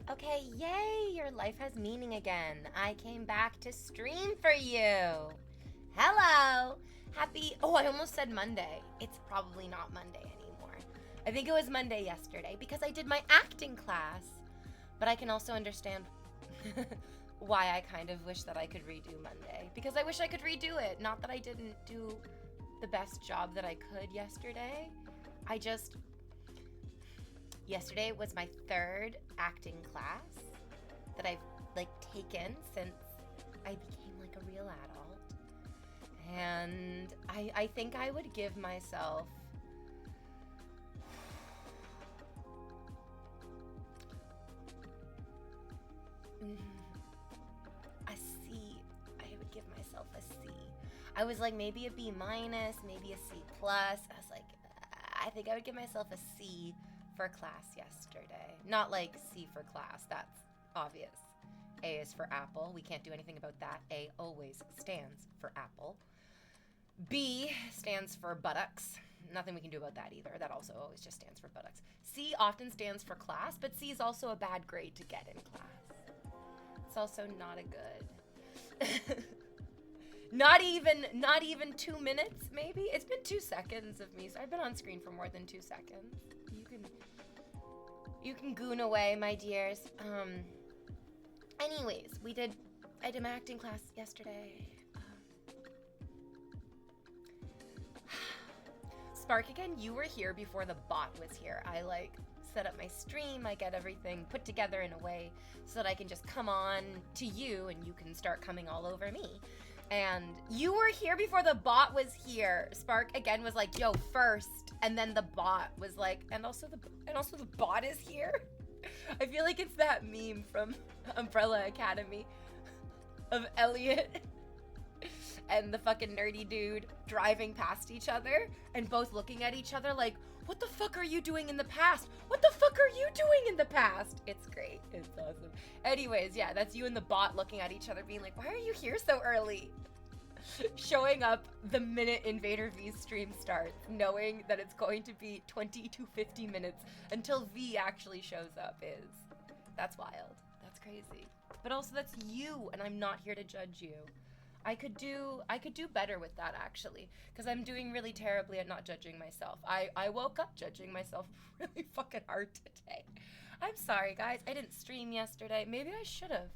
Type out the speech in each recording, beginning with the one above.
Okay, yay! Your life has meaning again. I came back to stream for you. Hello! Happy. Oh, I almost said Monday. It's probably not Monday anymore. I think it was Monday yesterday because I did my acting class. But I can also understand why I kind of wish that I could redo Monday. Because I wish I could redo it. Not that I didn't do the best job that I could yesterday. Yesterday was my third acting class that I've taken since I became a real adult. And I think I would give myself a C. I would give myself a C. I was maybe a B minus, maybe a C plus. I was I think I would give myself a C for class yesterday. Not C for class, that's obvious. A is for apple. We can't do anything about that. A always stands for apple. B stands for buttocks. Nothing we can do about that either. That also always just stands for buttocks. C often stands for class, but C is also a bad grade to get in class. It's also not a good... Not even 2 minutes, maybe? It's been 2 seconds of me, so I've been on screen for more than 2 seconds. You can goon away, my dears. Anyways, I did my acting class yesterday. Spark, again, you were here before the bot was here. I set up my stream, I get everything put together in a way so that I can just come on to you and you can start coming all over me. And you were here before the bot was here. Spark again was yo, first, and then the bot was and also the bot is here. I feel like it's that meme from Umbrella Academy of Elliot and the fucking nerdy dude driving past each other and both looking at each other what the fuck are you doing in the past? What the fuck are you doing in the past? It's great. It's awesome. Anyways, yeah, that's you and the bot looking at each other being why are you here so early? Showing up the minute InvaderVie's stream starts, knowing that it's going to be 20 to 50 minutes until V actually shows up that's wild. That's crazy. But also that's you, and I'm not here to judge you. I could do better with that, actually, because I'm doing really terribly at not judging myself. I woke up judging myself really fucking hard today. I'm sorry, guys. I didn't stream yesterday. Maybe I should have.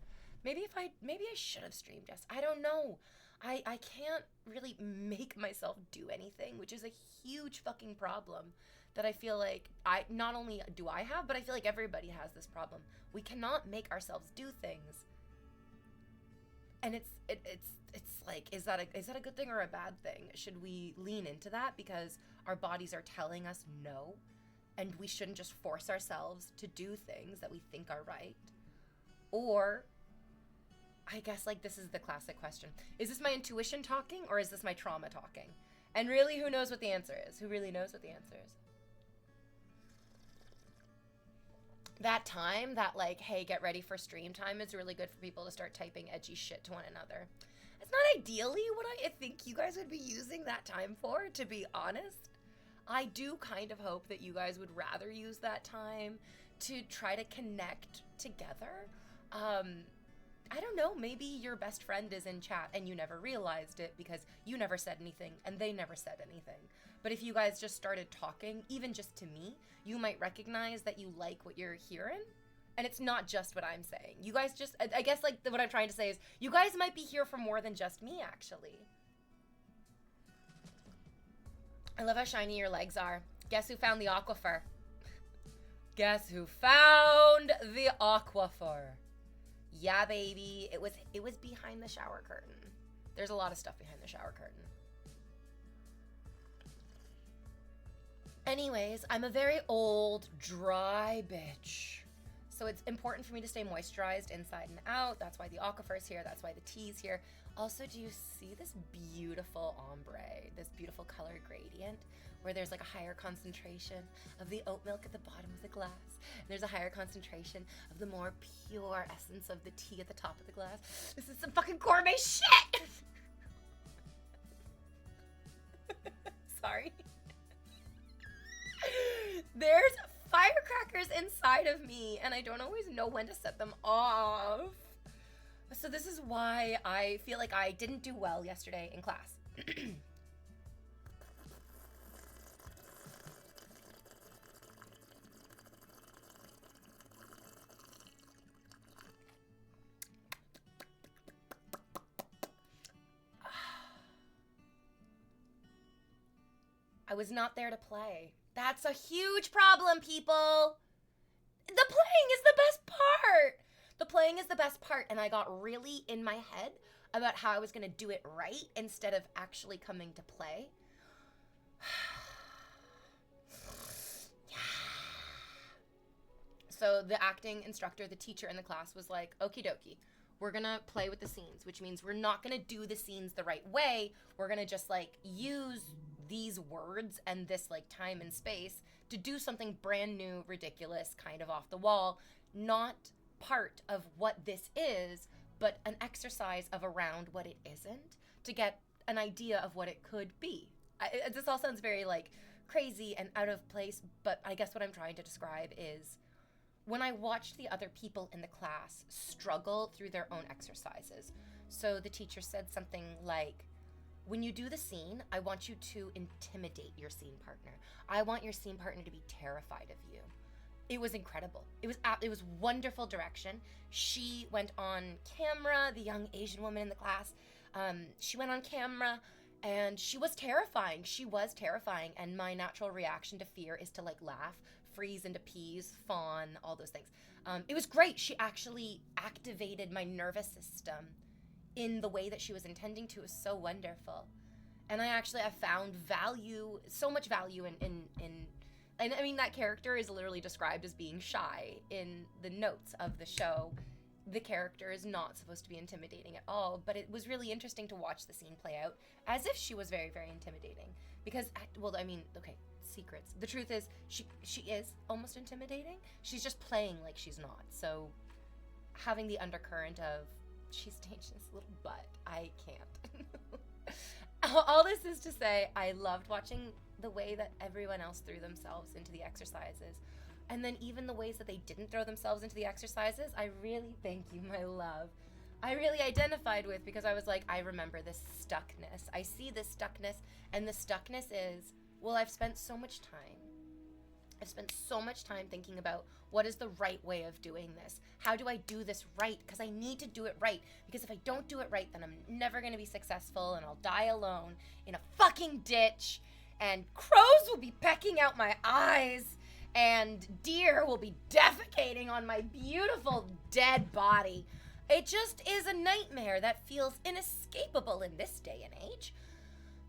Maybe I should have streamed yesterday. I don't know. I can't really make myself do anything, which is a huge fucking problem that I feel not only do I have, but I feel everybody has this problem. We cannot make ourselves do things. And it's is that a good thing or a bad thing? Should we lean into that because our bodies are telling us no, and we shouldn't just force ourselves to do things that we think are right? Or I guess this is the classic question. Is this my intuition talking or is this my trauma talking? And really, who knows what the answer is? Who really knows what the answer is? That time, that hey, get ready for stream time is really good for people to start typing edgy shit to one another. It's not ideally what I think you guys would be using that time for, to be honest. I do kind of hope that you guys would rather use that time to try to connect together. I don't know, maybe your best friend is in chat and you never realized it because you never said anything and they never said anything. But if you guys just started talking, even just to me, you might recognize that you like what you're hearing. And it's not just what I'm saying. You guys just, I guess what I'm trying to say is, you guys might be here for more than just me, actually. I love how shiny your legs are. Guess who found the aquifer? Guess who found the aquifer? Yeah, baby. It was behind the shower curtain. There's a lot of stuff behind the shower curtain. Anyways, I'm a very old, dry bitch. So it's important for me to stay moisturized inside and out. That's why the aquifer's here. That's why the tea's here. Also, do you see this beautiful ombre, this beautiful color gradient, where there's like a higher concentration of the oat milk at the bottom of the glass, and there's a higher concentration of the more pure essence of the tea at the top of the glass? This is some fucking gourmet shit! Sorry. There's firecrackers inside of me, and I don't always know when to set them off. So this is why I feel like I didn't do well yesterday in class. I was not there to play. That's a huge problem, people. The playing is the best part. The playing is the best part, and I got really in my head about how I was going to do it right instead of actually coming to play. So the acting instructor, the teacher in the class was like, okie dokie, we're going to play with the scenes, which means we're not going to do the scenes the right way. We're going to just like use these words and this like time and space to do something brand new, ridiculous, kind of off the wall, not part of what this is, but an exercise of around what it isn't to get an idea of what it could be. This all sounds very like crazy and out of place, but I guess what I'm trying to describe is when I watched the other people in the class struggle through their own exercises. So the teacher said something like, when you do the scene, I want you to intimidate your scene partner. I want your scene partner to be terrified of you. It was incredible. It was wonderful direction. She went on camera, the young Asian woman in the class. She went on camera and she was terrifying. She was terrifying. And my natural reaction to fear is to like laugh, freeze into peas, fawn, all those things. It was great. She actually activated my nervous system in the way that she was intending to. Is so wonderful. And I found value, so much value in and I mean, that character is literally described as being shy in the notes of the show. The character is not supposed to be intimidating at all, but it was really interesting to watch the scene play out as if she was very, very intimidating. Because, well, I mean, okay, secrets. The truth is, she is almost intimidating. She's just playing like she's not. So having the undercurrent of, she's Stacia's little butt, I can't. All this is to say, I loved watching the way that everyone else threw themselves into the exercises. And then even the ways that they didn't throw themselves into the exercises, I really, thank you, my love, I really identified with, because I was like, I remember this stuckness. I see this stuckness, and the stuckness is, well, I've spent so much time thinking about what is the right way of doing this. How do I do this right? Because I need to do it right. Because if I don't do it right, then I'm never going to be successful, and I'll die alone in a fucking ditch, and crows will be pecking out my eyes, and deer will be defecating on my beautiful dead body. It just is a nightmare that feels inescapable in this day and age.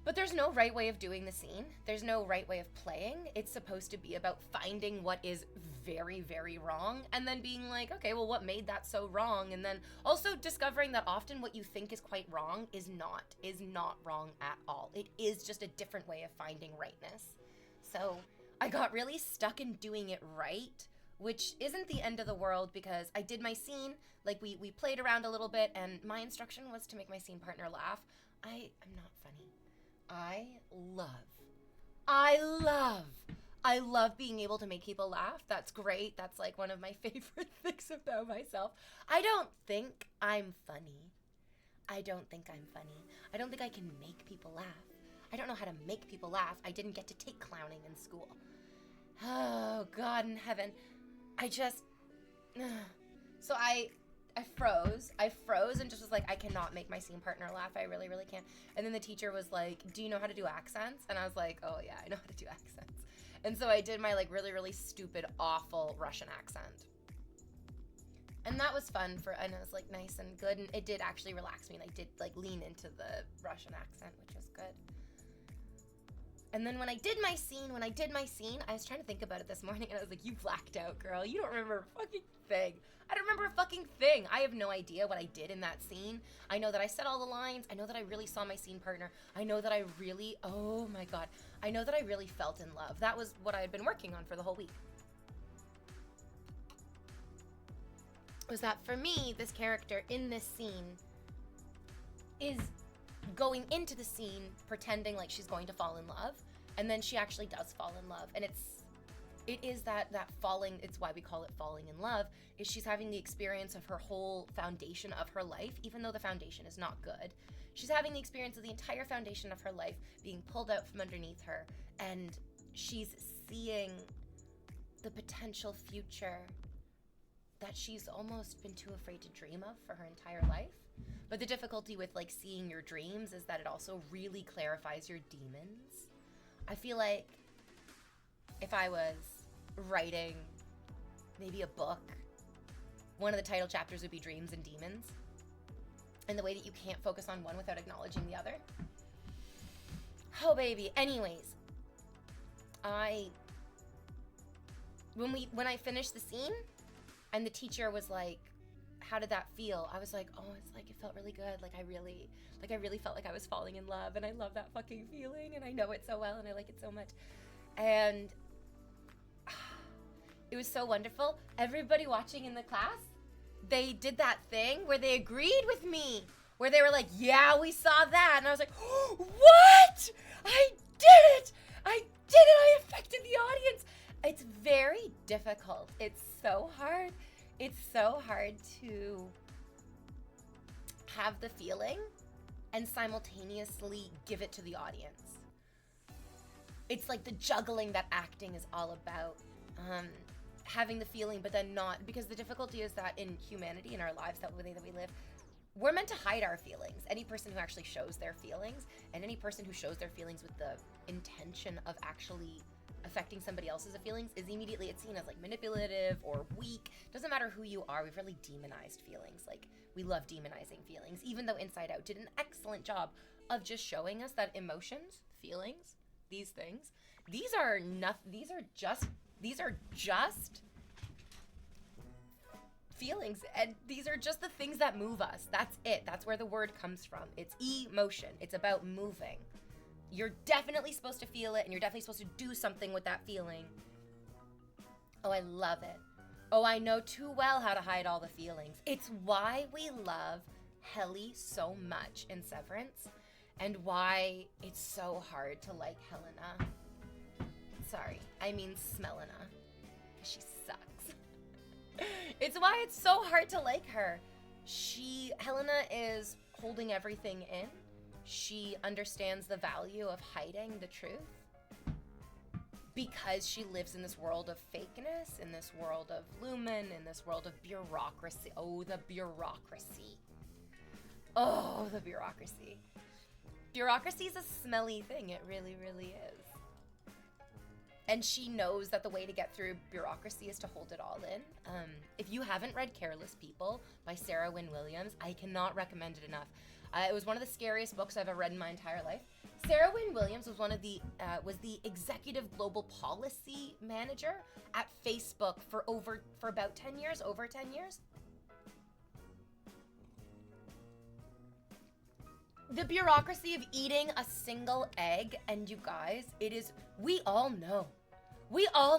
But there's no right way of doing the scene. There's no right way of playing. It's supposed to be about finding what is very, very wrong and then being like, okay, well, what made that so wrong? And then also discovering that often what you think is quite wrong is not wrong at all. It is just a different way of finding rightness. So I got really stuck in doing it right, which isn't the end of the world, because I did my scene, like we played around a little bit, and my instruction was to make my scene partner laugh. I'm not funny. I love being able to make people laugh. That's great. That's like one of my favorite things about myself. I don't think I'm funny. I don't think I can make people laugh. I don't know how to make people laugh. I didn't get to take clowning in school. Oh, God in heaven. So I froze and just was like, I cannot make my scene partner laugh. I really, really can't. And then the teacher was like, do you know how to do accents? And I was like, oh yeah, I know how to do accents. And so I did my like really, really stupid, awful Russian accent. And that was fun and it was like nice and good. And it did actually relax me. And I did like lean into the Russian accent, which was good. And then when I did my scene, I was trying to think about it this morning, and I was like, you blacked out, girl. You don't remember a fucking thing. I don't remember a fucking thing. I have no idea what I did in that scene. I know that I said all the lines. I know that I really saw my scene partner. I know that I really, oh my God. I know that I really felt in love. That was what I had been working on for the whole week. Was that for me, this character in this scene is going into the scene pretending like she's going to fall in love, and then she actually does fall in love, and it is that falling, it's why we call it falling in love, is she's having the experience of her whole foundation of her life, even though the foundation is not good. She's having the experience of the entire foundation of her life being pulled out from underneath her, and she's seeing the potential future that she's almost been too afraid to dream of for her entire life. But the difficulty with like seeing your dreams is that it also really clarifies your demons. I feel like if I was writing maybe a book, one of the title chapters would be Dreams and Demons, and the way that you can't focus on one without acknowledging the other. Oh baby. Anyways, when I finished the scene and the teacher was like, how did that feel? I was like, oh, it's like, it felt really good. Like I really felt like I was falling in love, and I love that fucking feeling, and I know it so well, and I like it so much. And it was so wonderful. Everybody watching in the class, they did that thing where they agreed with me, where they were like, yeah, we saw that. And I was like, oh, what? I did it. I affected the audience. It's very difficult. It's so hard. It's so hard to have the feeling and simultaneously give it to the audience. It's like the juggling that acting is all about. Having the feeling, but then not, because the difficulty is that in humanity, in our lives, that way that we live, we're meant to hide our feelings. Any person who actually shows their feelings, and any person who shows their feelings with the intention of actually affecting somebody else's feelings, is immediately, it's seen as like manipulative or weak. Doesn't matter who you are, we've really demonized feelings. Like, we love demonizing feelings, even though Inside Out did an excellent job of just showing us that emotions, feelings, these things, these are just feelings, and these are just the things that move us. That's it. That's where the word comes from. It's emotion. It's about moving. You're definitely supposed to feel it, and you're definitely supposed to do something with that feeling. Oh, I love it. Oh, I know too well how to hide all the feelings. It's why we love Helly so much in Severance, and why it's so hard to like Helena. Sorry, I mean Smelena. She sucks. It's why it's so hard to like her. Helena is holding everything in. She understands the value of hiding the truth because she lives in this world of fakeness, in this world of lumen, in this world of bureaucracy. Oh, the bureaucracy. Oh, the bureaucracy. Bureaucracy is a smelly thing. It really, really is. And she knows that the way to get through bureaucracy is to hold it all in. If you haven't read Careless People by Sarah Wynne Williams, I cannot recommend it enough. It was one of the scariest books I've ever read in my entire life. Sarah Wynne Williams was was the executive global policy manager at Facebook for about 10 years, over 10 years. The bureaucracy of eating a single egg, and you guys, we all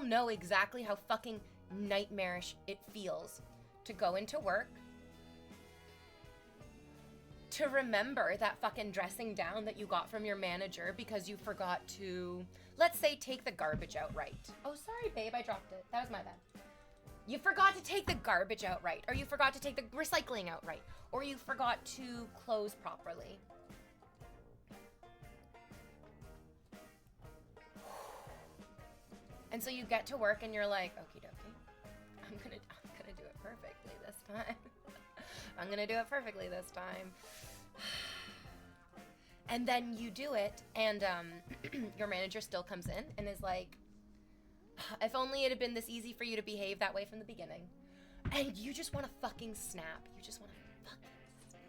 know exactly how fucking nightmarish it feels to go into work, to remember that fucking dressing down that you got from your manager because you forgot to, let's say, take the garbage out right. Oh, sorry, babe, I dropped it. That was my bad. You forgot to take the garbage out right, or you forgot to take the recycling out right, or you forgot to close properly. And so you get to work and you're like, okie dokie, I'm gonna do it perfectly this time. I'm gonna do it perfectly this time. And then you do it, and your manager still comes in and is like, if only it had been this easy for you to behave that way from the beginning. And you just want to fucking snap. You just want to fucking snap.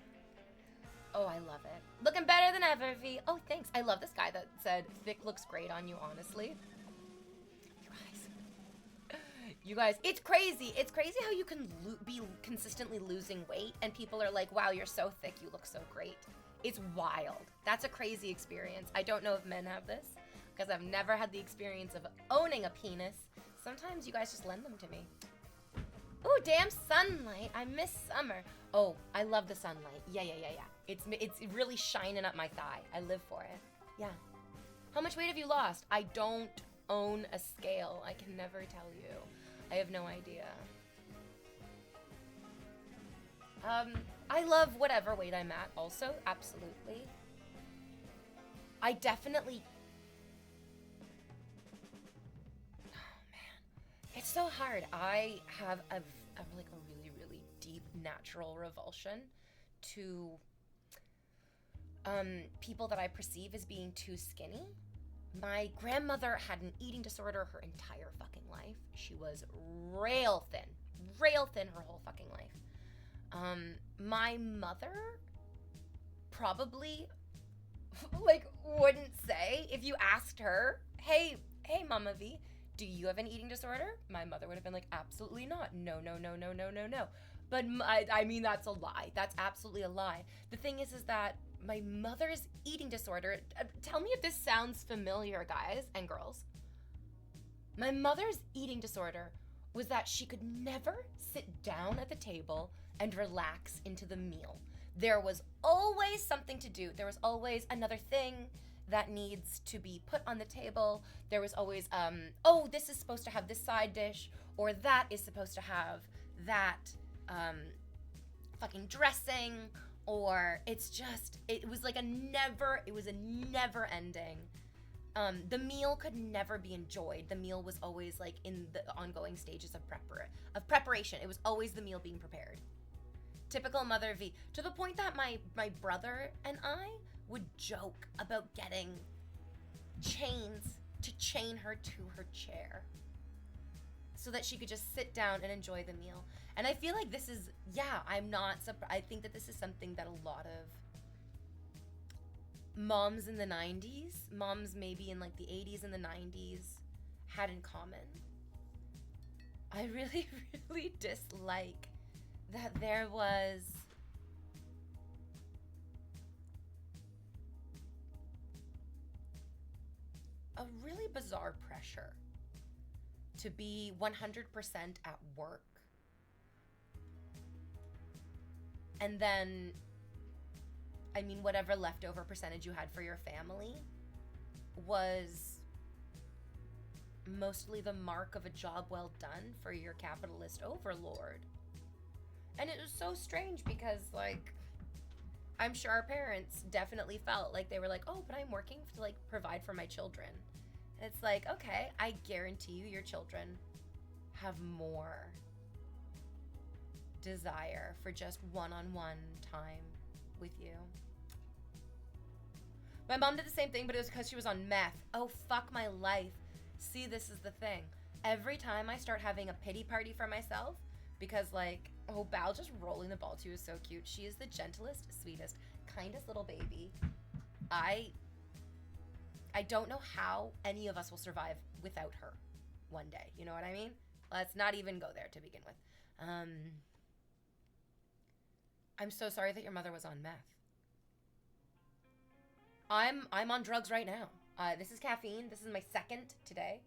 Oh, I love it. Looking better than ever, V. Oh, thanks. I love this guy that said, thick looks great on you, honestly. You guys, it's crazy. It's crazy how you can be consistently losing weight and people are like, wow, you're so thick, you look so great. It's wild. That's a crazy experience. I don't know if men have this because I've never had the experience of owning a penis. Sometimes you guys just lend them to me. Ooh, damn sunlight. I miss summer. Oh, I love the sunlight. Yeah. It's really shining up my thigh. I live for it. Yeah. How much weight have you lost? I don't own a scale. I can never tell you. I have no idea. I love whatever weight I'm at also, absolutely. I definitely... Oh, man. It's so hard. I have like a really, really deep natural revulsion to people that I perceive as being too skinny. My grandmother had an eating disorder her entire fucking life. She was rail thin her whole fucking life. My mother probably like wouldn't say if you asked her, hey Mama V, do you have an eating disorder? My mother would have been like, absolutely not. No. But I mean, that's a lie. That's absolutely a lie. The thing is that my mother's eating disorder, tell me if this sounds familiar, guys and girls. My mother's eating disorder was that she could never sit down at the table and relax into the meal. There was always something to do. There was always another thing that needs to be put on the table. There was always, oh, this is supposed to have this side dish, or that is supposed to have that fucking dressing, or it was a never ending. The meal could never be enjoyed. The meal was always like in the ongoing stages of preparation. It was always the meal being prepared. Typical Mother V, to the point that my brother and I would joke about getting chains to chain her to her chair so that she could just sit down and enjoy the meal. And I feel like this is, I'm not surprised. I think that this is something that a lot of moms in the 90s, moms maybe in like the 80s and the 90s had in common. I really, really dislike that there was a really bizarre pressure to be 100% at work. And then, I mean, whatever leftover percentage you had for your family was mostly the mark of a job well done for your capitalist overlord. And it was so strange because, like, I'm sure our parents definitely felt like they were like, oh, but I'm working to, like, provide for my children. And it's like, okay, I guarantee you your children have more desire for just one-on-one time with you. My mom did the same thing, but it was because she was on meth. Oh, fuck my life. See, this is the thing. Every time I start having a pity party for myself, because, like, oh, Bal just rolling the ball to you is so cute. She is the gentlest, sweetest, kindest little baby. I don't know how any of us will survive without her one day. You know what I mean? Let's not even go there to begin with. I'm so sorry that your mother was on meth. I'm on drugs right now. This is caffeine. This is my second today.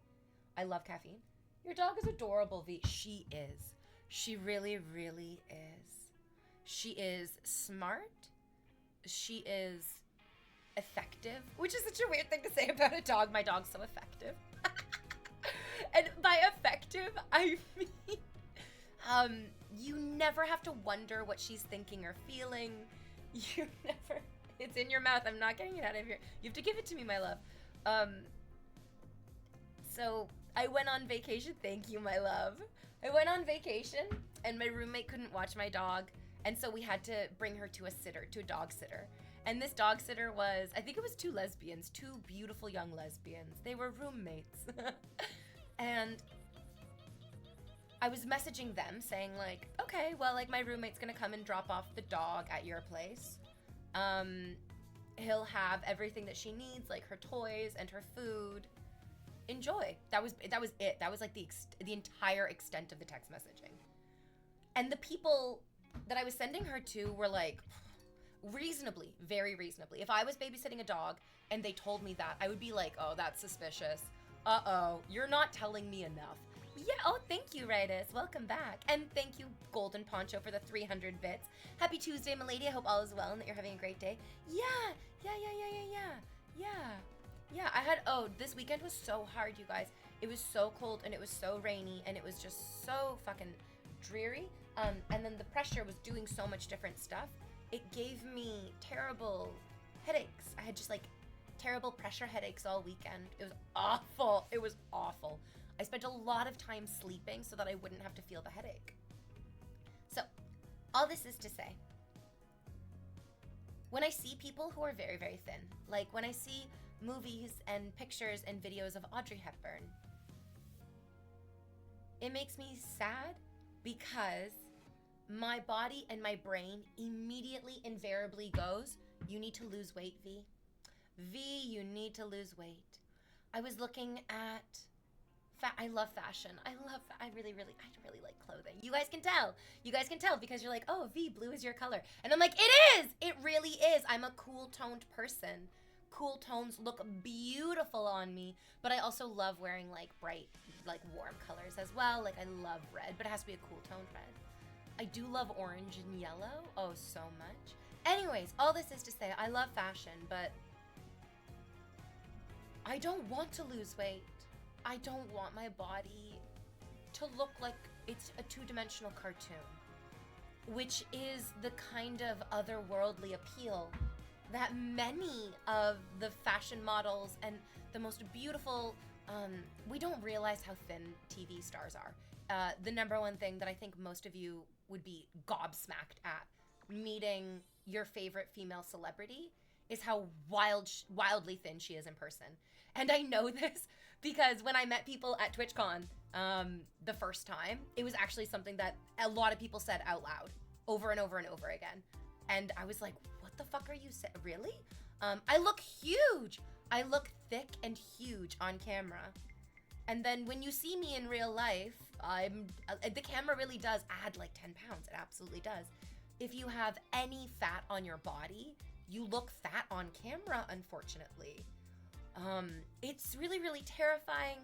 I love caffeine. Your dog is adorable, V. She is. She really, really is. She is smart. She is effective, which is such a weird thing to say about a dog. My dog's so effective. And by effective, I mean, you never have to wonder what she's thinking or feeling. You never, it's in your mouth. I'm not getting it out of here. You have to give it to me, my love. So I went on vacation. Thank you, my love. I went on vacation and my roommate couldn't watch my dog. And so we had to bring her to a dog sitter. And this dog sitter was, I think it was two lesbians, two beautiful young lesbians. They were roommates. And I was messaging them saying like, okay, well, like my roommate's gonna come and drop off the dog at your place. He'll have everything that she needs, like her toys and her food. Enjoy. That was it. That was like the entire extent of the text messaging. And the people that I was sending her to were like, reasonably, very reasonably. If I was babysitting a dog and they told me that, I would be like, oh, that's suspicious. Uh-oh, you're not telling me enough. Yeah, oh, thank you, Ritus. Welcome back. And thank you, Golden Poncho, for the 300 bits. Happy Tuesday, milady. I hope all is well and that you're having a great day. Yeah. Yeah, this weekend was so hard, you guys. It was so cold and it was so rainy and it was just so fucking dreary. And then the pressure was doing so much different stuff. It gave me terrible headaches. I had just like terrible pressure headaches all weekend. It was awful. It was awful. I spent a lot of time sleeping so that I wouldn't have to feel the headache. So, all this is to say, when I see people who are very, very thin, like when I see movies and pictures and videos of Audrey Hepburn, it makes me sad because my body and my brain immediately, invariably goes, you need to lose weight, V. V, you need to lose weight. I was looking at, I love fashion. I really like clothing. You guys can tell. You guys can tell because you're like, oh, V, blue is your color. And I'm like, it is! It really is. I'm a cool toned person. Cool tones look beautiful on me, but I also love wearing like bright, like warm colors as well. Like I love red, but it has to be a cool toned red. I do love orange and yellow. Oh, so much. Anyways, all this is to say, I love fashion, but I don't want to lose weight. I don't want my body to look like it's a two-dimensional cartoon, which is the kind of otherworldly appeal that many of the fashion models and the most beautiful, we don't realize how thin TV stars are. The number one thing that I think most of you would be gobsmacked at meeting your favorite female celebrity is how wildly thin she is in person. And I know this because when I met people at TwitchCon the first time, it was actually something that a lot of people said out loud over and over and over again. And I was like, what the fuck are you saying? Really? I look huge. I look thick and huge on camera. And then when you see me in real life, the camera really does add like 10 pounds. It absolutely does. If you have any fat on your body, you look fat on camera, unfortunately. It's really, really terrifying.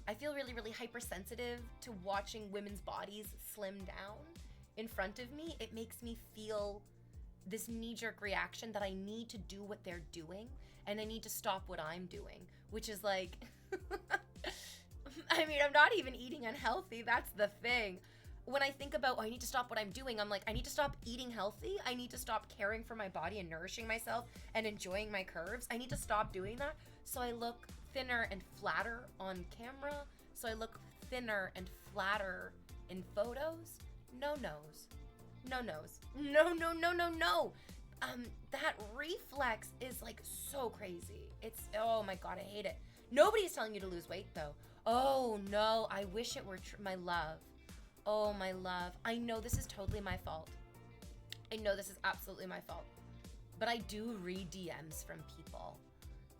I feel really, really hypersensitive to watching women's bodies slim down in front of me. It makes me feel this knee-jerk reaction that I need to do what they're doing and I need to stop what I'm doing, which is like, I mean, I'm not even eating unhealthy. That's the thing. When I think about, oh, I need to stop what I'm doing, I'm like, I need to stop eating healthy. I need to stop caring for my body and nourishing myself and enjoying my curves. I need to stop doing that so I look thinner and flatter on camera, so I look thinner and flatter in photos. No nose. No nose. No, no, no, no, no. That reflex is like so crazy. It's, oh my God, I hate it. Nobody's telling you to lose weight though. Oh no, I wish it were my love. Oh, my love. I know this is totally my fault. I know this is absolutely my fault. But I do read DMs from people.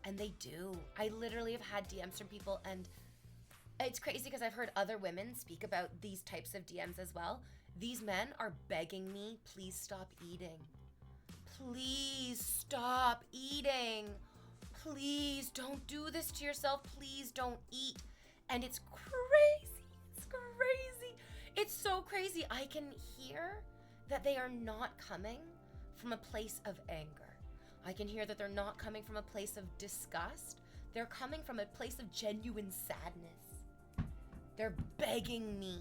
And they do. I literally have had DMs from people, and it's crazy because I've heard other women speak about these types of DMs as well. These men are begging me, please stop eating. Please stop eating. Please don't do this to yourself. Please don't eat. And it's crazy. It's crazy. It's so crazy. I can hear that they are not coming from a place of anger. I can hear that they're not coming from a place of disgust. They're coming from a place of genuine sadness. They're begging me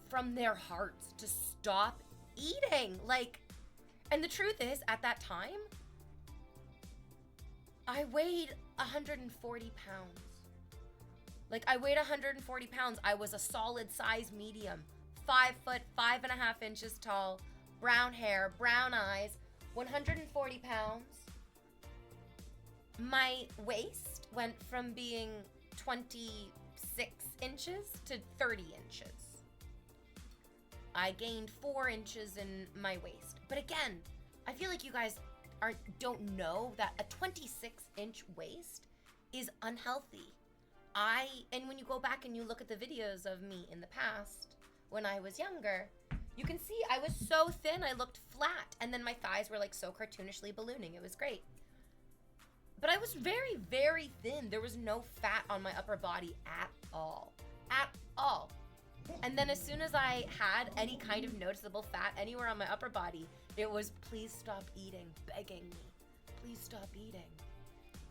from their hearts to stop eating. Like, and the truth is, at that time, I weighed 140 pounds. Like, I weighed 140 pounds. I was a solid size medium, 5 foot, 5.5 inches tall, brown hair, brown eyes, 140 pounds. My waist went from being 26 inches to 30 inches. I gained 4 inches in my waist. But again, I feel like you guys don't know that a 26-inch waist is unhealthy. And when you go back and you look at the videos of me in the past, when I was younger, you can see I was so thin, I looked flat. And then my thighs were like so cartoonishly ballooning. It was great. But I was very, very thin. There was no fat on my upper body at all. At all. And then as soon as I had any kind of noticeable fat anywhere on my upper body, it was, please stop eating, begging me. Please stop eating.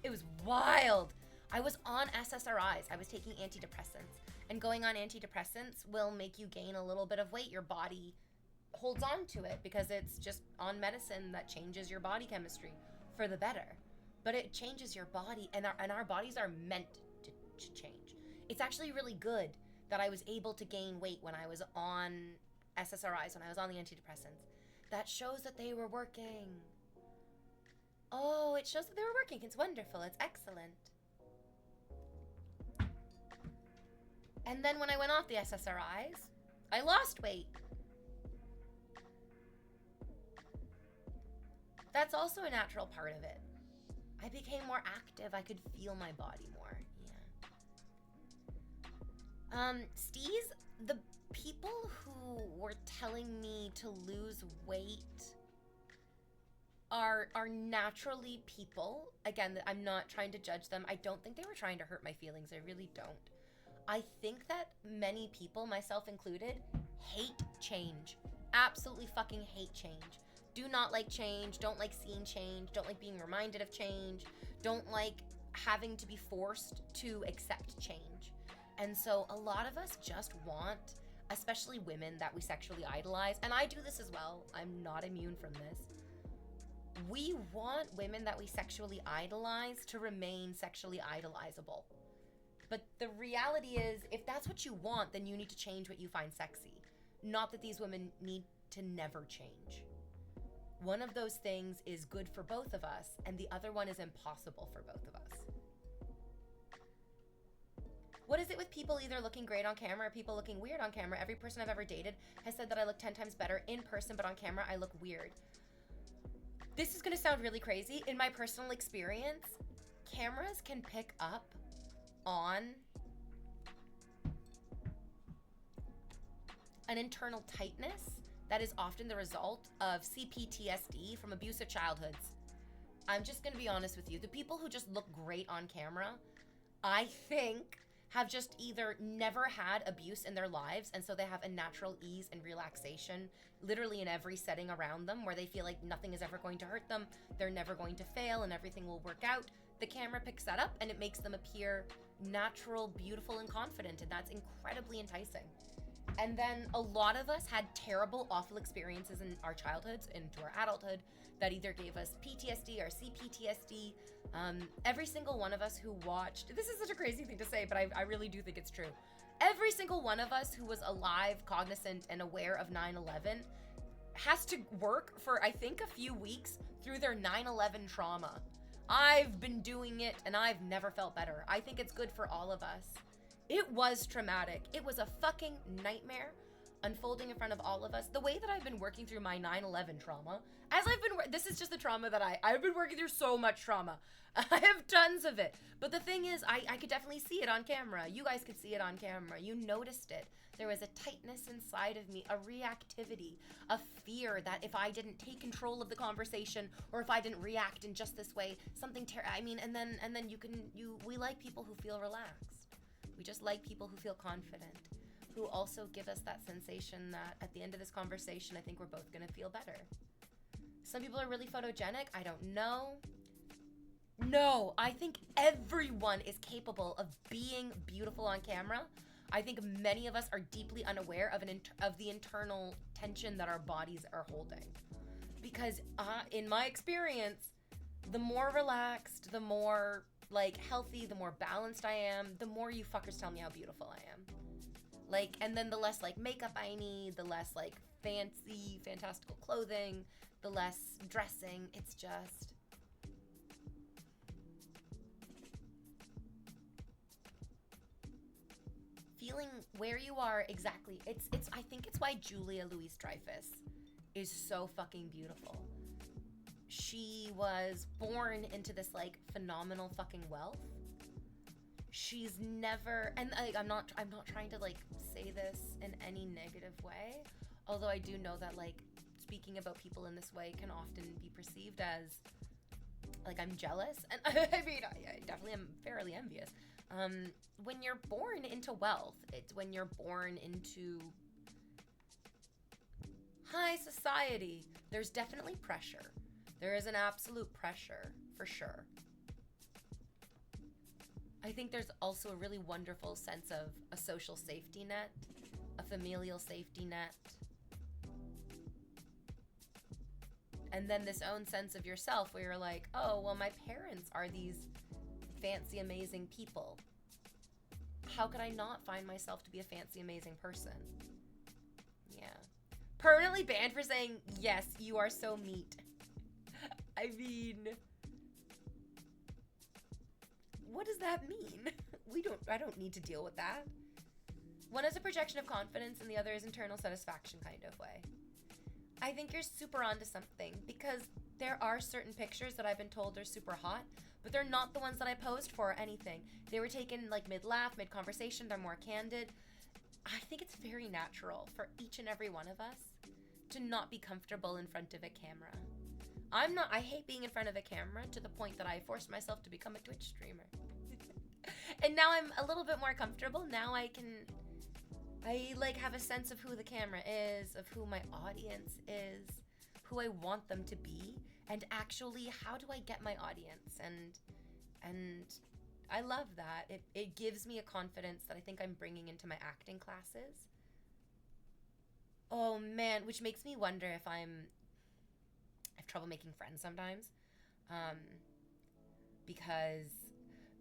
It was wild. I was on SSRIs. I was taking antidepressants. And going on antidepressants will make you gain a little bit of weight. Your body holds on to it because it's just on medicine that changes your body chemistry for the better. But it changes your body, and our bodies are meant to change. It's actually really good that I was able to gain weight when I was on SSRIs, when I was on the antidepressants. That shows that they were working. Oh, it shows that they were working. It's wonderful. It's excellent. And then when I went off the SSRIs, I lost weight. That's also a natural part of it. I became more active. I could feel my body more. Yeah. Steez, the people who were telling me to lose weight are naturally people. Again, I'm not trying to judge them. I don't think they were trying to hurt my feelings. I really don't. I think that many people, myself included, hate change. Absolutely fucking hate change. Do not like change, don't like seeing change, don't like being reminded of change, don't like having to be forced to accept change. And so a lot of us just want, especially women that we sexually idolize, and I do this as well, I'm not immune from this. We want women that we sexually idolize to remain sexually idolizable. But the reality is, if that's what you want, then you need to change what you find sexy. Not that these women need to never change. One of those things is good for both of us, and the other one is impossible for both of us. What is it with people either looking great on camera or people looking weird on camera? Every person I've ever dated has said that I look 10 times better in person, but on camera I look weird. This is gonna sound really crazy. In my personal experience, cameras can pick up on an internal tightness that is often the result of CPTSD from abusive childhoods. I'm just gonna be honest with you. The people who just look great on camera, I think, have just either never had abuse in their lives, and so they have a natural ease and relaxation literally in every setting around them where they feel like nothing is ever going to hurt them, they're never going to fail, and everything will work out. The camera picks that up and it makes them appear natural, beautiful, and confident, and that's incredibly enticing. And then a lot of us had terrible, awful experiences in our childhoods into our adulthood that either gave us PTSD or CPTSD. Every single one of us who watched, this is such a crazy thing to say, but I really do think it's true. Every single one of us who was alive, cognizant, and aware of 9/11 has to work for, I think, a few weeks through their 9/11 trauma. I've been doing it and I've never felt better. I think it's good for all of us. It was traumatic. It was a fucking nightmare unfolding in front of all of us. The way that I've been working through my 9/11 trauma, this is just the trauma that I've been working through so much trauma. I have tons of it. But the thing is, I could definitely see it on camera. You guys could see it on camera. You noticed it. There was a tightness inside of me, a reactivity, a fear that if I didn't take control of the conversation or if I didn't react in just this way, something and then we like people who feel relaxed. We just like people who feel confident, who also give us that sensation that at the end of this conversation, I think we're both gonna feel better. Some people are really photogenic. I don't know. No, I think everyone is capable of being beautiful on camera. I think many of us are deeply unaware of the internal tension that our bodies are holding. Because in my experience, the more relaxed, the more healthy, the more balanced I am, the more you fuckers tell me how beautiful I am. And then the less makeup I need, the less fancy, fantastical clothing, the less dressing. It's just feeling where you are exactly. I think it's why Julia Louis-Dreyfus is so fucking beautiful. She was born into this phenomenal fucking wealth. She's never, and I'm not trying to say this in any negative way, although I do know that speaking about people in this way can often be perceived as I'm jealous, and I mean I definitely am fairly envious. When you're born into wealth, it's when you're born into high society, there's definitely pressure. There is an absolute pressure, for sure. I think there's also a really wonderful sense of a social safety net, a familial safety net, and then this own sense of yourself where you're like, oh, well, my parents are these fancy, amazing people. How could I not find myself to be a fancy, amazing person? Yeah. Permanently banned for saying, yes, you are so meat. I mean, what does that mean? I don't need to deal with that. One is a projection of confidence and the other is internal satisfaction kind of way. I think you're super onto something because there are certain pictures that I've been told are super hot, but they're not the ones that I posed for or anything. They were taken like mid-laugh, mid-conversation, they're more candid. I think it's very natural for each and every one of us to not be comfortable in front of a camera. I hate being in front of a camera to the point that I forced myself to become a Twitch streamer. And now I'm a little bit more comfortable. Now I like have a sense of who the camera is, of who my audience is, who I want them to be, and actually how do I get my audience? And I love that. It gives me a confidence that I think I'm bringing into my acting classes. Oh man, which makes me wonder if I have trouble making friends sometimes.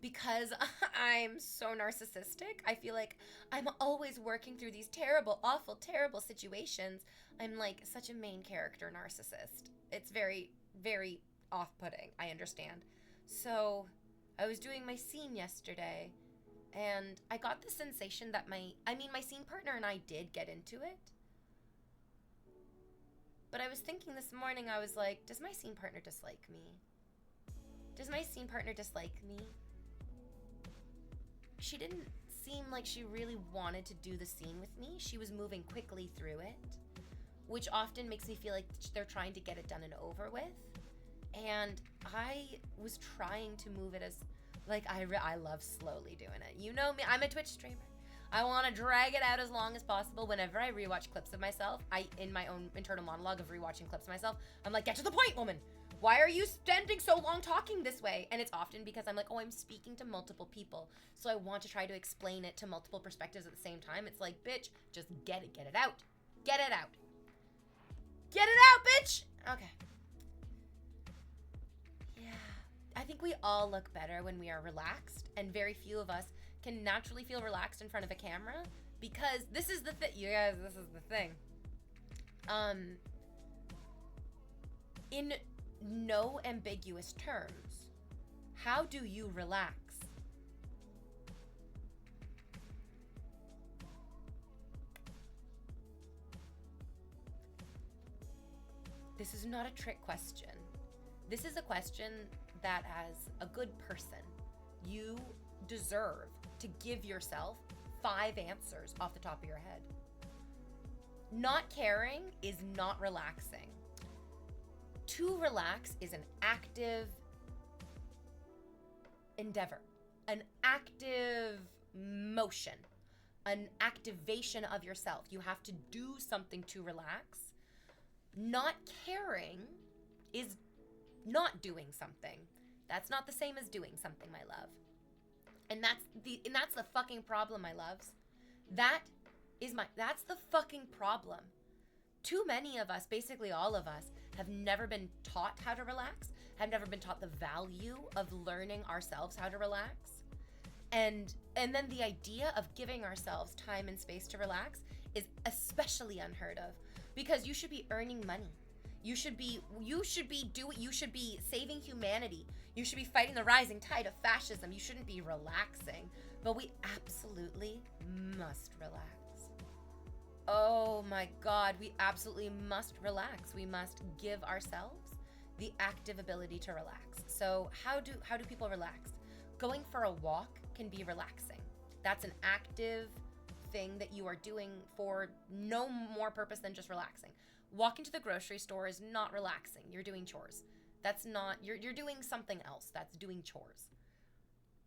Because I'm so narcissistic. I feel like I'm always working through these terrible, awful, terrible situations. I'm like such a main character narcissist. It's very, very off-putting, I understand. So I was doing my scene yesterday and I got the sensation that my scene partner and I did get into it. But I was thinking this morning, I was like, does my scene partner dislike me? Does my scene partner dislike me? She didn't seem like she really wanted to do the scene with me. She was moving quickly through it, which often makes me feel like they're trying to get it done and over with. And I was trying to move it as, like, I love slowly doing it. You know me, I'm a Twitch streamer. I want to drag it out as long as possible. Whenever I rewatch clips of myself, in my own internal monologue of rewatching clips of myself, I'm like, get to the point, woman. Why are you spending so long talking this way? And it's often because I'm like, oh, I'm speaking to multiple people. So I want to try to explain it to multiple perspectives at the same time. It's like, bitch, just get it out. Get it out. Get it out, bitch. Okay. Yeah. I think we all look better when we are relaxed, and very few of us can naturally feel relaxed in front of a camera, because this is the thing, you guys, this is the thing. In no ambiguous terms, how do you relax? This is not a trick question. This is a question that, as a good person, you deserve to give yourself 5 answers off the top of your head. Not caring is not relaxing. To relax is an active endeavor, an active motion, an activation of yourself. You have to do something to relax. Not caring is not doing something. That's not the same as doing something, my love. And that's the fucking problem, my loves. That's the fucking problem. Too many of us, basically all of us, have never been taught how to relax, have never been taught the value of learning ourselves how to relax. And then the idea of giving ourselves time and space to relax is especially unheard of, because you should be earning money. You should be saving humanity. You should be fighting the rising tide of fascism. You shouldn't be relaxing. But we absolutely must relax. Oh my God, we absolutely must relax. We must give ourselves the active ability to relax. So how do people relax? Going for a walk can be relaxing. That's an active thing that you are doing for no more purpose than just relaxing. Walking to the grocery store is not relaxing. You're doing chores. That's not, you're doing something else. That's doing chores.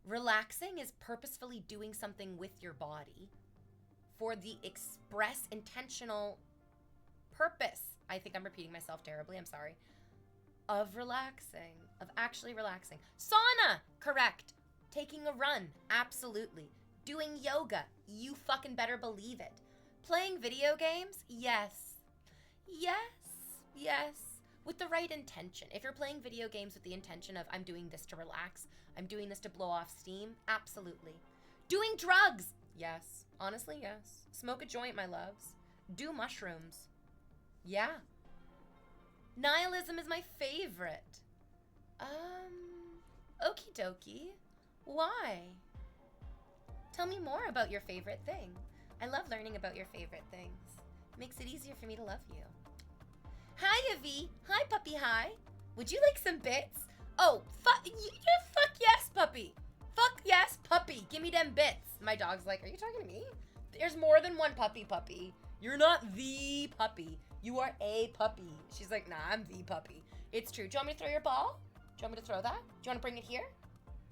Relaxing is purposefully doing something with your body for the express intentional purpose, I think I'm repeating myself terribly, I'm sorry, of relaxing, of actually relaxing. Sauna, correct. Taking a run, absolutely. Doing yoga, you fucking better believe it. Playing video games, yes. Yes, yes. With the right intention. If you're playing video games with the intention of, I'm doing this to relax, I'm doing this to blow off steam, absolutely. Doing drugs, yes. Honestly, yes. Smoke a joint, my loves. Do mushrooms. Yeah. Nihilism is my favorite. Okie dokie. Why? Tell me more about your favorite thing. I love learning about your favorite things. It makes it easier for me to love you. Hiya, V. Hi, puppy, hi. Would you like some bits? Oh, fuck yes, puppy. Fuck yes, puppy. Give me them bits. My dog's like, are you talking to me? There's more than one puppy. You're not the puppy. You are a puppy. She's like, nah, I'm the puppy. It's true. Do you want me to throw your ball? Do you want me to throw that? Do you want to bring it here?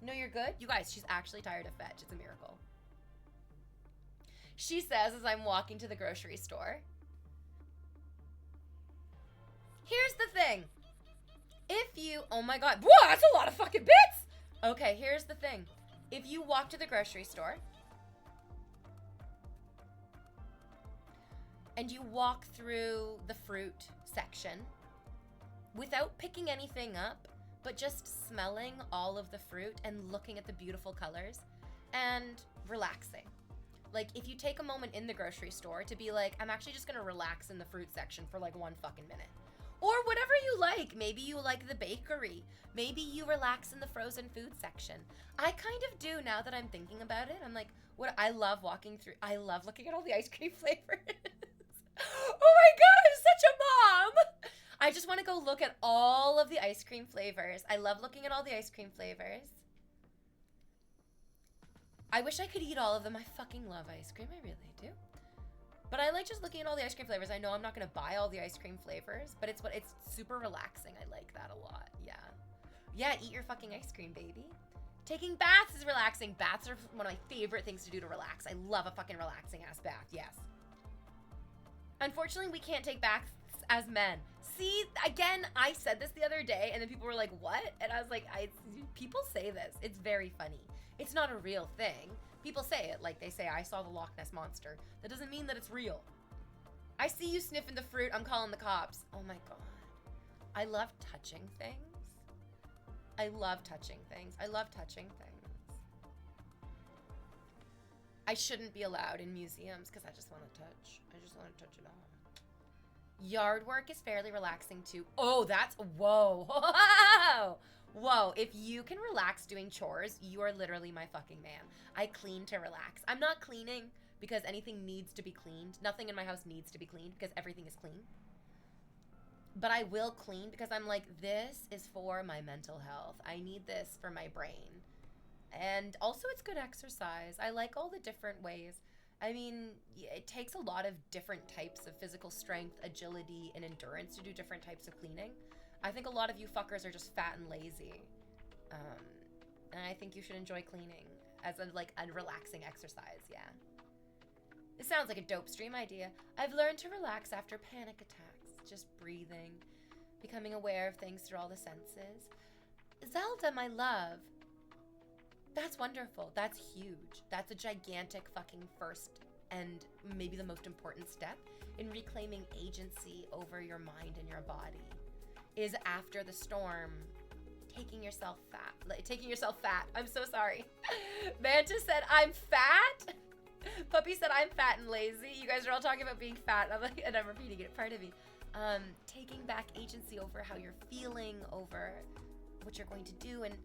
No, you're good? You guys, she's actually tired of fetch. It's a miracle. She says as I'm walking to the grocery store. Here's the thing. If you, oh my God, whoa, that's a lot of fucking bits. Okay, here's the thing. If you walk to the grocery store and you walk through the fruit section without picking anything up, but just smelling all of the fruit and looking at the beautiful colors and relaxing. Like, if you take a moment in the grocery store to be like, I'm actually just gonna relax in the fruit section for like 1 fucking minute. Or whatever you like. Maybe you like the bakery. Maybe you relax in the frozen food section. I kind of do now that I'm thinking about it. I'm like, what? I love walking through. I love looking at all the ice cream flavors. Oh my God, I'm such a mom. I just want to go look at all of the ice cream flavors. I love looking at all the ice cream flavors. I wish I could eat all of them. I fucking love ice cream. I really do. But I like just looking at all the ice cream flavors. I know I'm not gonna buy all the ice cream flavors, but it's super relaxing. I like that a lot. Yeah. Yeah, eat your fucking ice cream, baby. Taking baths is relaxing. Baths are one of my favorite things to do to relax. I love a fucking relaxing ass bath, yes. Unfortunately, we can't take baths as men. See, again, I said this the other day and then people were like, what? And I was like, people say this. It's very funny. It's not a real thing. People say it, like they say, I saw the Loch Ness Monster. That doesn't mean that it's real. I see you sniffing the fruit, I'm calling the cops. Oh my God. I love touching things. I love touching things. I love touching things. I shouldn't be allowed in museums because I just want to touch. I just want to touch it all. Yard work is fairly relaxing too. Oh, that's, whoa. Whoa, if you can relax doing chores, you are literally my fucking man. I clean to relax. I'm not cleaning because anything needs to be cleaned. Nothing in my house needs to be cleaned because everything is clean. But I will clean because I'm like, this is for my mental health. I need this for my brain. And also it's good exercise. I like all the different ways. I mean, it takes a lot of different types of physical strength, agility, and endurance to do different types of cleaning. I think a lot of you fuckers are just fat and lazy. And I think you should enjoy cleaning as a relaxing exercise, yeah. It sounds like a dope stream idea. I've learned to relax after panic attacks. Just breathing, becoming aware of things through all the senses. Zelda, my love. That's wonderful. That's huge. That's a gigantic fucking first and maybe the most important step in reclaiming agency over your mind and your body. Is after the storm, taking yourself fat. I'm so sorry. Manta said, I'm fat. Puppy said, I'm fat and lazy. You guys are all talking about being fat. And I'm repeating it, part of me. Taking back agency over how you're feeling, over what you're going to do. And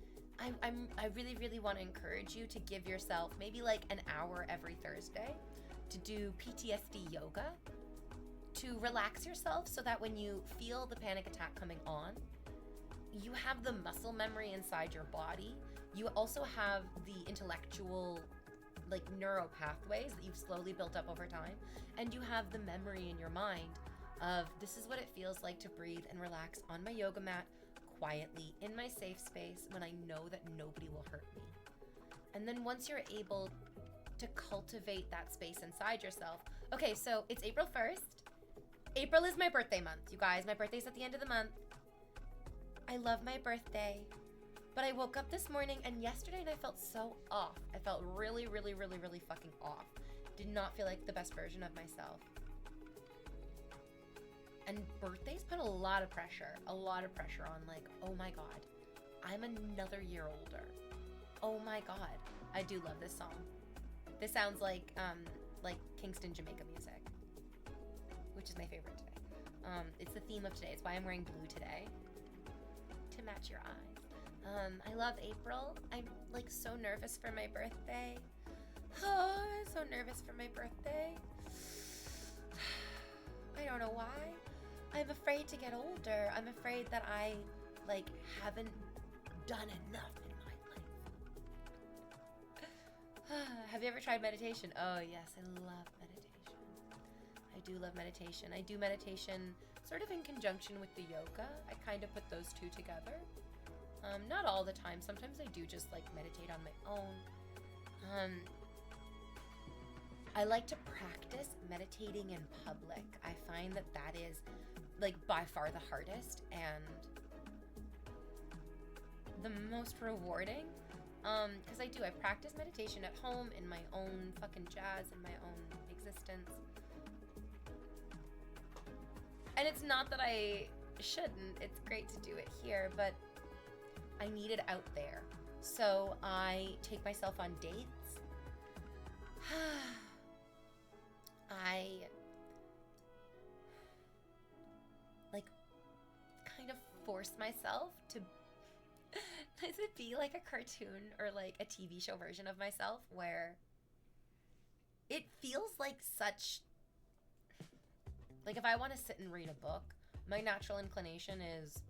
I really, really want to encourage you to give yourself maybe like an hour every Thursday to do PTSD yoga, to relax yourself so that when you feel the panic attack coming on, you have the muscle memory inside your body. You also have the intellectual, like, neuro pathways that you've slowly built up over time. And you have the memory in your mind of, this is what it feels like to breathe and relax on my yoga mat, quietly, in my safe space, when I know that nobody will hurt me. And then once you're able to cultivate that space inside yourself. Okay, so it's April 1st. April is my birthday month, you guys. My birthday's at the end of the month. I love my birthday. But I woke up this morning and yesterday and I felt so off. I felt really, really, really, really fucking off. Did not feel like the best version of myself. And birthdays put a lot of pressure on like, oh my God, I'm another year older. Oh my God. I do love this song. This sounds like Kingston, Jamaica music, which is my favorite today. It's the theme of today. It's why I'm wearing blue today, to match your eyes. I love April. I'm like so nervous for my birthday. Oh, I'm so nervous for my birthday. I don't know why. I'm afraid to get older. I'm afraid that I like haven't done enough in my life. Have you ever tried meditation? Oh yes, I love meditation. I do love meditation. I do meditation sort of in conjunction with the yoga. I kind of put those two together. Not all the time. Sometimes I do just like meditate on my own. I like to practice meditating in public. I find that that is like by far the hardest and the most rewarding. Because I practice meditation at home in my own fucking jazz, in my own existence. And it's not that I shouldn't. It's great to do it here, but I need it out there. So I take myself on dates. I like kind of force myself to does it be like a cartoon or like a TV show version of myself where it feels like such like if I want to sit and read a book, my natural inclination is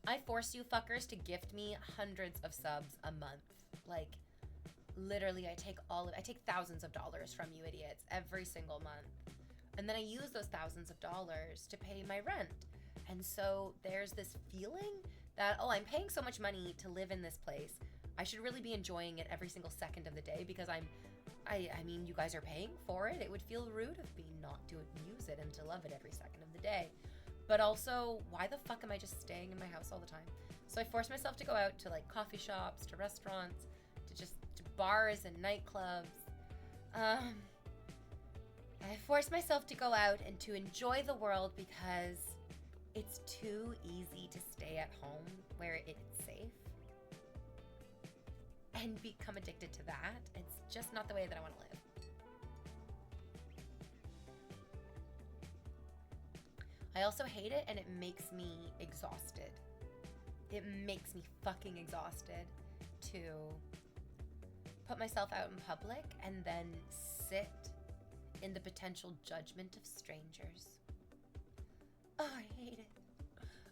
I force you fuckers to gift me hundreds of subs a month. Like literally I take thousands of dollars from you idiots every single month. And then I use those thousands of dollars to pay my rent. And so there's this feeling that, oh, I'm paying so much money to live in this place. I should really be enjoying it every single second of the day because I mean, you guys are paying for it. It would feel rude of me not to use it and to love it every second of the day. But also, why the fuck am I just staying in my house all the time? So I force myself to go out to like coffee shops, to restaurants, to bars and nightclubs. I force myself to go out and to enjoy the world because it's too easy to stay at home where it's safe and become addicted to that. It's just not the way that I want to live. I also hate it and it makes me exhausted. It makes me fucking exhausted to put myself out in public and then sit in the potential judgment of strangers. Oh, I hate it.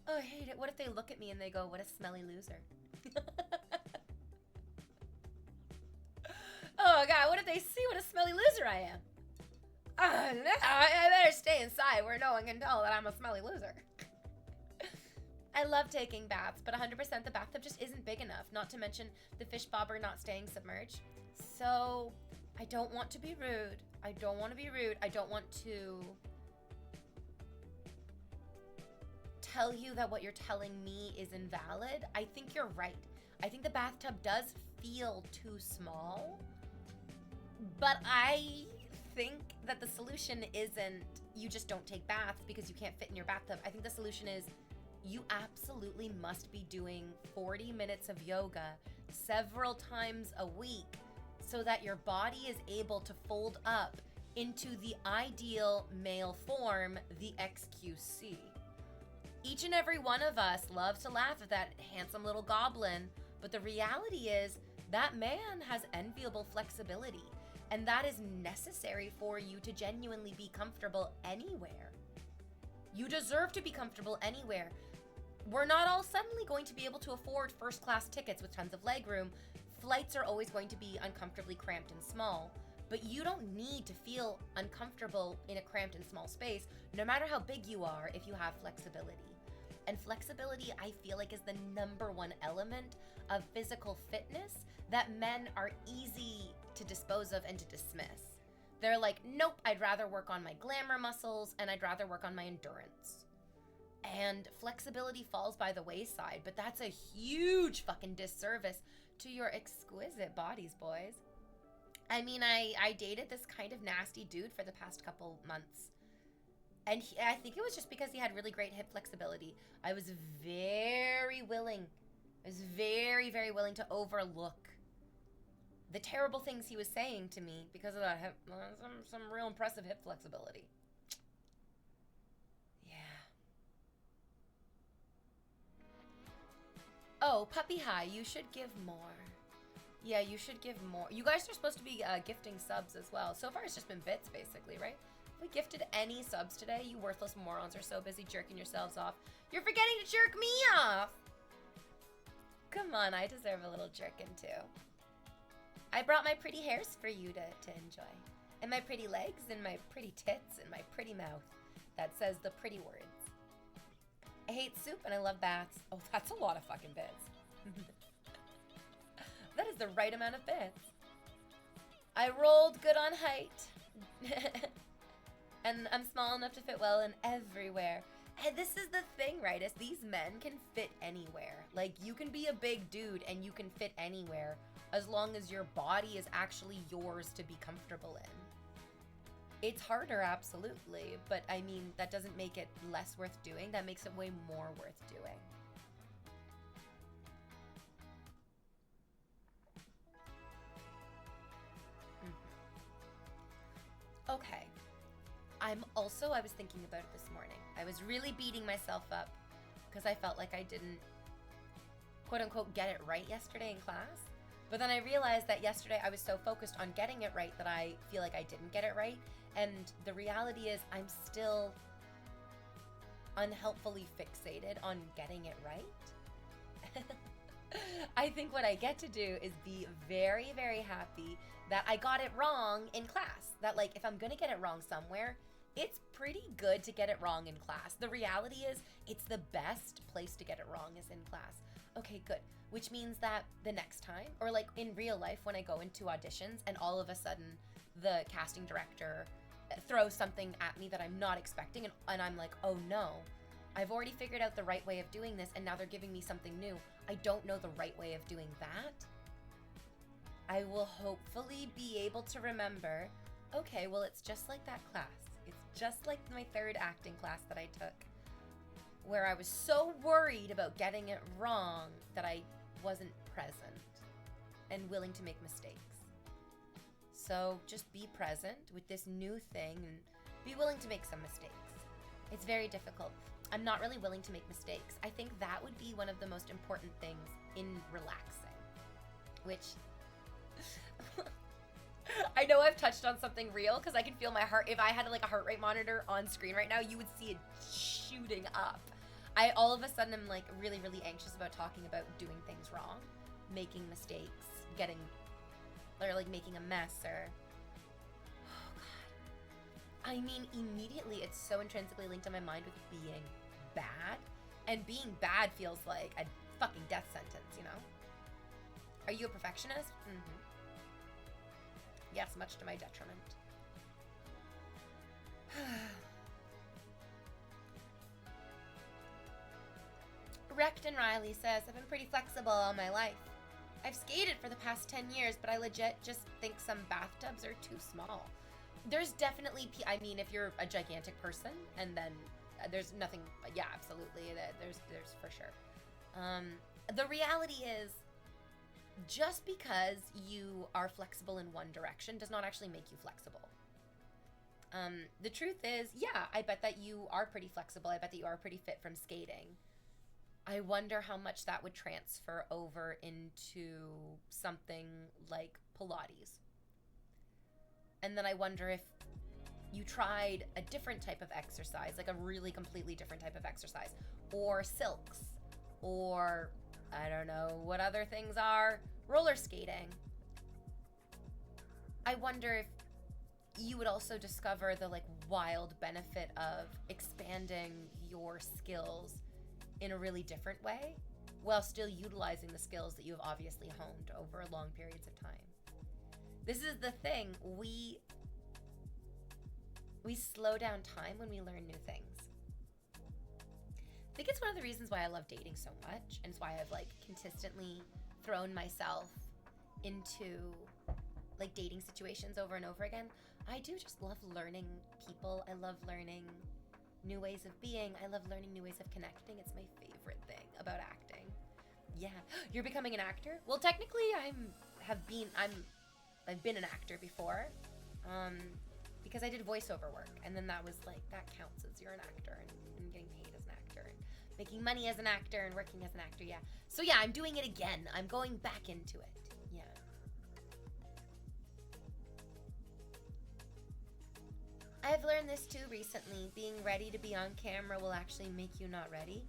Oh, I hate it. What if they look at me and they go, what a smelly loser? Oh, God, what if they see what a smelly loser I am? Oh, no, I better stay inside where no one can tell that I'm a smelly loser. I love taking baths, but 100% the bathtub just isn't big enough, not to mention the fish bobber not staying submerged. So I don't want to be rude. I don't want to be rude. I don't want to tell you that what you're telling me is invalid. I think you're right. I think the bathtub does feel too small, but I think that the solution isn't you just don't take baths because you can't fit in your bathtub. I think the solution is you absolutely must be doing 40 minutes of yoga several times a week so that your body is able to fold up into the ideal male form, the XQC. Each and every one of us loves to laugh at that handsome little goblin, but the reality is that man has enviable flexibility, and that is necessary for you to genuinely be comfortable anywhere. You deserve to be comfortable anywhere. We're not all suddenly going to be able to afford first-class tickets with tons of legroom. Flights are always going to be uncomfortably cramped and small, but you don't need to feel uncomfortable in a cramped and small space, no matter how big you are, if you have flexibility. And flexibility, I feel like, is the number one element of physical fitness that men are easy to dispose of and to dismiss. They're like, nope, I'd rather work on my glamour muscles and I'd rather work on my endurance. and flexibility falls by the wayside, but that's a huge fucking disservice to your exquisite bodies, boys. I mean, I dated this kind of nasty dude for the past couple months, and I think it was just because he had really great hip flexibility. I was very willing, very willing to overlook the terrible things he was saying to me because of that hip, some real impressive hip flexibility. Oh, Puppy High, you should give more. Yeah, you should give more. You guys are supposed to be gifting subs as well. So far, it's just been bits, basically, right? If we gifted any subs today, you worthless morons are so busy jerking yourselves off. You're forgetting to jerk me off! Come on, I deserve a little jerkin' too. I brought my pretty hairs for you to enjoy. And my pretty legs, and my pretty tits, and my pretty mouth that says the pretty words. I hate soup and I love baths. Oh, that's a lot of fucking bits. That is the right amount of bits. I rolled good on height. And I'm small enough to fit well in everywhere. And this is the thing, right? Is these men can fit anywhere. Like, you can be a big dude and you can fit anywhere as long as your body is actually yours to be comfortable in. It's harder, absolutely, but I mean, that doesn't make it less worth doing. That makes it way more worth doing. Okay. I was thinking about it this morning. I was really beating myself up because I felt like I didn't, quote unquote, get it right yesterday in class. But then I realized that yesterday I was so focused on getting it right that I feel like I didn't get it right. And the reality is I'm still unhelpfully fixated on getting it right. I think what I get to do is be very, very happy that I got it wrong in class. That, like, if I'm gonna get it wrong somewhere, it's pretty good to get it wrong in class. The reality is it's the best place to get it wrong is in class. Okay, good. Which means that the next time, or like in real life when I go into auditions and all of a sudden the casting director throws something at me that I'm not expecting, and I'm like, oh no, I've already figured out the right way of doing this and now they're giving me something new. I don't know the right way of doing that. I will hopefully be able to remember, okay, well, it's just like that class. It's just like my third acting class that I took, where I was so worried about getting it wrong that I wasn't present and willing to make mistakes. So just be present with this new thing and be willing to make some mistakes. It's very difficult. I'm not really willing to make mistakes. I think that would be one of the most important things in relaxing, which I know I've touched on something real because I can feel my heart. If I had like a heart rate monitor on screen right now, you would see it shooting up. I all of a sudden am like really, really anxious about talking about doing things wrong, making mistakes, making a mess, or oh god. I mean, immediately it's so intrinsically linked in my mind with being bad, and being bad feels like a fucking death sentence, you know? Are you a perfectionist? Mm-hmm. Yes, much to my detriment. Recton Riley says, I've been pretty flexible all my life. I've skated for the past 10 years, but I legit just think some bathtubs are too small. There's definitely, I mean, if you're a gigantic person, and then there's nothing, yeah, absolutely, there's for sure. The reality is, just because you are flexible in one direction does not actually make you flexible. The truth is, yeah, I bet that you are pretty flexible. I bet that you are pretty fit from skating. I wonder how much that would transfer over into something like Pilates. And then I wonder if you tried a different type of exercise, like a really completely different type of exercise, or silks, or I don't know what other things are, roller skating. I wonder if you would also discover the like wild benefit of expanding your skills in a really different way while still utilizing the skills that you've obviously honed over long periods of time. This is the thing, we slow down time when we learn new things. think it's one of the reasons why I love dating so much, and it's why I've like consistently thrown myself into like dating situations over and over again. I do just love learning people. I love learning new ways of being. I love learning new ways of connecting. It's my favorite thing about acting. Yeah, you're becoming an actor? Well, technically I've been an actor before. Because I did voiceover work, and then that was like, that counts as you're an actor and getting paid as an actor and making money as an actor and working as an actor, yeah. So yeah, I'm doing it again. I'm going back into it, yeah. I've learned this too recently. Being ready to be on camera will actually make you not ready.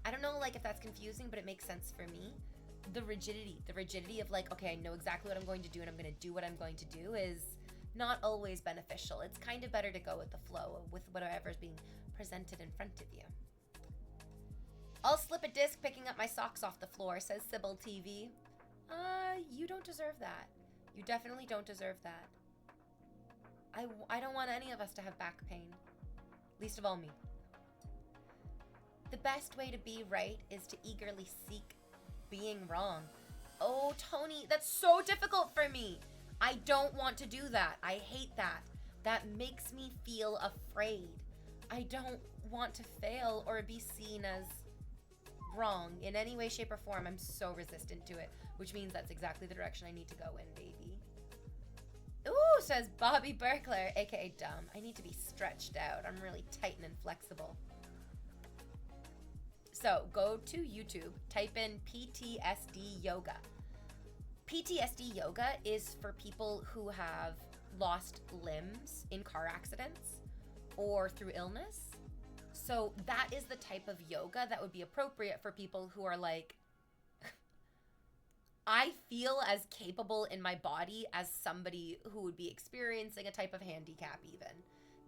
I don't know like if that's confusing, but it makes sense for me. The rigidity of like, okay, I know exactly what I'm going to do and I'm going to do what I'm going to do is not always beneficial. It's kind of better to go with the flow, with whatever's being presented in front of you. I'll slip a disc picking up my socks off the floor, says Sybil TV. You don't deserve that. You definitely don't deserve that. I don't want any of us to have back pain. Least of all me. The best way to be right is to eagerly seek being wrong. Oh, Tony, that's so difficult for me. I don't want to do that. I hate that. That makes me feel afraid. I don't want to fail or be seen as wrong in any way, shape, or form. I'm so resistant to it, which means that's exactly the direction I need to go in, baby. Ooh, says Bobby Berkler, aka Dumb. I need to be stretched out. I'm really tight and inflexible. So go to YouTube, type in PTSD yoga. PTSD yoga is for people who have lost limbs in car accidents or through illness. So that is the type of yoga that would be appropriate for people who are like, I feel as capable in my body as somebody who would be experiencing a type of handicap even.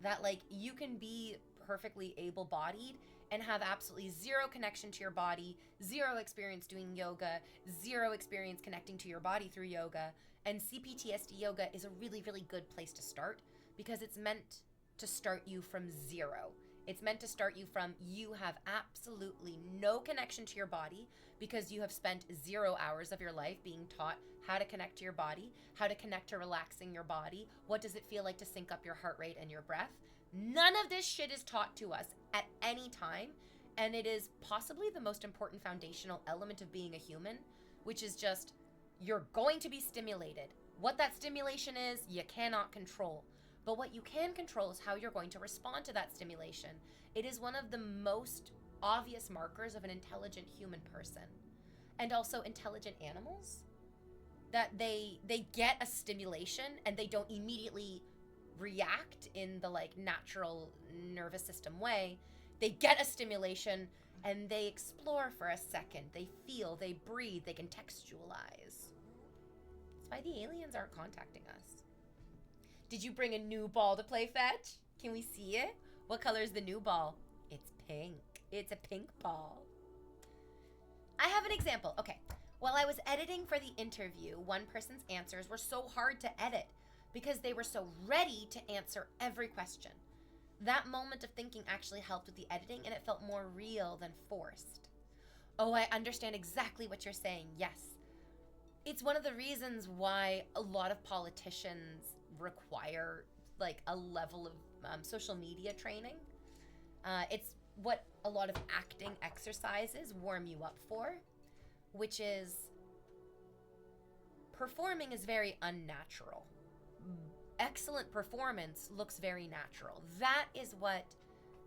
That like you can be perfectly able-bodied and have absolutely zero connection to your body, zero experience doing yoga, zero experience connecting to your body through yoga. And CPTSD yoga is a really, really good place to start because it's meant to start you from zero. It's meant to start you from you have absolutely no connection to your body because you have spent 0 hours of your life being taught how to connect to your body, how to connect to relaxing your body, what does it feel like to sync up your heart rate and your breath. None of this shit is taught to us at any time, and it is possibly the most important foundational element of being a human, which is just you're going to be stimulated. What that stimulation is, you cannot control. But what you can control is how you're going to respond to that stimulation. It is one of the most obvious markers of an intelligent human person, and also intelligent animals, that they get a stimulation and they don't immediately react in the like natural nervous system way. They get a stimulation and they explore for a second. They feel, they breathe, they contextualize. That's why the aliens aren't contacting us. Did you bring a new ball to play fetch? Can we see it? What color is the new ball? It's pink. It's a pink ball. I have an example. Okay. While I was editing for the interview, one person's answers were so hard to edit because they were so ready to answer every question. That moment of thinking actually helped with the editing, and it felt more real than forced. Oh, I understand exactly what you're saying. Yes. It's one of the reasons why a lot of politicians require like a level of social media training. It's what a lot of acting exercises warm you up for, which is performing is very unnatural. Excellent performance looks very natural. That is what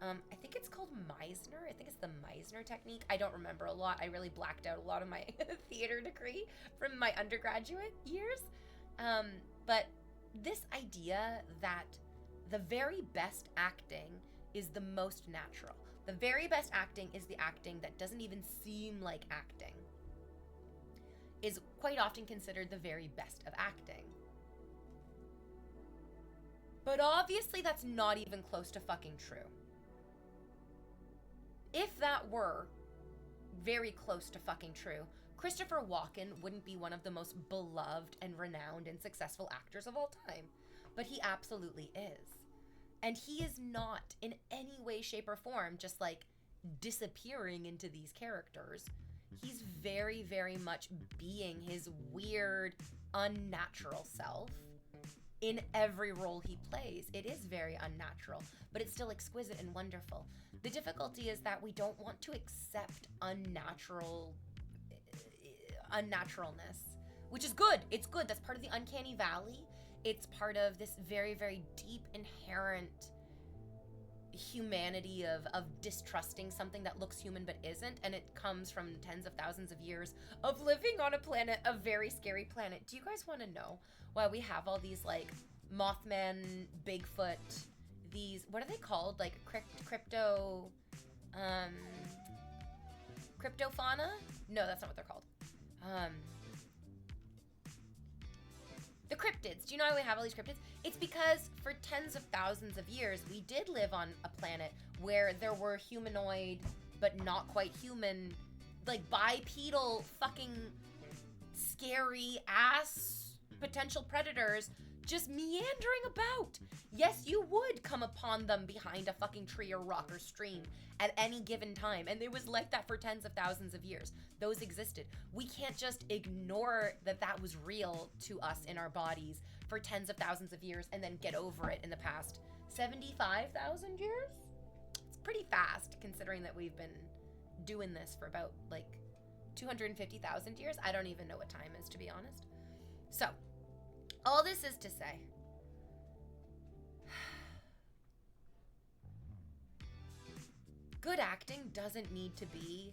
I think it's called Meisner. I think it's the Meisner technique. I don't remember a lot. I really blacked out a lot of my theater degree from my undergraduate years. But this idea that the very best acting is the most natural. The very best acting is the acting that doesn't even seem like acting, is quite often considered the very best of acting. But obviously that's not even close to fucking true. If that were very close to fucking true, Christopher Walken wouldn't be one of the most beloved and renowned and successful actors of all time. But he absolutely is. And he is not in any way, shape, or form just like disappearing into these characters. He's very, very much being his weird, unnatural self in every role he plays. It is very unnatural, but it's still exquisite and wonderful. The difficulty is that we don't want to accept unnaturalness, which is good. It's good. That's part of the uncanny valley. It's part of this very, very deep, inherent humanity of distrusting something that looks human but isn't, and it comes from tens of thousands of years of living on a planet, a very scary planet. Do you guys want to know why we have all these like Mothman, Bigfoot, these, what are they called, like cryptofauna? No, that's not what they're called. The cryptids. Do you know why we have all these cryptids? It's because for tens of thousands of years, we did live on a planet where there were humanoid, but not quite human, like bipedal fucking scary ass potential predators just meandering about. Yes, you would come upon them behind a fucking tree or rock or stream at any given time. And it was like that for tens of thousands of years. Those existed. We can't just ignore that that was real to us in our bodies for tens of thousands of years and then get over it in the past 75,000 years? It's pretty fast considering that we've been doing this for about like 250,000 years. I don't even know what time is, to be honest. So, all this is to say, good acting doesn't need to be,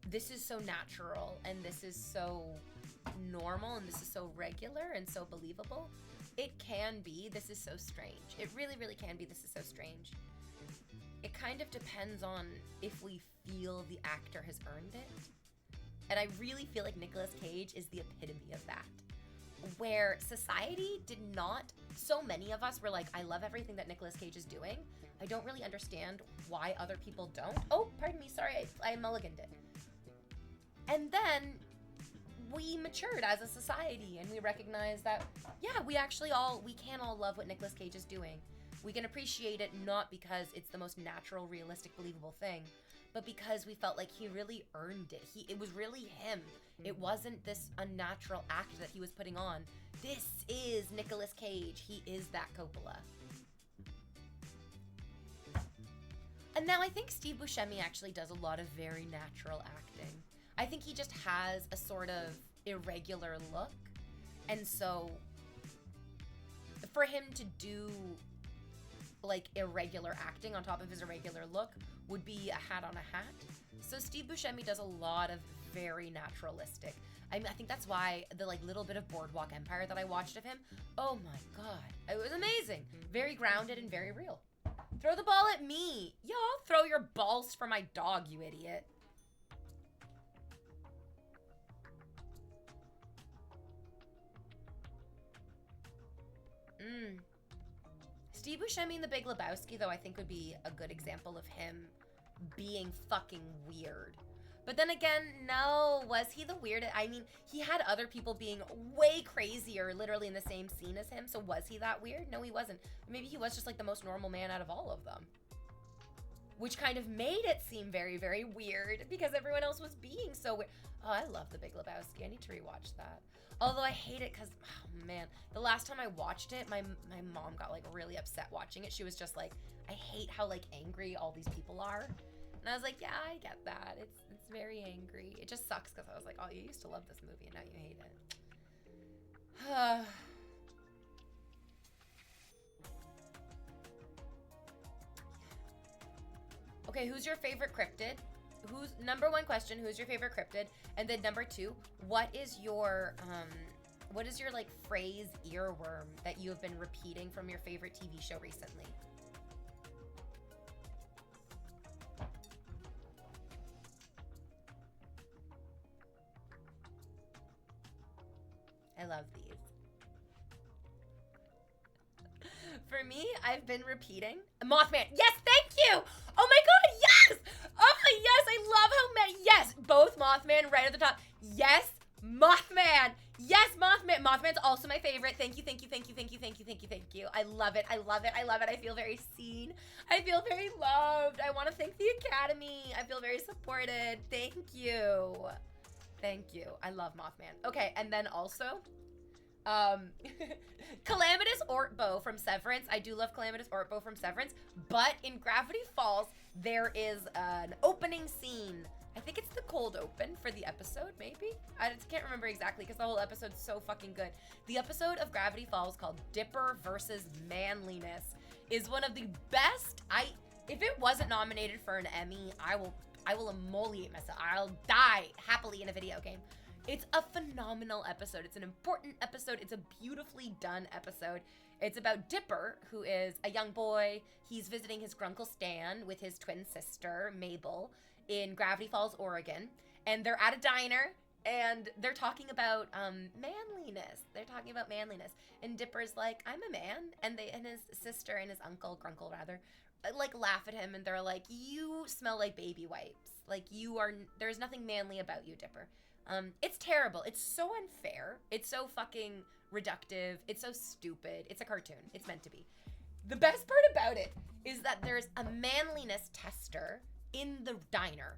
this is so natural and this is so normal and this is so regular and so believable. It can be, this is so strange. It really, really can be, this is so strange. It kind of depends on if we feel the actor has earned it. And I really feel like Nicolas Cage is the epitome of that. Where society did not, so many of us were like, I love everything that Nicolas Cage is doing. I don't really understand why other people don't. Oh, pardon me, sorry, I mulliganed it. And then we matured as a society and we recognized that, yeah, we can all love what Nicolas Cage is doing. We can appreciate it not because it's the most natural, realistic, believable thing, but because we felt like he really earned it. It was really him. It wasn't this unnatural act that he was putting on. This is Nicolas Cage. He is that Coppola. And now I think Steve Buscemi actually does a lot of very natural acting. I think he just has a sort of irregular look. And so for him to do like irregular acting on top of his irregular look would be a hat on a hat. So Steve Buscemi does a lot of very naturalistic. I think that's why the like little bit of Boardwalk Empire that I watched of him, oh my god, it was amazing. Very grounded and very real. Throw the ball at me. Y'all throw your balls for my dog, you idiot. Steve Buscemi in The Big Lebowski, though, I think would be a good example of him being fucking weird. But then again, no, was he the weirdest? I mean, he had other people being way crazier literally in the same scene as him, so was he that weird? No, he wasn't. Maybe he was just like the most normal man out of all of them. Which kind of made it seem very, very weird because everyone else was being so weird. Oh, I love The Big Lebowski. I need to rewatch that. Although I hate it because, oh man, the last time I watched it, my mom got like really upset watching it. She was just like, I hate how like angry all these people are. And I was like, yeah, I get that. It's very angry. It just sucks because I was like, oh, you used to love this movie and now you hate it. Okay, who's your favorite cryptid? Who's number one question, who's your favorite cryptid? And then number two, what is your like phrase earworm that you have been repeating from your favorite TV show recently? I love these. For me, I've been repeating Mothman. Yes, thank you. Oh my god, yes. Oh yes, I love how many. Yes, both Mothman right at the top. Yes, Mothman. Yes, Mothman. Mothman's also my favorite. Thank you, thank you, thank you, thank you, thank you, thank you, thank you. I love it. I love it. I love it. I feel very seen. I feel very loved. I want to thank the Academy. I feel very supported. Thank you. Thank you. I love Mothman. Okay, and then also, Calamitous Ortbow from Severance. I do love Calamitous Ortbow from Severance, but in Gravity Falls, there is an opening scene. I think it's the cold open for the episode, maybe? I just can't remember exactly because the whole episode's so fucking good. The episode of Gravity Falls called Dipper versus Manliness is one of the best. If it wasn't nominated for an Emmy, I will immolate myself. I'll die happily in a video game. It's a phenomenal episode. It's an important episode. It's a beautifully done episode. It's about Dipper, who is a young boy. He's visiting his grunkle Stan with his twin sister, Mabel, in Gravity Falls, Oregon. And they're at a diner, and they're talking about manliness. They're talking about manliness. And Dipper's like, I'm a man. And his sister and his uncle, grunkle rather, like laugh at him, and they're like, you smell like baby wipes. Like there's nothing manly about you, Dipper. It's terrible. It's so unfair. It's so fucking reductive. It's so stupid. It's a cartoon. It's meant to be. The best part about it is that there's a manliness tester in the diner.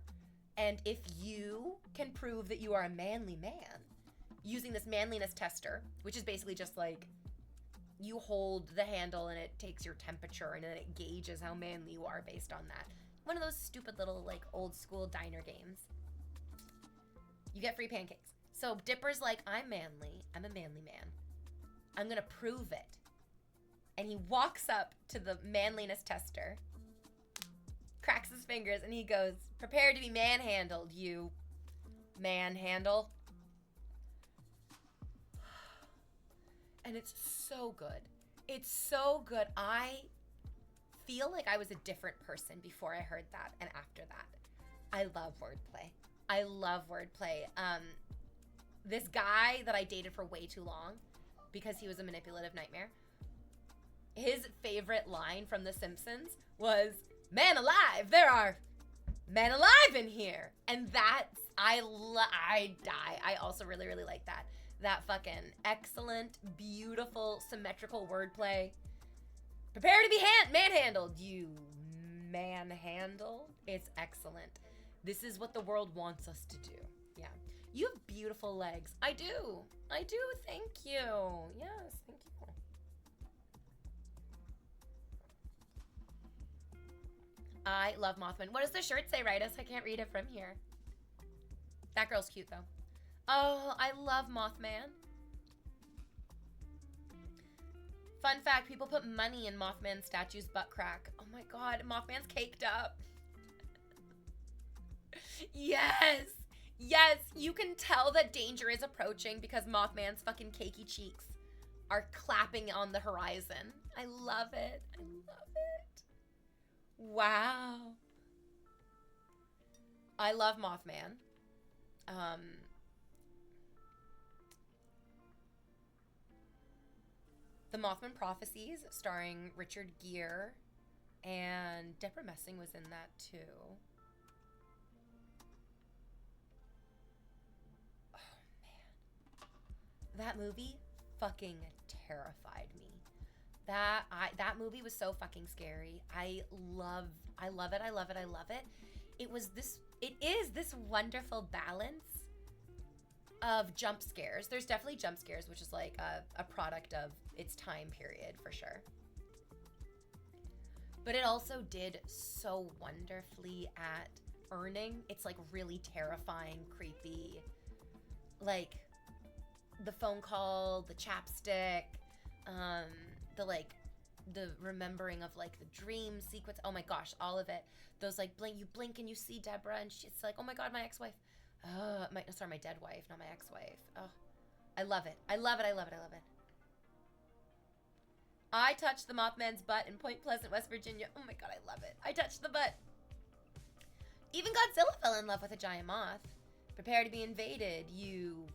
And if you can prove that you are a manly man using this manliness tester, which is basically just like you hold the handle and it takes your temperature and then it gauges how manly you are based on that. One of those stupid little like old school diner games. You get free pancakes. So Dipper's like, I'm manly. I'm a manly man. I'm gonna prove it. And he walks up to the manliness tester, cracks his fingers, and he goes, prepare to be manhandled, you manhandle. And it's so good. It's so good. I feel like I was a different person before I heard that and after that. I love wordplay. I love wordplay. This guy that I dated for way too long because he was a manipulative nightmare, his favorite line from The Simpsons was, man alive, there are men alive in here. And that's, I die. I also really, really like that. That fucking excellent, beautiful, symmetrical wordplay. Prepare to be manhandled, you manhandled. It's excellent. This is what the world wants us to do. Yeah. You have beautiful legs. I do. I do. Thank you. Yes, thank you. I love Mothman. What does the shirt say, Ritus? I can't read it from here. That girl's cute, though. Oh, I love Mothman. Fun fact, people put money in Mothman statue's butt crack. Oh my god, Mothman's caked up. Yes! Yes, you can tell that danger is approaching because Mothman's fucking cakey cheeks are clapping on the horizon. I love it. I love it. Wow. I love Mothman. The Mothman Prophecies, starring Richard Gere, and Deborah Messing was in that too. Oh man, that movie fucking terrified me. That movie was so fucking scary. I love it. I love it. It is this wonderful balance of jump scares. There's definitely jump scares, which is like a product of its time period for sure. But it also did so wonderfully at earning its like really terrifying, creepy, like the phone call, the chapstick, the remembering of like the dream sequence. Oh my gosh, all of it. Those like you blink and you see Deborah and it's like, oh my god, my ex-wife. My dead wife, not my ex-wife. Oh, I love it. I love it. I love it. I love it. I touched the Mothman's butt in Point Pleasant, West Virginia. Oh my god, I love it. I touched the butt. Even Godzilla fell in love with a giant moth. Prepare to be invaded, you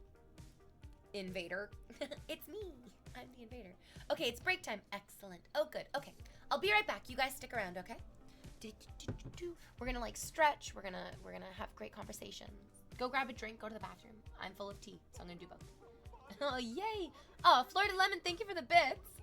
invader. It's me. I'm the invader. Okay, it's break time. Excellent. Oh, good. Okay, I'll be right back. You guys stick around, okay? We're gonna like stretch. We're gonna have great conversations. Go grab a drink. Go to the bathroom. I'm full of tea, so I'm gonna do both. Oh, yay! Oh, Florida Lemon, thank you for the bits.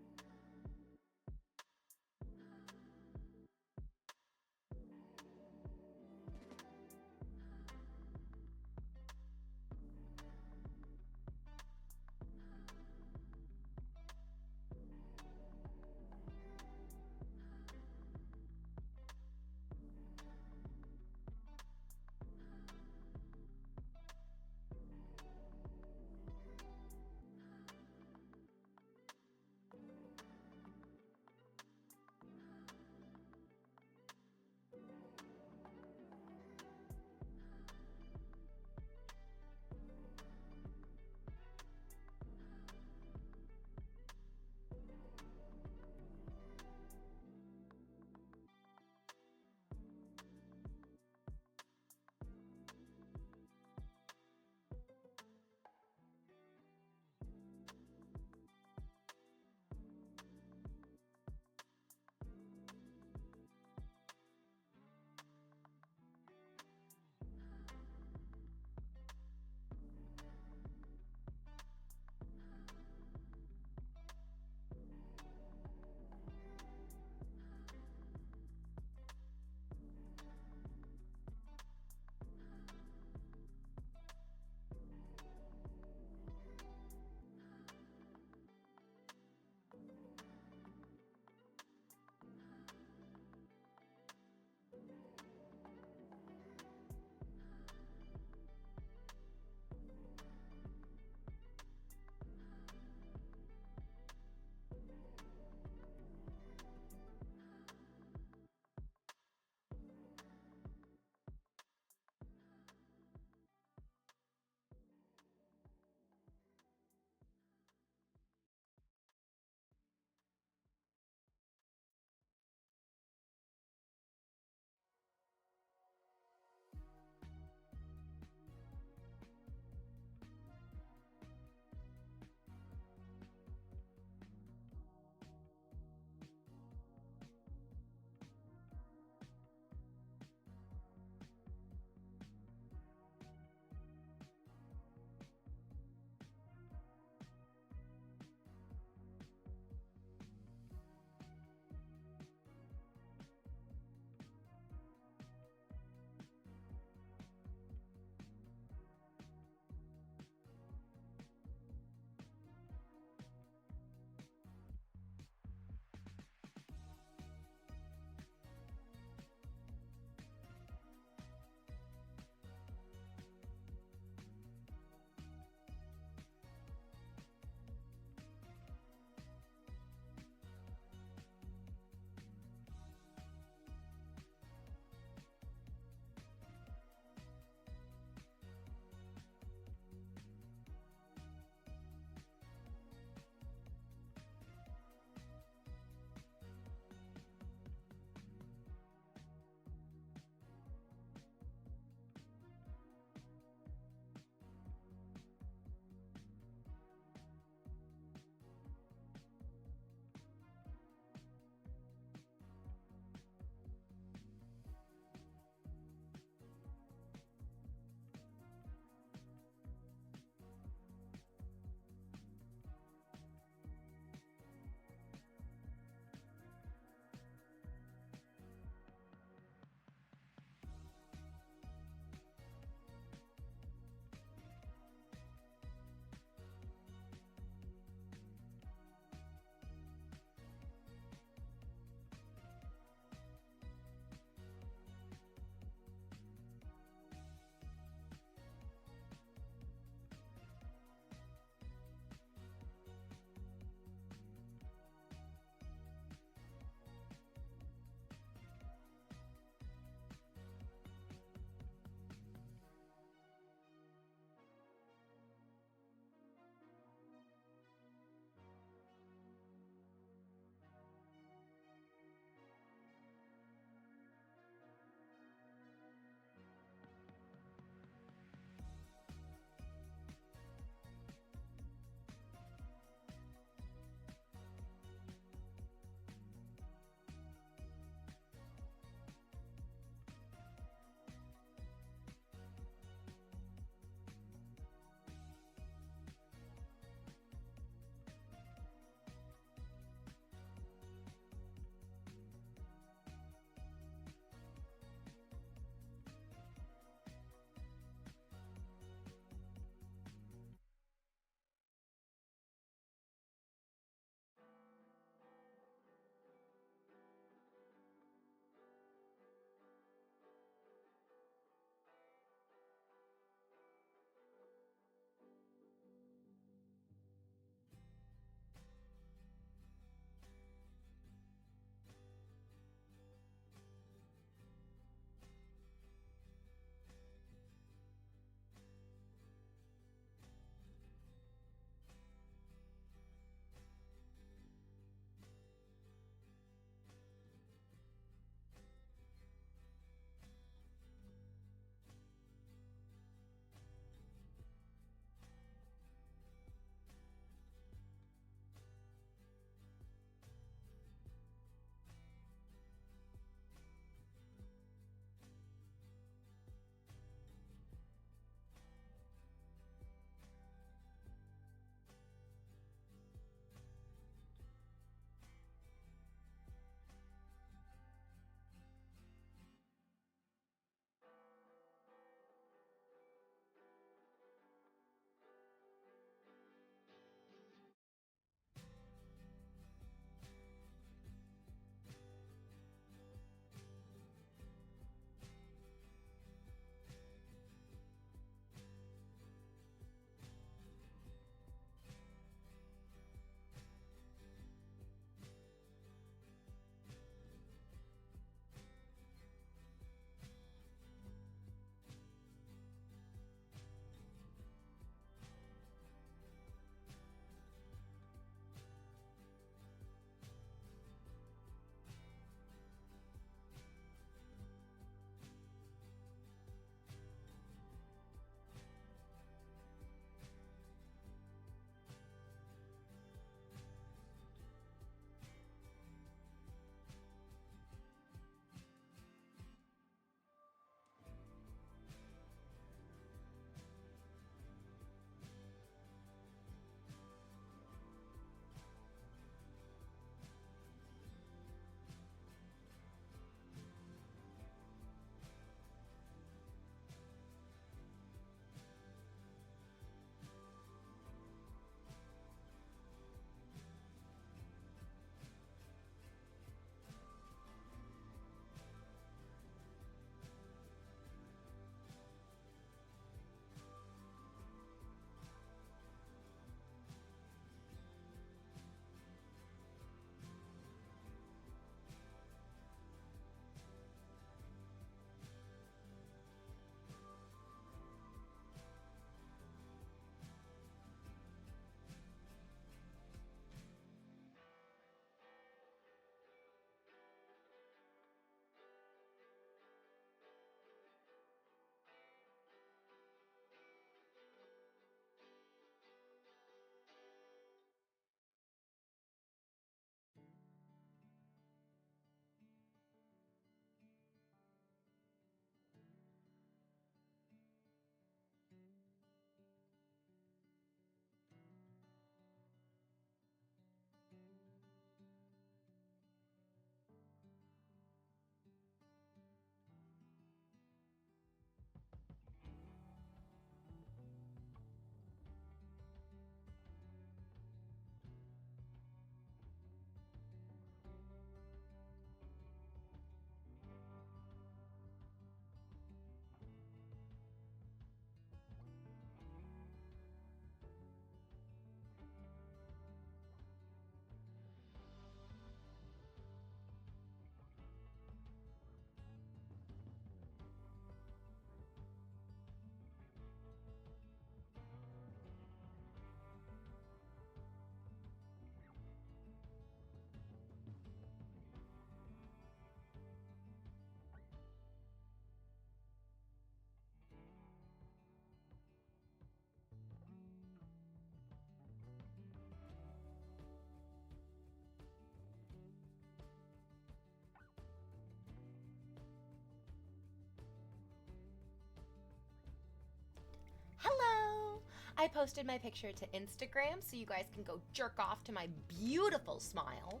I posted my picture to Instagram so you guys can go jerk off to my beautiful smile.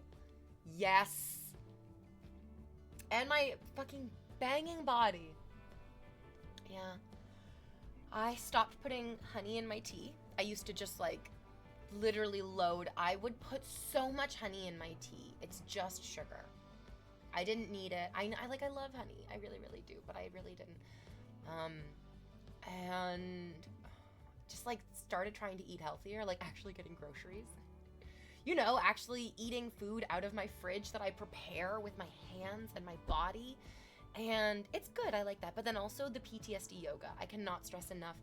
Yes. And my fucking banging body. Yeah. I stopped putting honey in my tea. I used to just like literally load. I would put so much honey in my tea. It's just sugar. I didn't need it. I love honey. I really, really do, but I really didn't. And just like started trying to eat healthier, like actually getting groceries. You know, actually eating food out of my fridge that I prepare with my hands and my body. And it's good, I like that. But then also the PTSD yoga. I cannot stress enough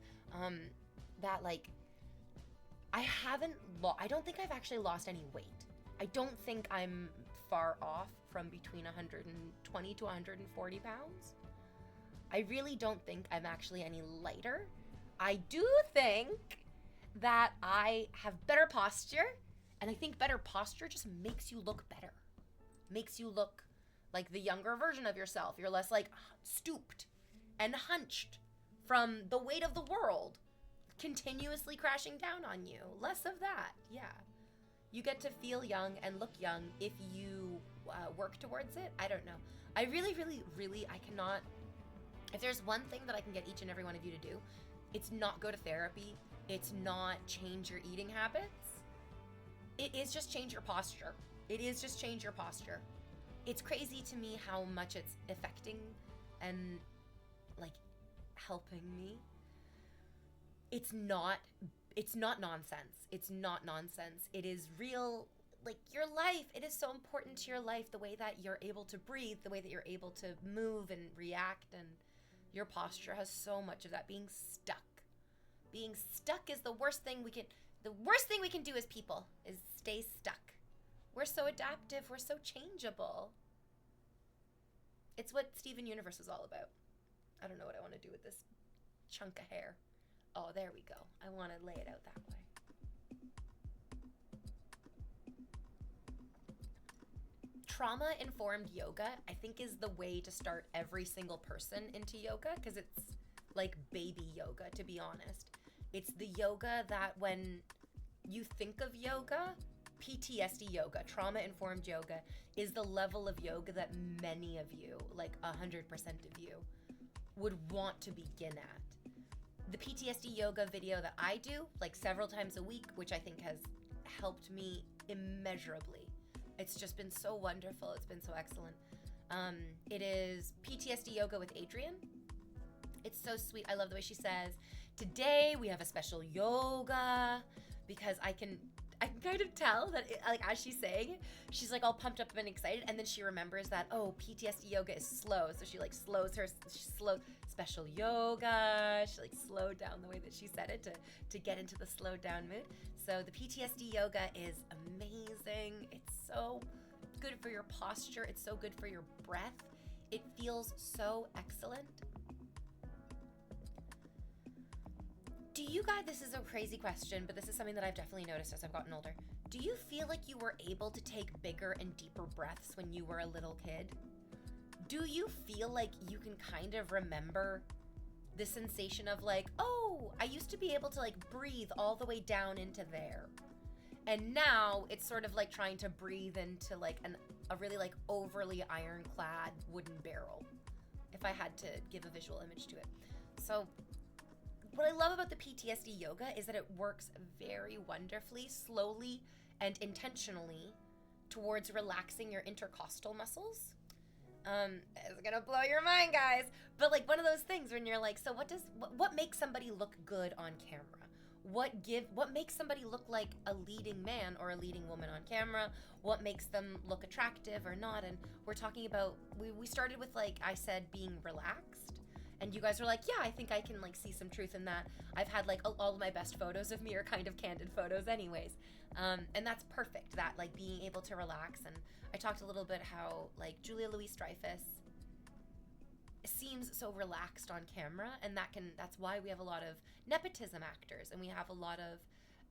that like, I don't think I've actually lost any weight. I don't think I'm far off from between 120 to 140 pounds. I really don't think I'm actually any lighter. I do think that I have better posture, and I think better posture just makes you look better. Makes you look like the younger version of yourself. You're less like stooped and hunched from the weight of the world continuously crashing down on you. Less of that, yeah. You get to feel young and look young if you work towards it. I don't know. I really, really, really, I cannot. If there's one thing that I can get each and every one of you to do, it's not go to therapy. It's not change your eating habits. It is just change your posture. It is just change your posture. It's crazy to me how much it's affecting and like helping me. It's not nonsense. It's not nonsense. It is real, like your life. It is so important to your life, the way that you're able to breathe, the way that you're able to move and react, and your posture has so much of that. Being stuck. Being stuck is the worst thing we can do as people, is stay stuck. We're so adaptive, we're so changeable. It's what Steven Universe is all about. I don't know what I want to do with this chunk of hair. Oh, there we go. I want to lay it out that way. Trauma-informed yoga, I think, is the way to start every single person into yoga, because it's like baby yoga, to be honest. It's the yoga that when you think of yoga, PTSD yoga, trauma-informed yoga, is the level of yoga that many of you, like 100% of you, would want to begin at. The PTSD yoga video that I do, like several times a week, which I think has helped me immeasurably. It's just been so wonderful. It's been so excellent. It is PTSD yoga with Adrienne. It's so sweet. I love the way she says, today we have a special yoga, because I can kind of tell that like as she's saying it, she's like all pumped up and excited, and then she remembers that, oh, PTSD yoga is slow, so she like slows her special yoga. She like slowed down the way that she said it to get into the slowed down mood. So the PTSD yoga is amazing. It's so good for your posture. It's so good for your breath. It feels so excellent. Do you guys, this is a crazy question, but this is something that I've definitely noticed as I've gotten older. Do you feel like you were able to take bigger and deeper breaths when you were a little kid? Do you feel like you can kind of remember the sensation of like, oh, I used to be able to like breathe all the way down into there. And now it's sort of like trying to breathe into like a really like overly ironclad wooden barrel, if I had to give a visual image to it. So what I love about the PTSD yoga is that it works very wonderfully, slowly, and intentionally towards relaxing your intercostal muscles. It's gonna blow your mind, guys. But like one of those things when you're like, so what makes somebody look good on camera? What makes somebody look like a leading man or a leading woman on camera? What makes them look attractive or not? And we're talking about, we started with, like I said, being relaxed. And you guys were like, yeah, I think I can like see some truth in that. I've had like all of my best photos of me are kind of candid photos anyways. And that's perfect, that like being able to relax. And I talked a little bit how like Julia Louis-Dreyfus seems so relaxed on camera, and that's why we have a lot of nepotism actors, and we have a lot of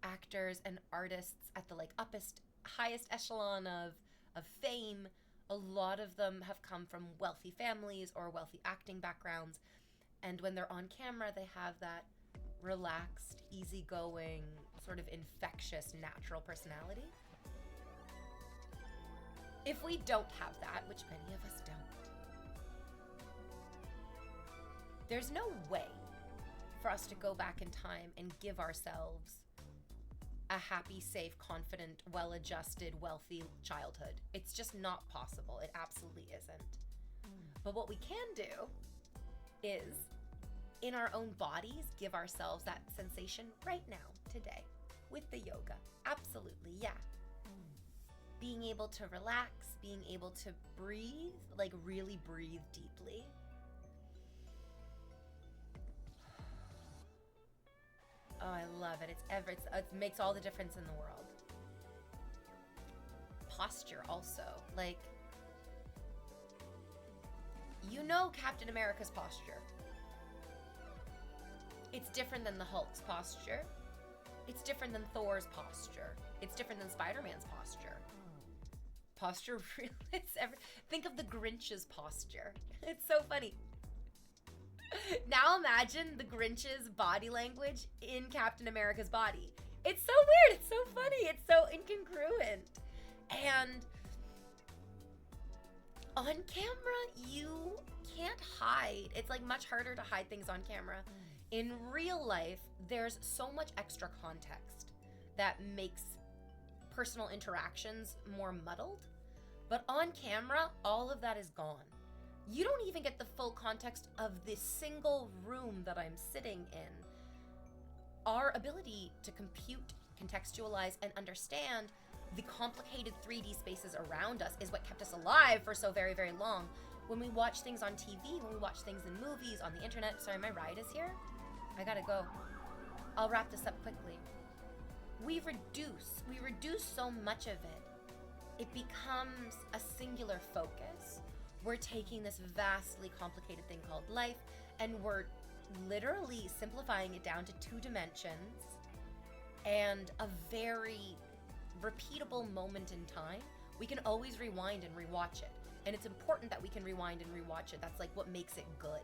actors and artists at the like highest echelon of fame. A lot of them have come from wealthy families or wealthy acting backgrounds, and when they're on camera, they have that relaxed, easygoing, sort of infectious, natural personality. If we don't have that, which many of us don't, there's no way for us to go back in time and give ourselves a happy, safe, confident, well-adjusted, wealthy childhood. It's just not possible. It absolutely isn't. But what we can do is, in our own bodies, give ourselves that sensation right now, today, with the yoga. Absolutely, yeah. Being able to relax, being able to breathe, like really breathe deeply. Oh, I love it. It makes all the difference in the world. Posture also. Like, you know Captain America's posture. It's different than the Hulk's posture. It's different than Thor's posture. It's different than Spider-Man's posture. Posture really is think of the Grinch's posture. It's so funny. Now imagine the Grinch's body language in Captain America's body. It's so weird. It's so funny. It's so incongruent. And on camera, you can't hide. It's like much harder to hide things on camera. In real life, there's so much extra context that makes personal interactions more muddled. But on camera, all of that is gone. You don't even get the full context of this single room that I'm sitting in. Our ability to compute, contextualize, and understand the complicated 3D spaces around us is what kept us alive for so very, very long. When we watch things on TV, when we watch things in movies, on the internet. Sorry, my ride is here. I gotta go. I'll wrap this up quickly. We reduce so much of it. It becomes a singular focus. We're taking this vastly complicated thing called life, and we're literally simplifying it down to 2 dimensions and a very repeatable moment in time. We can always rewind and rewatch it. And it's important that we can rewind and rewatch it. That's like what makes it good.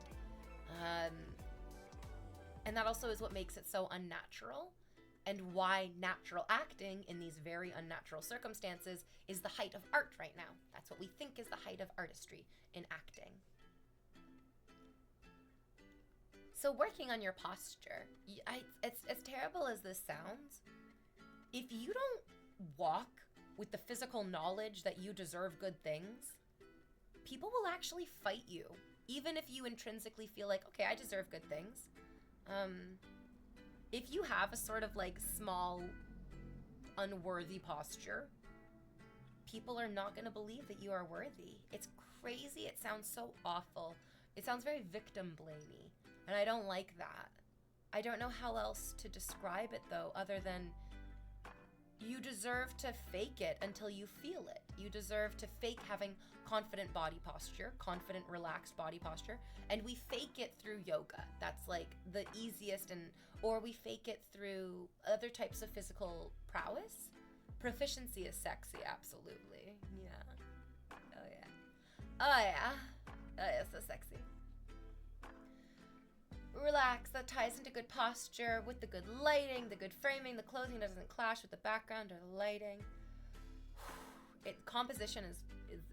And that also is what makes it so unnatural, and why natural acting in these very unnatural circumstances is the height of art right now. That's what we think is the height of artistry in acting. So working on your posture, as terrible as this sounds, if you don't walk with the physical knowledge that you deserve good things, people will actually fight you, even if you intrinsically feel like, okay, I deserve good things. If you have a sort of like small, unworthy posture, people are not going to believe that you are worthy. It's crazy. It sounds so awful. It sounds very victim blamey, and I don't like that. I don't know how else to describe it though, other than you deserve to fake it until you feel it. You deserve to fake having confident body posture, confident, relaxed body posture, and we fake it through yoga. That's like the easiest, or we fake it through other types of physical prowess. Proficiency is sexy, absolutely. Yeah. Oh yeah. Oh yeah. Oh yeah, so sexy. Relax, that ties into good posture with the good lighting, the good framing, the clothing doesn't clash with the background or the lighting. Composition is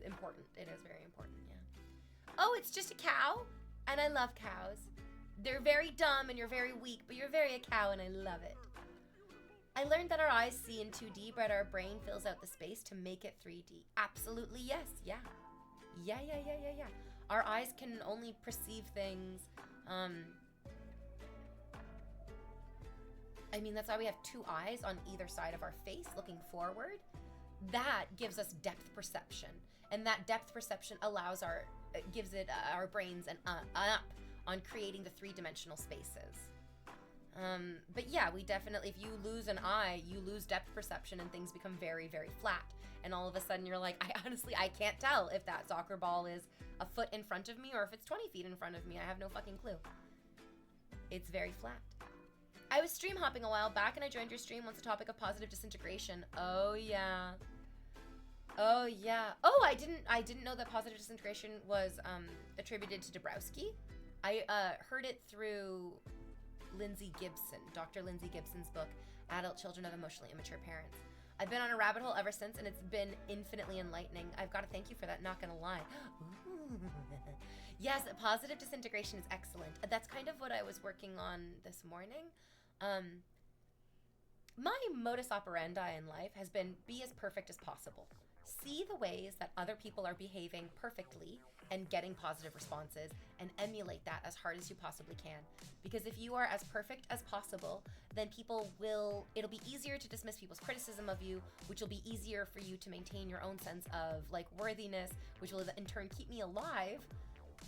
important. It is very important, yeah. Oh, it's just a cow? And I love cows. They're very dumb and you're very weak, but you're very a cow and I love it. I learned that our eyes see in 2D, but our brain fills out the space to make it 3D. Absolutely, yes, yeah. Yeah. Our eyes can only perceive things, I mean, that's why we have 2 eyes on either side of our face looking forward. That gives us depth perception. And that depth perception allows gives our brains an up on creating the 3-dimensional spaces. But yeah, we definitely, if you lose an eye, you lose depth perception and things become very, very flat. And all of a sudden you're like, I can't tell if that soccer ball is a foot in front of me or if it's 20 feet in front of me. I have no fucking clue. It's very flat. I was stream hopping a while back and I joined your stream once the topic of positive disintegration. Oh yeah. Oh yeah. Oh, I didn't know that positive disintegration was attributed to Dabrowski. I heard it through Lindsay Gibson, Dr. Lindsay Gibson's book, Adult Children of Emotionally Immature Parents. I've been on a rabbit hole ever since, and it's been infinitely enlightening. I've got to thank you for that, not gonna lie. Yes, positive disintegration is excellent. That's kind of what I was working on this morning. My modus operandi in life has been be as perfect as possible. See the ways that other people are behaving perfectly and getting positive responses, and emulate that as hard as you possibly can. Because if you are as perfect as possible, then it'll be easier to dismiss people's criticism of you, which will be easier for you to maintain your own sense of like worthiness, which will in turn keep me alive.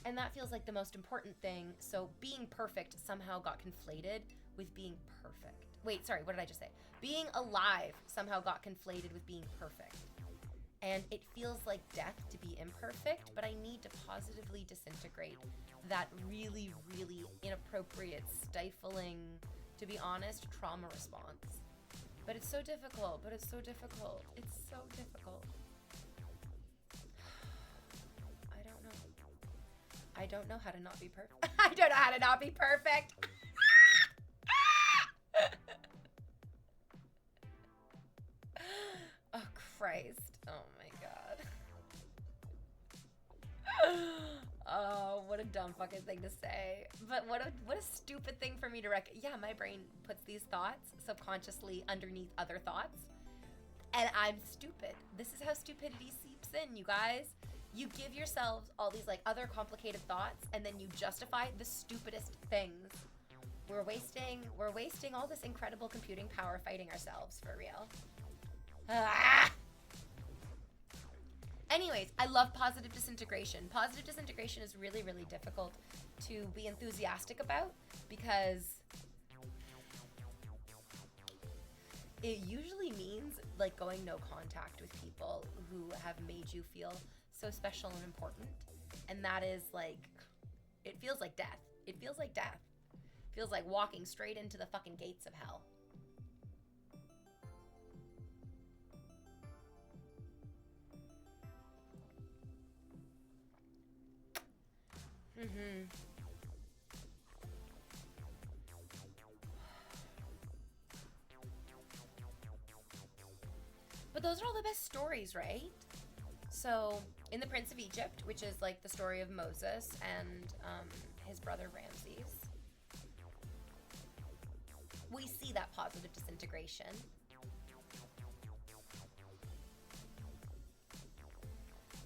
And that feels like the most important thing. So being perfect somehow got conflated with being perfect. Wait, sorry, what did I just say? Being alive somehow got conflated with being perfect. And it feels like death to be imperfect, but I need to positively disintegrate that really, really inappropriate, stifling, to be honest, trauma response. But it's so difficult, It's so difficult. I don't know how to not be perfect. I don't know how to not be perfect. Oh, Christ. Oh, my God. Oh, what a dumb fucking thing to say. But what a stupid thing for me to yeah, my brain puts these thoughts subconsciously underneath other thoughts. And I'm stupid. This is how stupidity seeps in, you guys. You give yourselves all these like other complicated thoughts, and then you justify the stupidest things. We're wasting all this incredible computing power fighting ourselves, for real. Ah! Anyways, I love positive disintegration. Positive disintegration is really, really difficult to be enthusiastic about because it usually means like going no contact with people who have made you feel so special and important. And that is like, it feels like death. It feels like death. It feels like walking straight into the fucking gates of hell. Mm-hmm. But those are all the best stories, right? So, in The Prince of Egypt, which is like the story of Moses and his brother Ramses, we see that positive disintegration.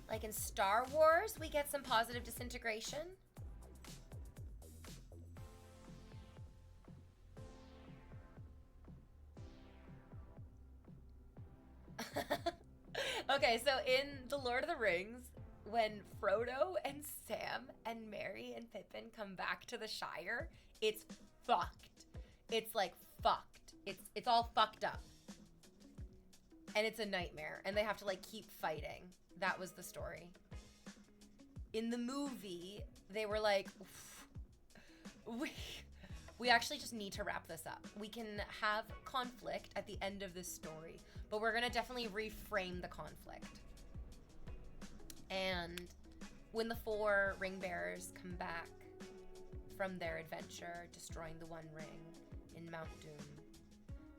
Like in Star Wars, we get some positive disintegration. Okay, so in The Lord of the Rings, when Frodo and Sam and Merry and Pippin come back to the Shire, it's fucked. It's like fucked. It's all fucked up. And it's a nightmare. And they have to like keep fighting. That was the story. In the movie, they were like, we actually just need to wrap this up. We can have conflict at the end of this story, but we're gonna definitely reframe the conflict. And when the 4 ring bearers come back from their adventure, destroying the One Ring in Mount Doom,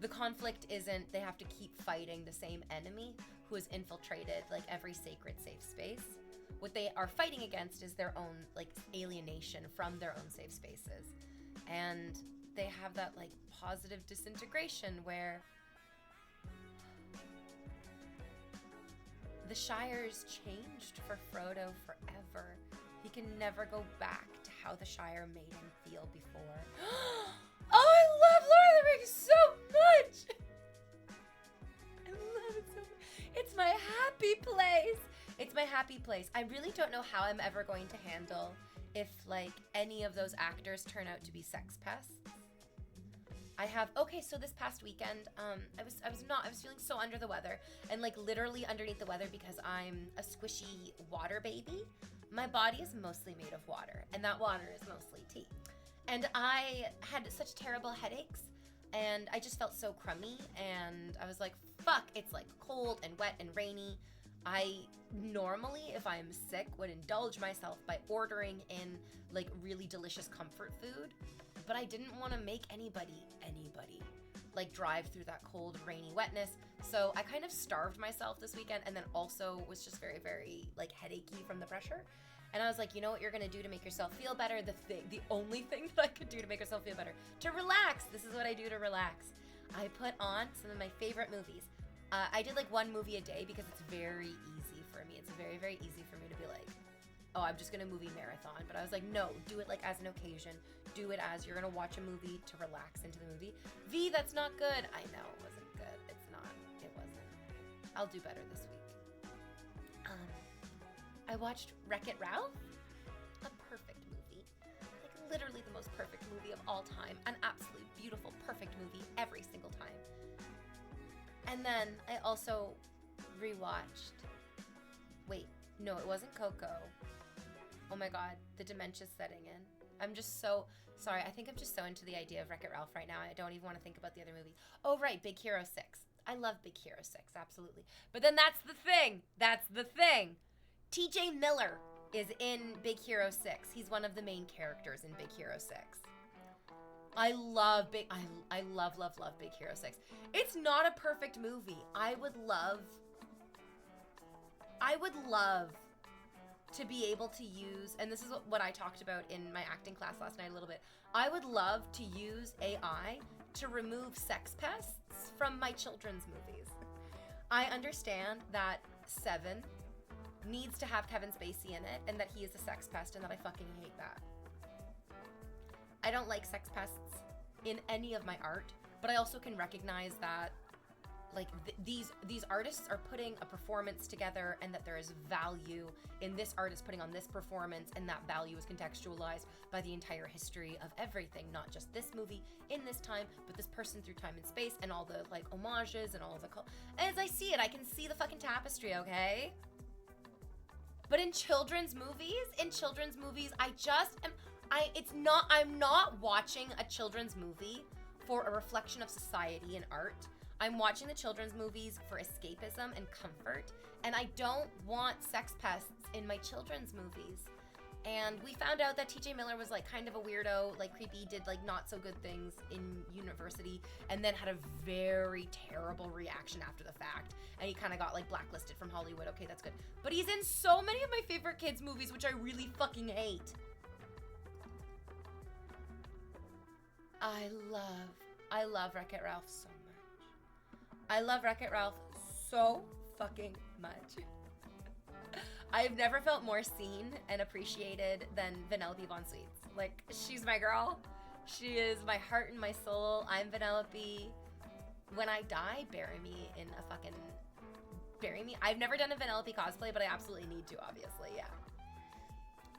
the conflict isn't they have to keep fighting the same enemy who has infiltrated like every sacred safe space. What they are fighting against is their own like alienation from their own safe spaces. And they have that like positive disintegration where the Shire's changed for Frodo forever. He can never go back to how the Shire made him feel before. Oh, I love Lord of the Rings so much! I love it so much. It's my happy place. It's my happy place. I really don't know how I'm ever going to handle if like any of those actors turn out to be sex pests. So this past weekend, I was feeling so under the weather and like literally underneath the weather because I'm a squishy water baby. My body is mostly made of water, and that water is mostly tea. And I had such terrible headaches, and I just felt so crummy, and I was like, fuck, it's like cold and wet and rainy. I normally, if I'm sick, would indulge myself by ordering in like really delicious comfort food. but I didn't want to make anybody, like drive through that cold, rainy wetness. So I kind of starved myself this weekend, and then also was just very, very like headachy from the pressure. And I was like, you know what you're gonna do to make yourself feel better? The only thing that I could do to make myself feel better, to relax. This is what I do to relax. I put on some of my favorite movies. I did like one movie a day because it's very easy for me. It's very, very easy for me to be like, oh, I'm just gonna movie marathon. But I was like, no, do it like as an occasion. Do it as you're gonna watch a movie to relax into the movie. V, that's not good. I know, it wasn't good. It's not. It wasn't. I'll do better this week. I watched Wreck-It Ralph. A perfect movie. Like literally the most perfect movie of all time. An absolutely beautiful, perfect movie every single time. And then I also rewatched. Wait, no, it wasn't Coco. Oh my god, the dementia's setting in. I'm just so sorry. I think I'm just so into the idea of Wreck-It Ralph right now. I don't even want to think about the other movie. Oh right, Big Hero 6. I love Big Hero 6, absolutely. But then that's the thing. That's the thing. TJ Miller is in Big Hero 6. He's one of the main characters in Big Hero 6. I love Big Hero 6. It's not a perfect movie. I would love to be able to use, and this is what I talked about in my acting class last night a little bit. I would love to use AI to remove sex pests from my children's movies. I understand that Seven needs to have Kevin Spacey in it and that he is a sex pest and that I fucking hate that. I don't like sex pests in any of my art, but I also can recognize that like these artists are putting a performance together and that there is value in this artist putting on this performance, and that value is contextualized by the entire history of everything, not just this movie in this time, but this person through time and space and all the like homages and all of the as I see it, I can see the fucking tapestry, okay? But in children's movies, I'm not watching a children's movie for a reflection of society and art. I'm watching the children's movies for escapism and comfort, and I don't want sex pests in my children's movies. And we found out that TJ Miller was like kind of a weirdo, like creepy, did like not so good things in university, and then had a very terrible reaction after the fact. And he kind of got like blacklisted from Hollywood. Okay, that's good. But he's in so many of my favorite kids movies, which I really fucking hate. I love Wreck-It Ralph so much. I love Wreck-It Ralph so fucking much. I've never felt more seen and appreciated than Vanellope Von Sweets. Like, she's my girl. She is my heart and my soul. I'm Vanellope. When I die, bury me. I've never done a Vanellope cosplay, but I absolutely need to, obviously, yeah.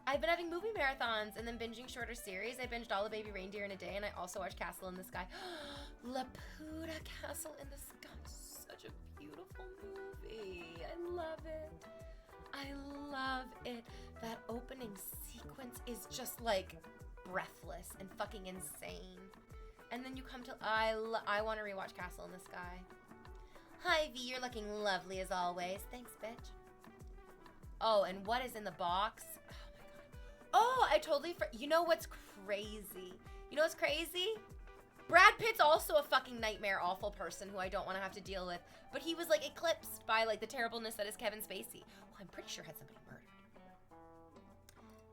I've been having movie marathons and then binging shorter series. I binged all the Baby Reindeer in a day, and I also watched Castle in the Sky. Laputa, Castle in the Sky. Such a beautiful movie. I love it. I love it. That opening sequence is just like breathless and fucking insane. And then you come to, I want to rewatch Castle in the Sky. Hi V, you're looking lovely as always. Thanks, bitch. Oh, and what is in the box? Oh, I totally you know what's crazy? You know what's crazy? Brad Pitt's also a fucking nightmare, awful person who I don't want to have to deal with. But he was like eclipsed by like the terribleness that is Kevin Spacey, who I'm pretty sure had somebody murdered.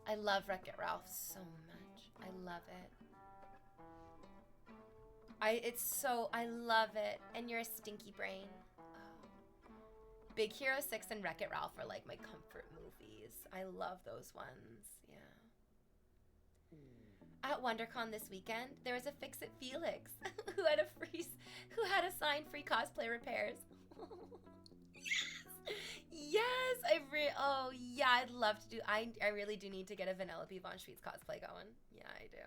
I love Wreck-It Ralph so much. I love it. I love it. And you're a stinky brain. Oh. Big Hero 6 and Wreck-It Ralph are like my comfort movies. I love those ones. Yeah. At WonderCon this weekend, there was a Fix-It Felix who had assigned free cosplay repairs. Yes, I'd love to do. I really do need to get a Vanellope Von Schweetz cosplay going. Yeah, I do.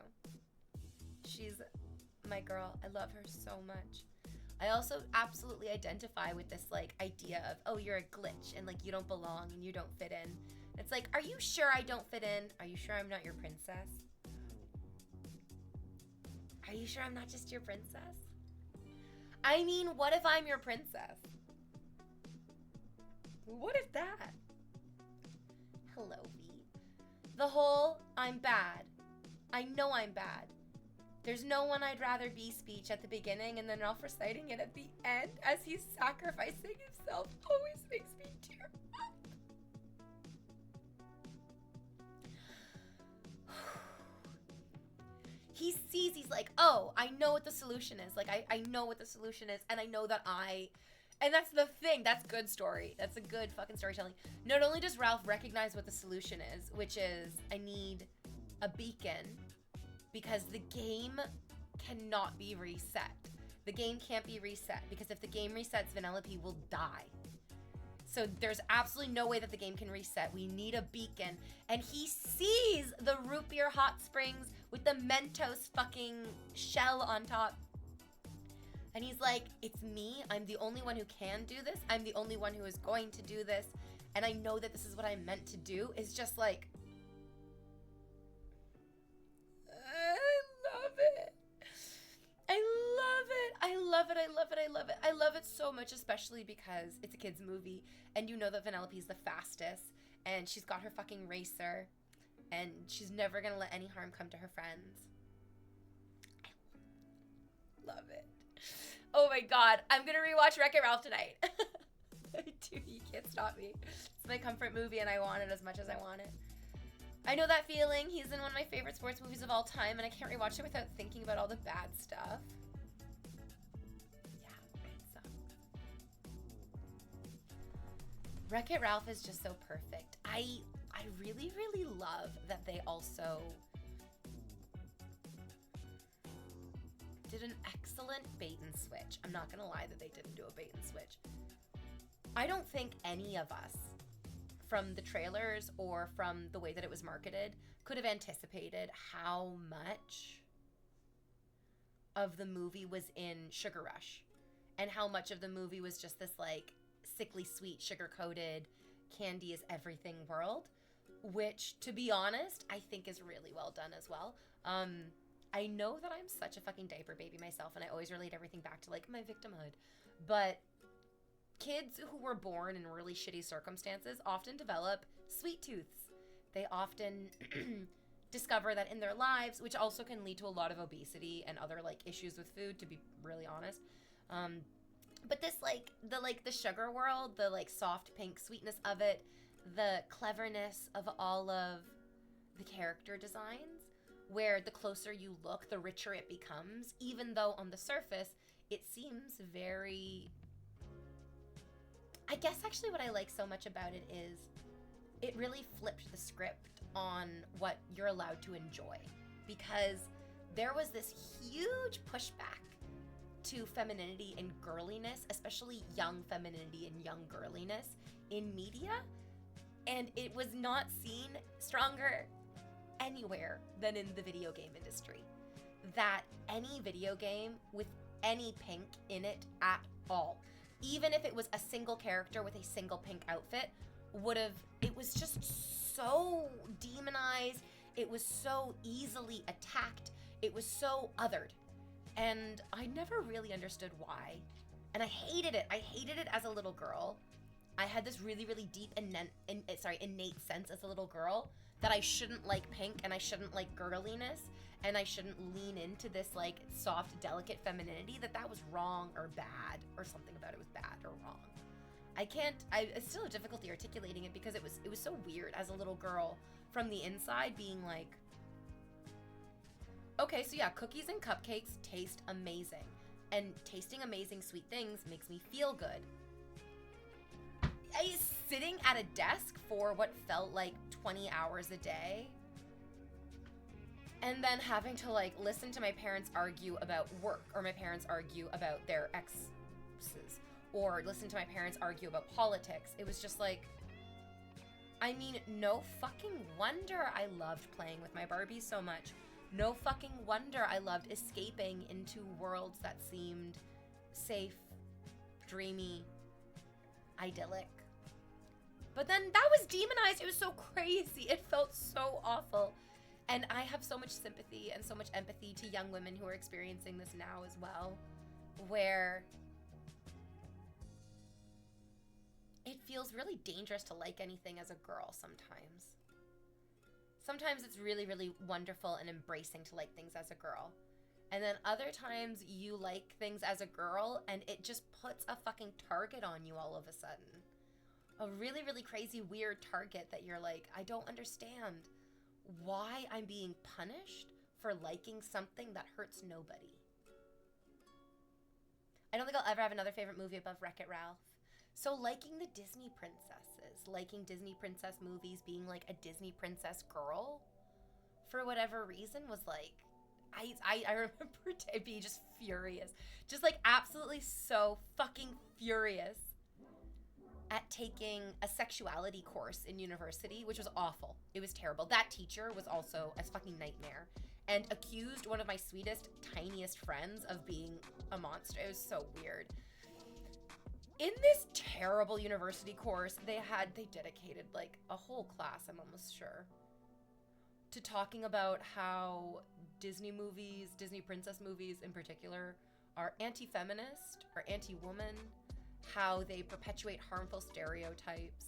She's my girl. I love her so much. I also absolutely identify with this like idea of, oh, you're a glitch and like you don't belong and you don't fit in. It's like, are you sure I don't fit in? Are you sure I'm not your princess? Are you sure I'm not just your princess? I mean, what if I'm your princess? What if that? Hello, V. The whole, I'm bad. I know I'm bad. There's no one I'd rather be speech at the beginning and then Ralph reciting it at the end as he's sacrificing himself always makes me tear up. He sees, he's like, oh, I know what the solution is. Like, I know what the solution is, and I know that and that's the thing. That's good story. That's a good fucking storytelling. Not only does Ralph recognize what the solution is, which is, I need a beacon, because the game cannot be reset. The game can't be reset, because if the game resets, Vanellope will die. So there's absolutely no way that the game can reset. We need a beacon. And he sees the root beer hot springs with the Mentos fucking shell on top. And he's like, it's me. I'm the only one who can do this. I'm the only one who is going to do this. And I know that this is what I'm meant to do. It's just like, I love it. I love it. I love it. I love it. I love it. I love it so much, especially because it's a kid's movie. And you know that Vanellope's the fastest. And she's got her fucking racer. And she's never going to let any harm come to her friends. I love it. Oh my god. I'm going to rewatch Wreck-It Ralph tonight. Dude, you can't stop me. It's my comfort movie and I want it as much as I want it. I know that feeling. He's in one of my favorite sports movies of all time, and I can't rewatch it without thinking about all the bad stuff. Yeah, it sucks. Wreck-It Ralph is just so perfect. I really, really love that they also did an excellent bait and switch. I'm not gonna lie that they didn't do a bait and switch. I don't think any of us, from the trailers or from the way that it was marketed, could have anticipated how much of the movie was in Sugar Rush and how much of the movie was just this like sickly sweet sugar-coated candy is everything world, which, to be honest, I think is really well done as well. I know that I'm such a fucking diaper baby myself and I always relate everything back to like my victimhood, but kids who were born in really shitty circumstances often develop sweet tooths. They often discover that in their lives, which also can lead to a lot of obesity and other like issues with food, to be really honest. But this the sugar world, the like soft pink sweetness of it, the cleverness of all of the character designs, where the closer you look, the richer it becomes, even though on the surface it seems very... I guess actually what I like so much about it is it really flipped the script on what you're allowed to enjoy, because there was this huge pushback to femininity and girliness, especially young femininity and young girliness in media, and it was not seen stronger anywhere than in the video game industry. That any video game with any pink in it at all, even if it was a single character with a single pink outfit, it was just so demonized. It was so easily attacked. It was so othered. And I never really understood why. And I hated it. I hated it as a little girl. I had this really, really deep innate sense as a little girl that I shouldn't like pink and I shouldn't like girliness and I shouldn't lean into this like soft, delicate femininity, that was wrong or bad, or something about it was bad or wrong. I still have difficulty articulating it because it was so weird as a little girl from the inside being like, okay, so yeah, cookies and cupcakes taste amazing, and tasting amazing sweet things makes me feel good. Sitting at a desk for what felt like 20 hours a day, and then having to like listen to my parents argue about work, or my parents argue about their exes, or listen to my parents argue about politics. It was just like, I mean, no fucking wonder I loved playing with my Barbies so much. No fucking wonder I loved escaping into worlds that seemed safe, dreamy, idyllic. But then that was demonized. It was so crazy. It felt so awful. And I have so much sympathy and so much empathy to young women who are experiencing this now as well, where it feels really dangerous to like anything as a girl sometimes. Sometimes it's really, really wonderful and embracing to like things as a girl. And then other times you like things as a girl and it just puts a fucking target on you all of a sudden. A really, really crazy, weird target that you're like, I don't understand why I'm being punished for liking something that hurts nobody. I don't think I'll ever have another favorite movie above Wreck-It Ralph. So liking the Disney princesses, liking Disney princess movies, being like a Disney princess girl, for whatever reason was like, I remember to be just furious. Just like absolutely so fucking furious at taking a sexuality course in university, which was awful. It was terrible. That teacher was also a fucking nightmare and accused one of my sweetest, tiniest friends of being a monster. It was so weird. In this terrible university course, they dedicated like a whole class, I'm almost sure, to talking about how Disney movies, Disney princess movies in particular, are anti-feminist or anti-woman, how they perpetuate harmful stereotypes,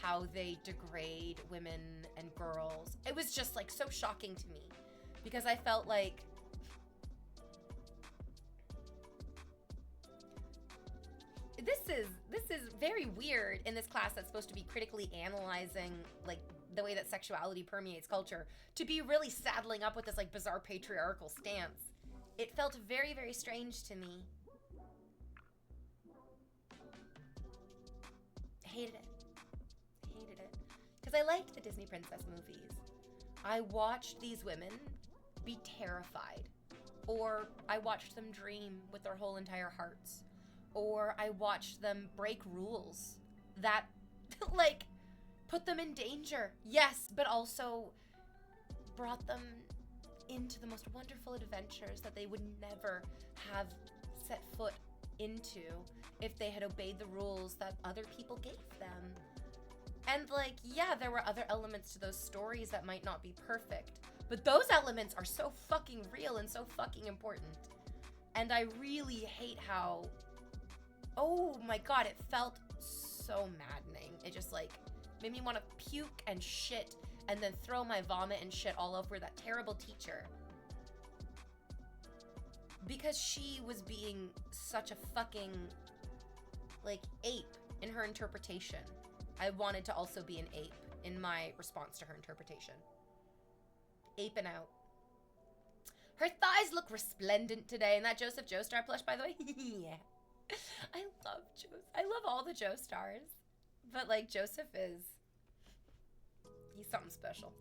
how they degrade women and girls. It was just like so shocking to me because I felt like this is very weird in this class that's supposed to be critically analyzing like the way that sexuality permeates culture, to be really saddling up with this like bizarre patriarchal stance. It felt very, very strange to me. Hated it. Because I liked the Disney princess movies. I watched these women be terrified, or I watched them dream with their whole entire hearts, or I watched them break rules that like put them in danger, yes, but also brought them into the most wonderful adventures that they would never have set foot into if they had obeyed the rules that other people gave them. And like, yeah, there were other elements to those stories that might not be perfect, but those elements are so fucking real and so fucking important. And I really hate how, oh my god, it felt so maddening. It just like made me want to puke and shit and then throw my vomit and shit all over that terrible teacher. Because she was being such a fucking, like, ape in her interpretation. I wanted to also be an ape in my response to her interpretation. Aping out. Her thighs look resplendent today. And that Joseph Joestar plush, by the way? Yeah. I love I love all the Joestars. But, like, Joseph is... he's something special.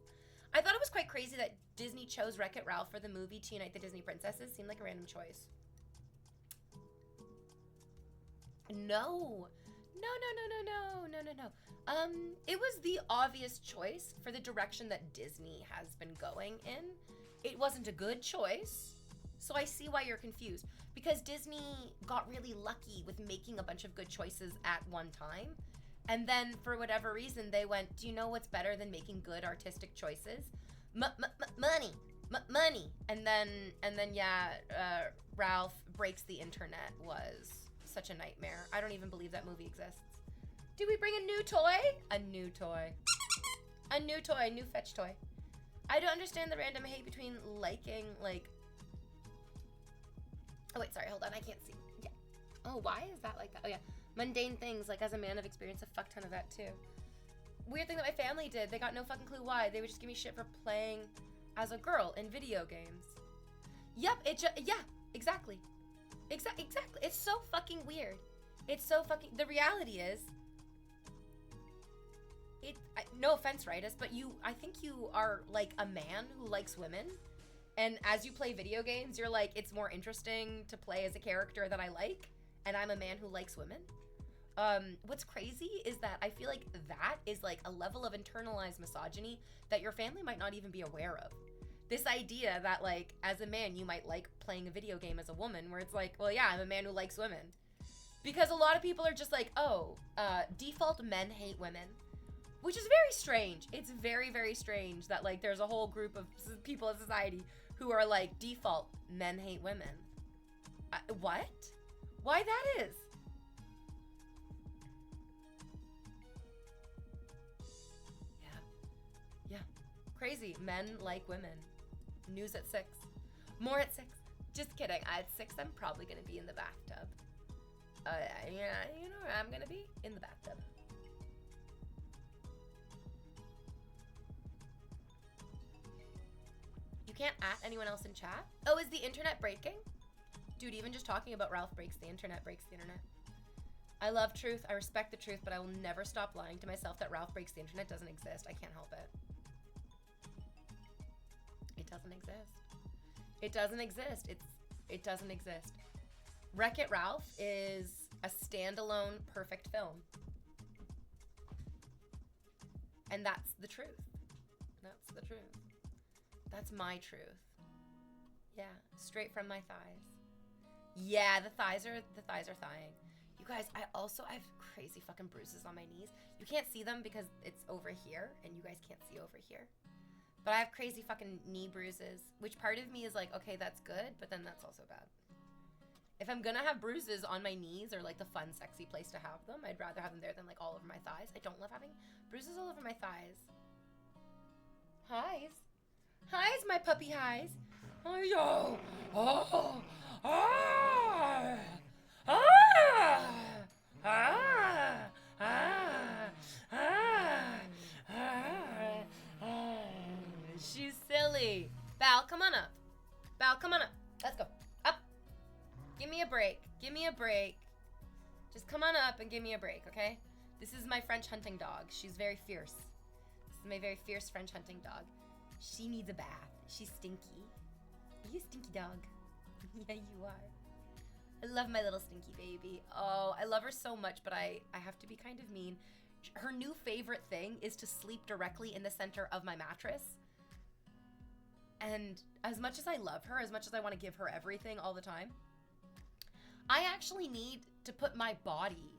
I thought it was quite crazy that Disney chose Wreck-It Ralph for the movie to unite the Disney princesses. Seemed like a random choice. No. It was the obvious choice for the direction that Disney has been going in. It wasn't a good choice, so I see why you're confused. Because Disney got really lucky with making a bunch of good choices at one time. And then, for whatever reason, they went, do you know what's better than making good artistic choices? Money. Money. And then, Ralph Breaks the Internet was such a nightmare. I don't even believe that movie exists. Did we bring a new toy? A new toy. A new toy. A new fetch toy. I don't understand the random hate between liking, like... oh, wait, sorry, hold on. I can't see. Yeah. Oh, why is that like that? Oh, yeah. Mundane things, like as a man, I've experienced a fuck ton of that too. Weird thing that my family did, they got no fucking clue why. They would just give me shit for playing as a girl in video games. Yep, yeah, exactly. Exactly. It's so fucking weird. It's so fucking, the reality is, no offense, Ritus, but I think you are like a man who likes women. And as you play video games, you're like, it's more interesting to play as a character that I like. And I'm a man who likes women. What's crazy is that I feel like that is like a level of internalized misogyny that your family might not even be aware of. This idea that like, as a man, you might like playing a video game as a woman, where it's like, well, yeah, I'm a man who likes women. Because a lot of people are just like, oh, default men hate women. Which is very strange. It's very, very strange that like there's a whole group of people in society who are like, default men hate women. What? Why that is? Yeah. Crazy. Men like women. News at 6. More at 6. Just kidding. At 6, I'm probably gonna be in the bathtub. Yeah, you know where I'm gonna be? In the bathtub. You can't at anyone else in chat? Oh, is the internet breaking? Dude, even just talking about Ralph breaks the internet, breaks the internet. I love truth, I respect the truth, but I will never stop lying to myself that Ralph breaks the internet doesn't exist. I can't help it. It doesn't exist. It doesn't exist. It doesn't exist. Wreck-It Ralph is a standalone perfect film. And that's the truth. That's the truth. That's my truth. Yeah, straight from my thighs. Yeah, the thighs are thighing. You guys, I have crazy fucking bruises on my knees. You can't see them because it's over here, and you guys can't see over here. But I have crazy fucking knee bruises, which part of me is like, okay, that's good, but then that's also bad. If I'm gonna have bruises on my knees or like the fun, sexy place to have them, I'd rather have them there than like all over my thighs. I don't love having bruises all over my thighs. Highs. Highs, my puppy highs. Oh, yo. Oh. Ah. Ah. Ah. Ah. Ah. Ah. She's silly. Val, come on up. Val, come on up. Let's go. Up. Give me a break. Give me a break. Just come on up and give me a break, okay? This is my French hunting dog. She's very fierce. This is my very fierce French hunting dog. She needs a bath. She's stinky. Are you a stinky dog? Yeah, you are. I love my little stinky baby. Oh, I love her so much, but I have to be kind of mean. Her new favorite thing is to sleep directly in the center of my mattress. And as much as I love her, as much as I want to give her everything all the time, I actually need to put my body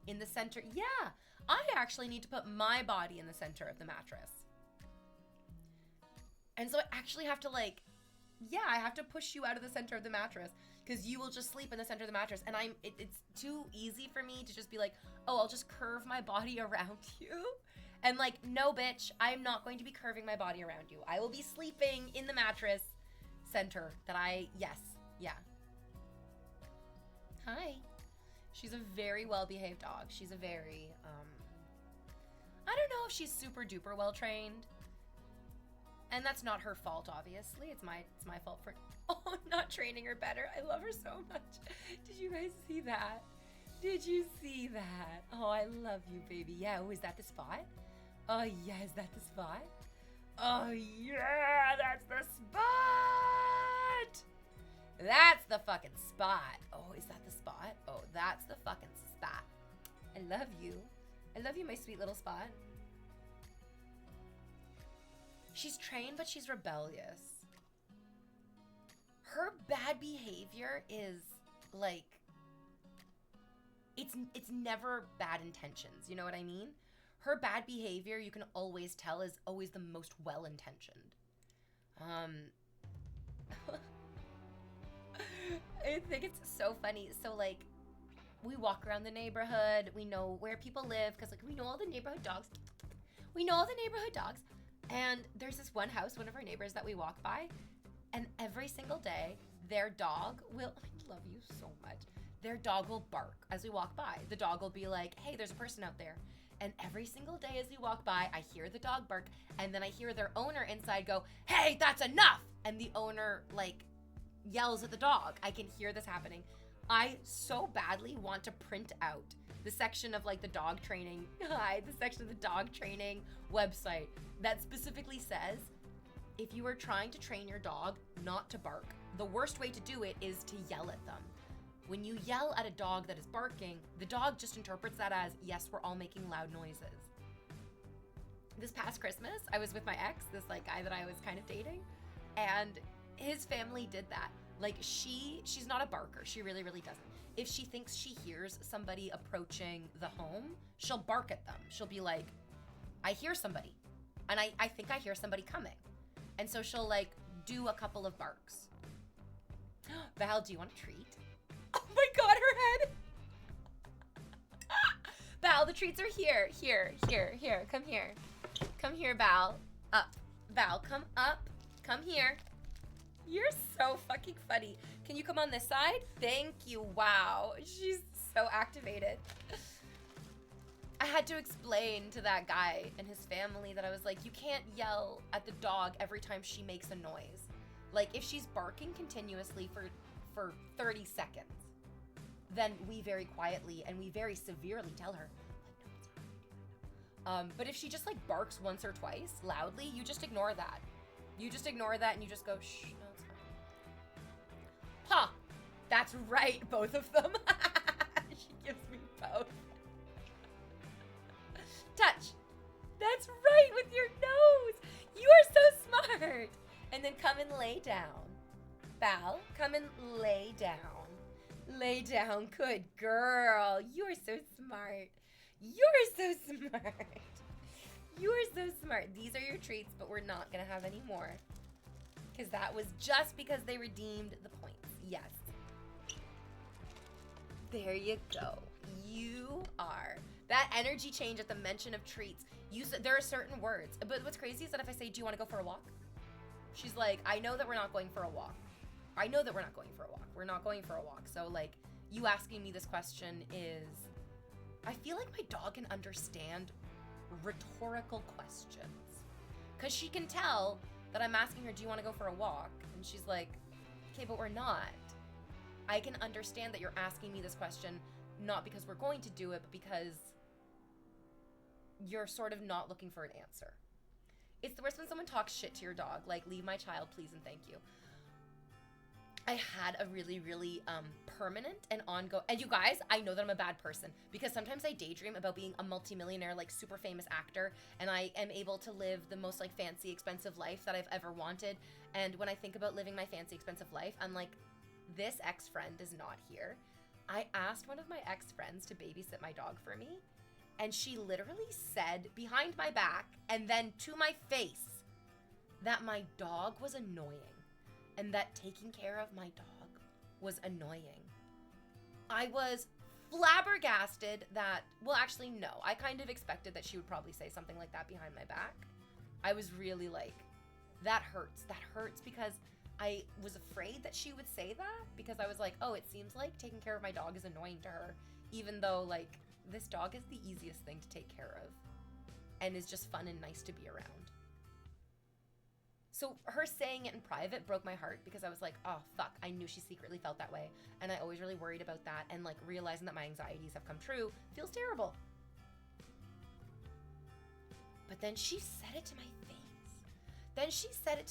in the center. Yeah, I actually need to put my body in the center of the mattress. And so I actually have to like, yeah, I have to push you out of the center of the mattress because you will just sleep in the center of the mattress. And it's too easy for me to just be like, oh, I'll just curve my body around you. And like, no, bitch, I'm not going to be curving my body around you. I will be sleeping in the mattress center that yes, yeah. Hi. She's a very well-behaved dog. She's a very, I don't know if she's super duper well-trained. And that's not her fault, obviously. It's my fault for, not training her better. I love her so much. Did you guys see that? Did you see that? Oh, I love you, baby. Yeah, oh, is that the spot? Oh, yeah, is that the spot? Oh, yeah, that's the spot! That's the fucking spot. Oh, is that the spot? Oh, that's the fucking spot. I love you. I love you, my sweet little spot. She's trained, but she's rebellious. Her bad behavior is like, it's never bad intentions. You know what I mean? Her bad behavior, you can always tell, is always the most well-intentioned. I think it's so funny. So like, we walk around the neighborhood. We know where people live because like we know all the neighborhood dogs. We know all the neighborhood dogs. And there's this one house, one of our neighbors that we walk by, and every single day, their dog will, I love you so much, their dog will bark as we walk by. The dog will be like, hey, there's a person out there. And every single day as we walk by, I hear the dog bark, and then I hear their owner inside go, hey, that's enough! And the owner, like, yells at the dog. I can hear this happening. I so badly want to print out the section of like the dog training, the section of the dog training website that specifically says, if you are trying to train your dog not to bark, the worst way to do it is to yell at them. When you yell at a dog that is barking, the dog just interprets that as, yes, we're all making loud noises. This past Christmas, I was with my ex, this like guy that I was kind of dating, and his family did that. Like she's not a barker. She really, really doesn't. If she thinks she hears somebody approaching the home, she'll bark at them. She'll be like, I hear somebody. And I think I hear somebody coming. And so she'll like do a couple of barks. Val, do you want a treat? Oh my God, her head. Val, the treats are here. Here. Come here. Come here, Val. Up. Val, come up. Come here. You're so fucking funny. Can you come on this side? Thank you. Wow. She's so activated. I had to explain to that guy and his family that I was like, you can't yell at the dog every time she makes a noise. Like, if she's barking continuously for 30 seconds, then we very quietly and we very severely tell her, but if she just like barks once or twice loudly, you just ignore that. You just ignore that and you just go, shh, no, it's fine. Huh, that's right, both of them. She gives me both. Touch. That's right, with your nose. You are so smart. And then come and lay down. Val, come and lay down. Lay down, good girl. You are so smart. You're so smart. You are so smart. These are your treats, but we're not gonna have any more. Because that was just because they redeemed the points. Yes. There you go. You are. That energy change at the mention of treats. There are certain words. But what's crazy is that if I say, do you want to go for a walk? She's like, I know that we're not going for a walk. I know that we're not going for a walk. We're not going for a walk. So like, you asking me this question is, I feel like my dog can understand rhetorical questions. Because she can tell that I'm asking her, do you want to go for a walk? And she's like, okay, but we're not. I can understand that you're asking me this question, not because we're going to do it, but because you're sort of not looking for an answer. It's the worst when someone talks shit to your dog, like, leave my child, please and thank you. I had a really, really permanent and ongoing, and you guys, I know that I'm a bad person because sometimes I daydream about being a multimillionaire, like super famous actor, and I am able to live the most like fancy, expensive life that I've ever wanted. And when I think about living my fancy, expensive life, I'm like, this ex-friend is not here. I asked one of my ex-friends to babysit my dog for me, and she literally said behind my back and then to my face that my dog was annoying and that taking care of my dog was annoying. I was flabbergasted that, well, actually, no. I kind of expected that she would probably say something like that behind my back. I was really like, that hurts. That hurts because I was afraid that she would say that because I was like, oh, it seems like taking care of my dog is annoying to her, even though like this dog is the easiest thing to take care of and is just fun and nice to be around. So her saying it in private broke my heart because I was like, oh, fuck, I knew she secretly felt that way. And I always really worried about that. And like realizing that my anxieties have come true feels terrible. But then she said it to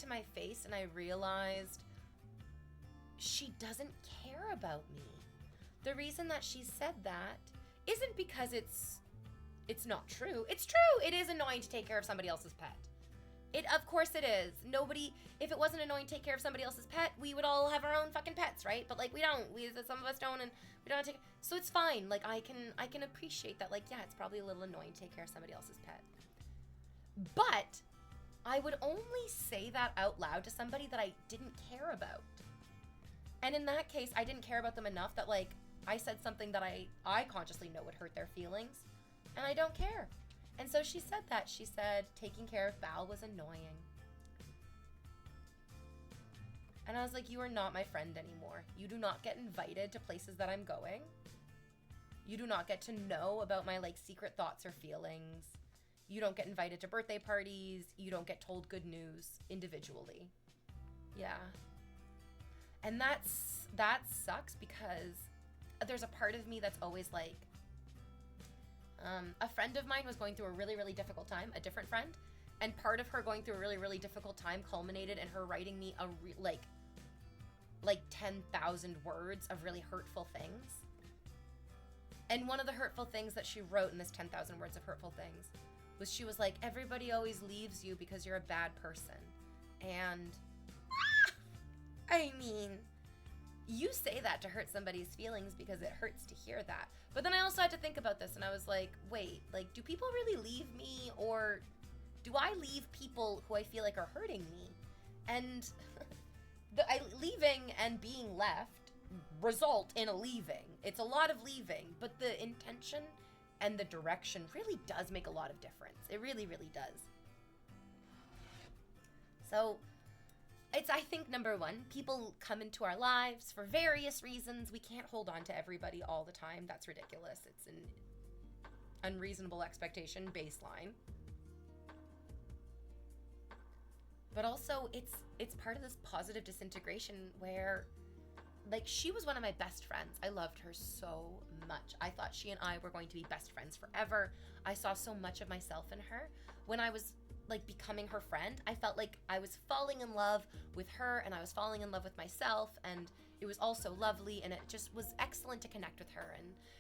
my face. And I realized she doesn't care about me. The reason that she said that isn't because it's not true. It's true. It is annoying to take care of somebody else's pet. Of course it is. If it wasn't annoying to take care of somebody else's pet, we would all have our own fucking pets, right? But like we don't. Some of us don't, and we don't take. So it's fine. Like I can appreciate that. Like yeah, it's probably a little annoying to take care of somebody else's pet. But I would only say that out loud to somebody that I didn't care about. And in that case, I didn't care about them enough that like I said something that I consciously know would hurt their feelings, and I don't care. And so she said that. She said taking care of Val was annoying. And I was like, you are not my friend anymore. You do not get invited to places that I'm going. You do not get to know about my like secret thoughts or feelings. You don't get invited to birthday parties. You don't get told good news individually. Yeah. And that sucks because there's a part of me that's always like, a friend of mine was going through a really, really difficult time, a different friend, and part of her going through a really, really difficult time culminated in her writing me like 10,000 words of really hurtful things. And one of the hurtful things that she wrote in this 10,000 words of hurtful things was she was like, everybody always leaves you because you're a bad person. And I mean, you say that to hurt somebody's feelings because it hurts to hear that. But then I also had to think about this and I was like, wait, like, do people really leave me or do I leave people who I feel like are hurting me? And leaving and being left result in a leaving. It's a lot of leaving, but the intention and the direction really does make a lot of difference. It really, really does. So it's, I think, number one, people come into our lives for various reasons. We can't hold on to everybody all the time. That's ridiculous. It's an unreasonable expectation baseline. But also, it's part of this positive disintegration where, like, she was one of my best friends. I loved her so much. I thought she and I were going to be best friends forever. I saw so much of myself in her. When I was, like, becoming her friend, I felt like I was falling in love with her, and I was falling in love with myself, and it was all so lovely, and it just was excellent to connect with her.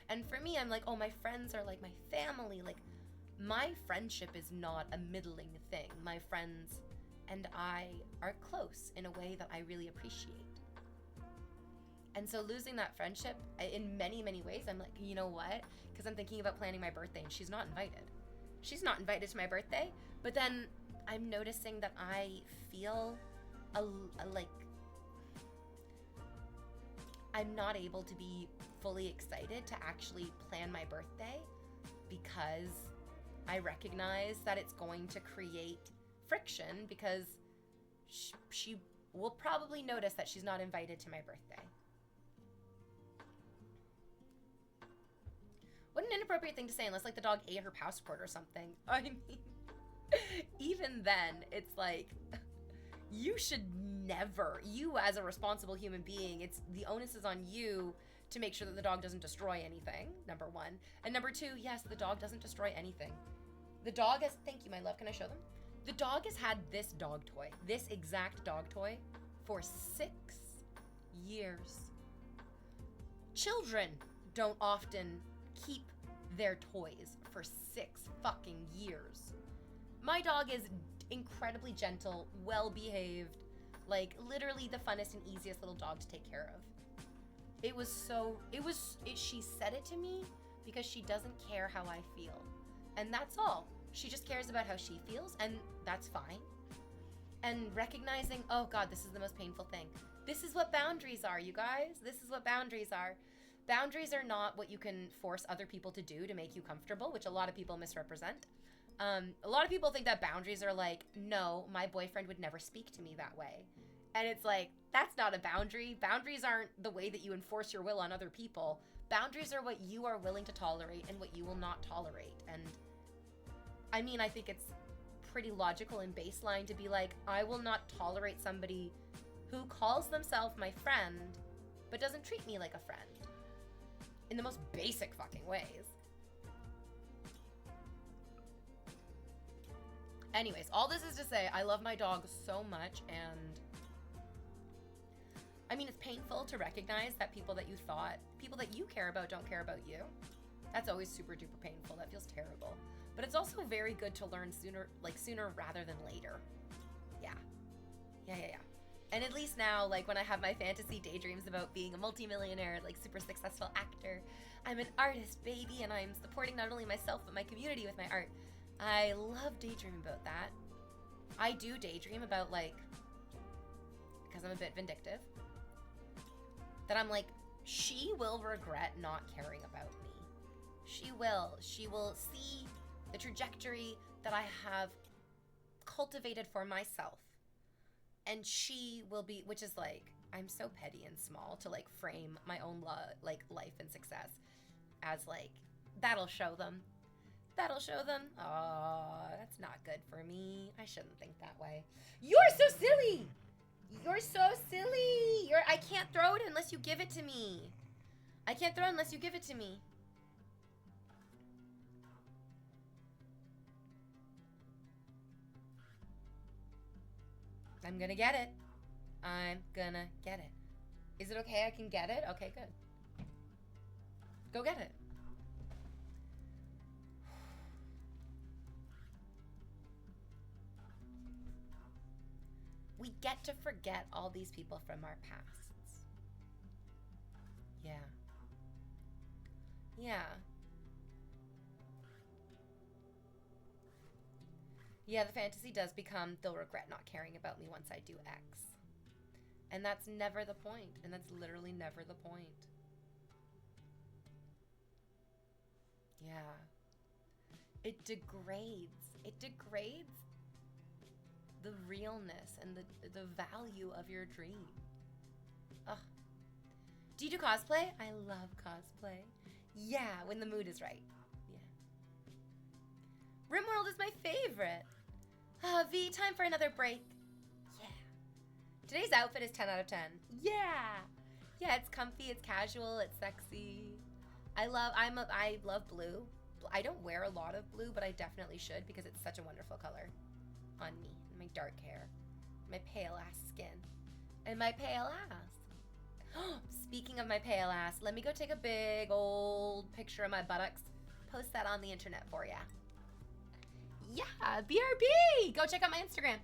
And for me, I'm like, oh, my friends are like my family. Like, my friendship is not a middling thing. My friends and I are close in a way that I really appreciate. And so losing that friendship in many, many ways, I'm like, you know what? Because I'm thinking about planning my birthday, and she's not invited. She's not invited to my birthday, but then I'm noticing that I feel like I'm not able to be fully excited to actually plan my birthday because I recognize that it's going to create friction because she will probably notice that she's not invited to my birthday. What an inappropriate thing to say, unless like the dog ate her passport or something. I mean, even then, it's like, you should never, you as a responsible human being, it's the onus is on you to make sure that the dog doesn't destroy anything, number one. And number two, yes, the dog doesn't destroy anything. The dog has, thank you, my love, can I show them? The dog has had this dog toy, this exact dog toy, for 6 years. Children don't often keep their toys for 6 fucking years. My dog is incredibly gentle, well-behaved, like literally the funnest and easiest little dog to take care of. She said it to me because she doesn't care how I feel. And that's all. She just cares about how she feels, and that's fine. And recognizing, oh God, this is the most painful thing. This is what boundaries are, you guys. This is what boundaries are. Boundaries are not what you can force other people to do to make you comfortable, which a lot of people misrepresent. A lot of people think that boundaries are like, no, my boyfriend would never speak to me that way. And it's like, that's not a boundary. Boundaries aren't the way that you enforce your will on other people. Boundaries are what you are willing to tolerate and what you will not tolerate. And I mean, I think it's pretty logical and baseline to be like, I will not tolerate somebody who calls themselves my friend, but doesn't treat me like a friend. In the most basic fucking ways. Anyways, all this is to say, I love my dog so much, and I mean, it's painful to recognize that people that you care about don't care about you. That's always super duper painful. That feels terrible. But it's also very good to learn sooner rather than later. Yeah. And at least now, like when I have my fantasy daydreams about being a multimillionaire, like super successful actor, I'm an artist, baby, and I'm supporting not only myself, but my community with my art. I love daydreaming about that. I do daydream about, like, because I'm a bit vindictive, that I'm like, she will regret not caring about me. She will see the trajectory that I have cultivated for myself. And she will be, which is like, I'm so petty and small to like frame my own life and success as like, that'll show them. That'll show them. Oh, that's not good for me. I shouldn't think that way. You're so silly. You're so silly. I can't throw it unless you give it to me. I can't throw it unless you give it to me. I'm gonna get it. I'm gonna get it. Is it okay I can get it? Okay, good. Go get it. We get to forget all these people from our pasts. Yeah. Yeah. Yeah, the fantasy does become, they'll regret not caring about me once I do X. And that's never the point. And that's literally never the point. Yeah. It degrades the realness and the value of your dream. Ugh. Do you do cosplay? I love cosplay. Yeah, when the mood is right. Yeah. RimWorld is my favorite. V, time for another break. Yeah. Today's outfit is 10 out of 10. Yeah. Yeah, it's comfy, it's casual, it's sexy. I love blue. I don't wear a lot of blue, but I definitely should because it's such a wonderful color on me. My dark hair, my pale ass skin, and my pale ass. Speaking of my pale ass, let me go take a big old picture of my buttocks. Post that on the internet for ya. Yeah, BRB! Go check out my Instagram.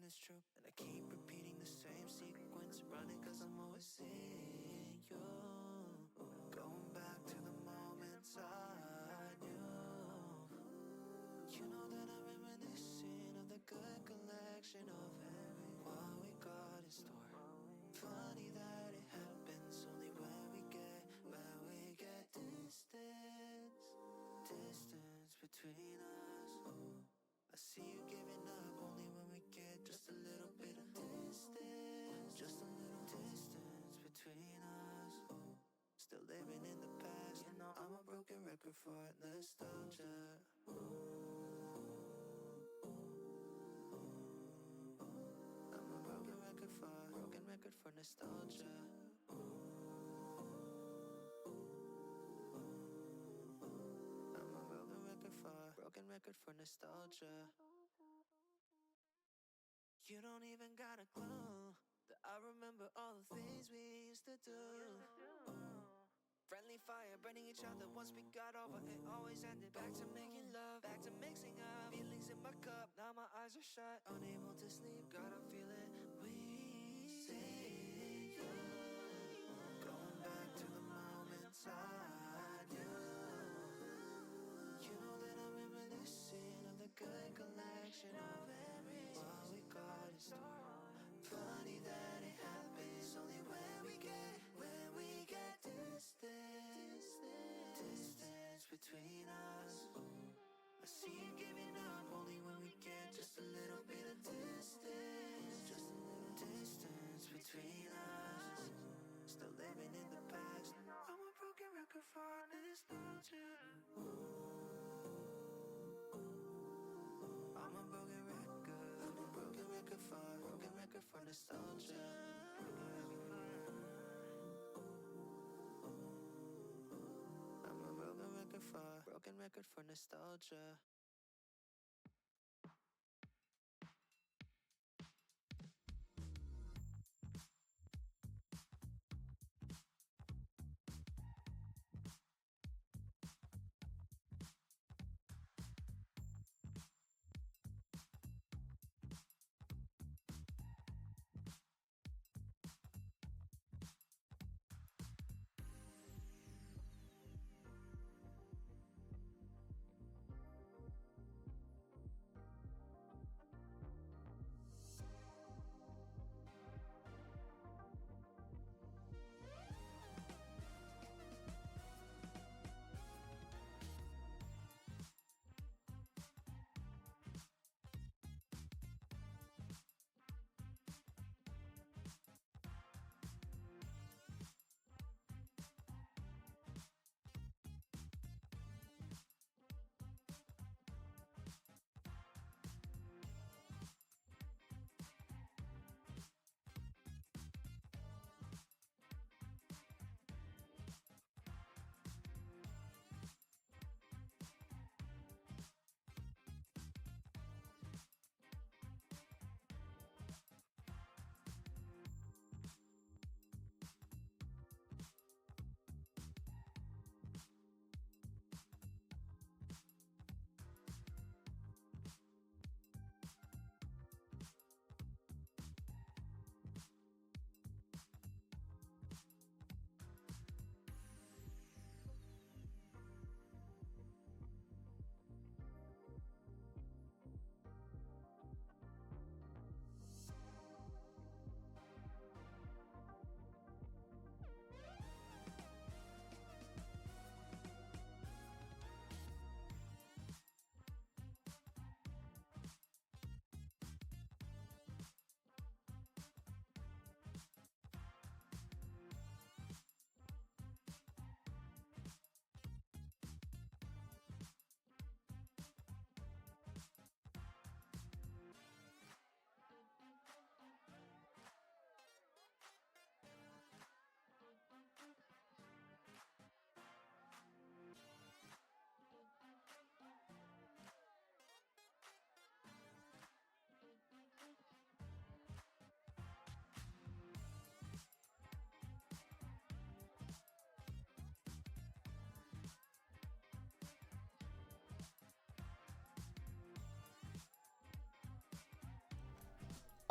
is true. And I keep repeating the same sequence, running cause I'm always seeing you. Going back to the moments I knew. You know that I'm reminiscing of the good collection of what we got in store. Funny that it happens only when we get distance between us. I see you giving up only when we get just a little bit of distance. Just a little distance between us. Still living in the past, you know I'm a broken record for nostalgia. I'm a broken record for nostalgia. I'm a broken record for nostalgia. You don't even got a clue that I remember all the things we used to do. Friendly fire, burning each other once we got over. It always ended back to making love, back to mixing up feelings in my cup. Now my eyes are shut, unable to sleep. Got a feeling we see you. Going back to the moments I knew. You know that I'm reminiscing of the good collection of what we got in store. Funny that it happens only when we get distance between us. I see you giving up only when we get just a little bit of distance. Just a little distance between us. Still living in the past. I'm a broken record for nostalgia. I'm a broken record for nostalgia. I'm a broken record for nostalgia.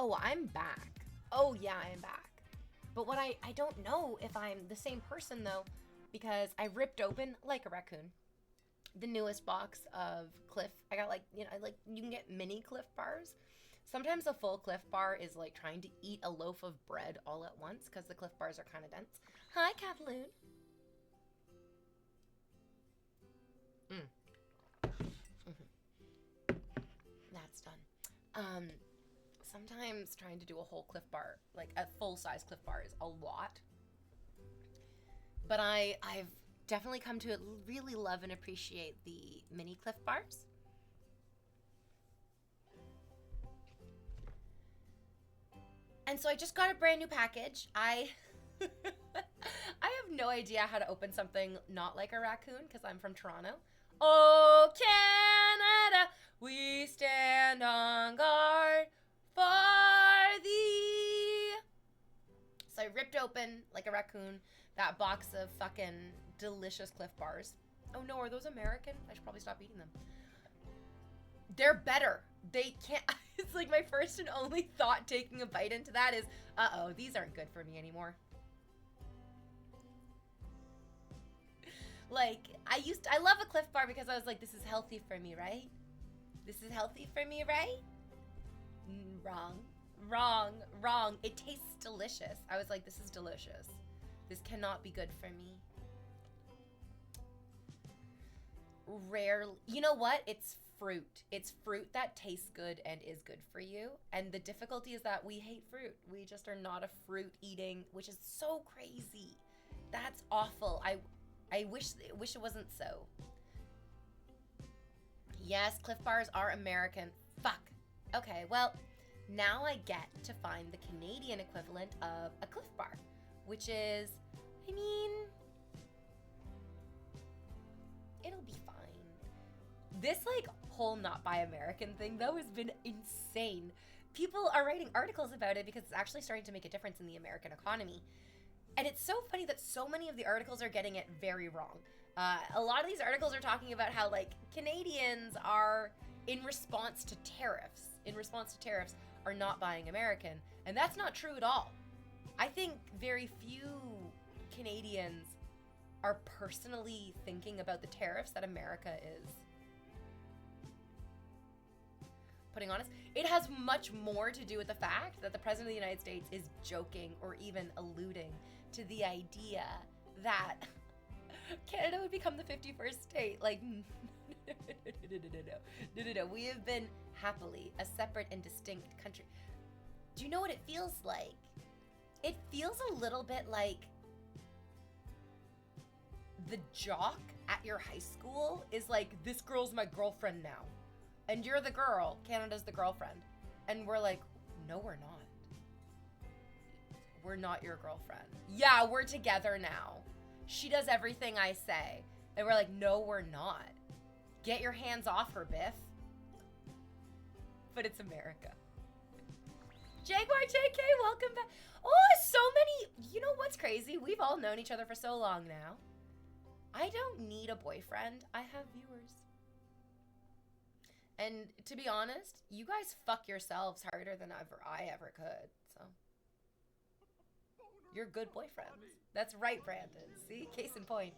Oh, I'm back. Oh, yeah, I'm back. But what I don't know if I'm the same person, though, because I ripped open, like a raccoon, the newest box of Cliff. I got, like, you know, like, you can get mini Cliff bars. Sometimes a full Cliff bar is like trying to eat a loaf of bread all at once because the Cliff bars are kind of dense. Hi, Kathleen. That's done. Sometimes trying to do a whole Cliff bar, like a full-size Cliff bar, is a lot. But I've definitely come to really love and appreciate the mini Cliff bars. And so I just got a brand new package. I have no idea how to open something not like a raccoon because I'm from Toronto. Oh, Canada, we stand on guard for thee. So I ripped open, like a raccoon, that box of fucking delicious Cliff bars. Oh no, are those American? I should probably stop eating them. They're better. They can't. It's like my first and only thought taking a bite into that is, uh-oh, these aren't good for me anymore. Like, I love a Cliff bar because I was like, this is healthy for me, right? This is healthy for me, right? Wrong. It tastes delicious. I was like, this is delicious. This cannot be good for me. Rarely, you know what? It's fruit. It's fruit that tastes good and is good for you. And the difficulty is that we hate fruit. We just are not a fruit eating, which is so crazy. That's awful. I wish it wasn't so. Yes, Cliff bars are American. Fuck. Okay, well, now I get to find the Canadian equivalent of a Cliff bar, which is, I mean, it'll be fine. This, like, whole not buy American thing, though, has been insane. People are writing articles about it because it's actually starting to make a difference in the American economy. And it's so funny that so many of the articles are getting it very wrong. A lot of these articles are talking about how, like, Canadians are, in response to tariffs, are not buying American. And that's not true at all. I think very few Canadians are personally thinking about the tariffs that America is putting on us. It has much more to do with the fact that the President of the United States is joking or even alluding to the idea that Canada would become the 51st state. Like, no. We have been happily a separate and distinct country. Do you know what it feels like? It feels a little bit like the jock at your high school is like, this girl's my girlfriend now. And you're the girl, Canada's the girlfriend. And we're like, no, we're not. We're not your girlfriend. Yeah, we're together now. She does everything I say. And we're like, no, we're not. Get your hands off her, Biff. But it's America. Jaguar JK, welcome back. Oh, so many. You know what's crazy? We've all known each other for so long now. I don't need a boyfriend. I have viewers. And to be honest, you guys fuck yourselves harder than I ever could. So you're good boyfriends. That's right, Brandon. See? Case in point.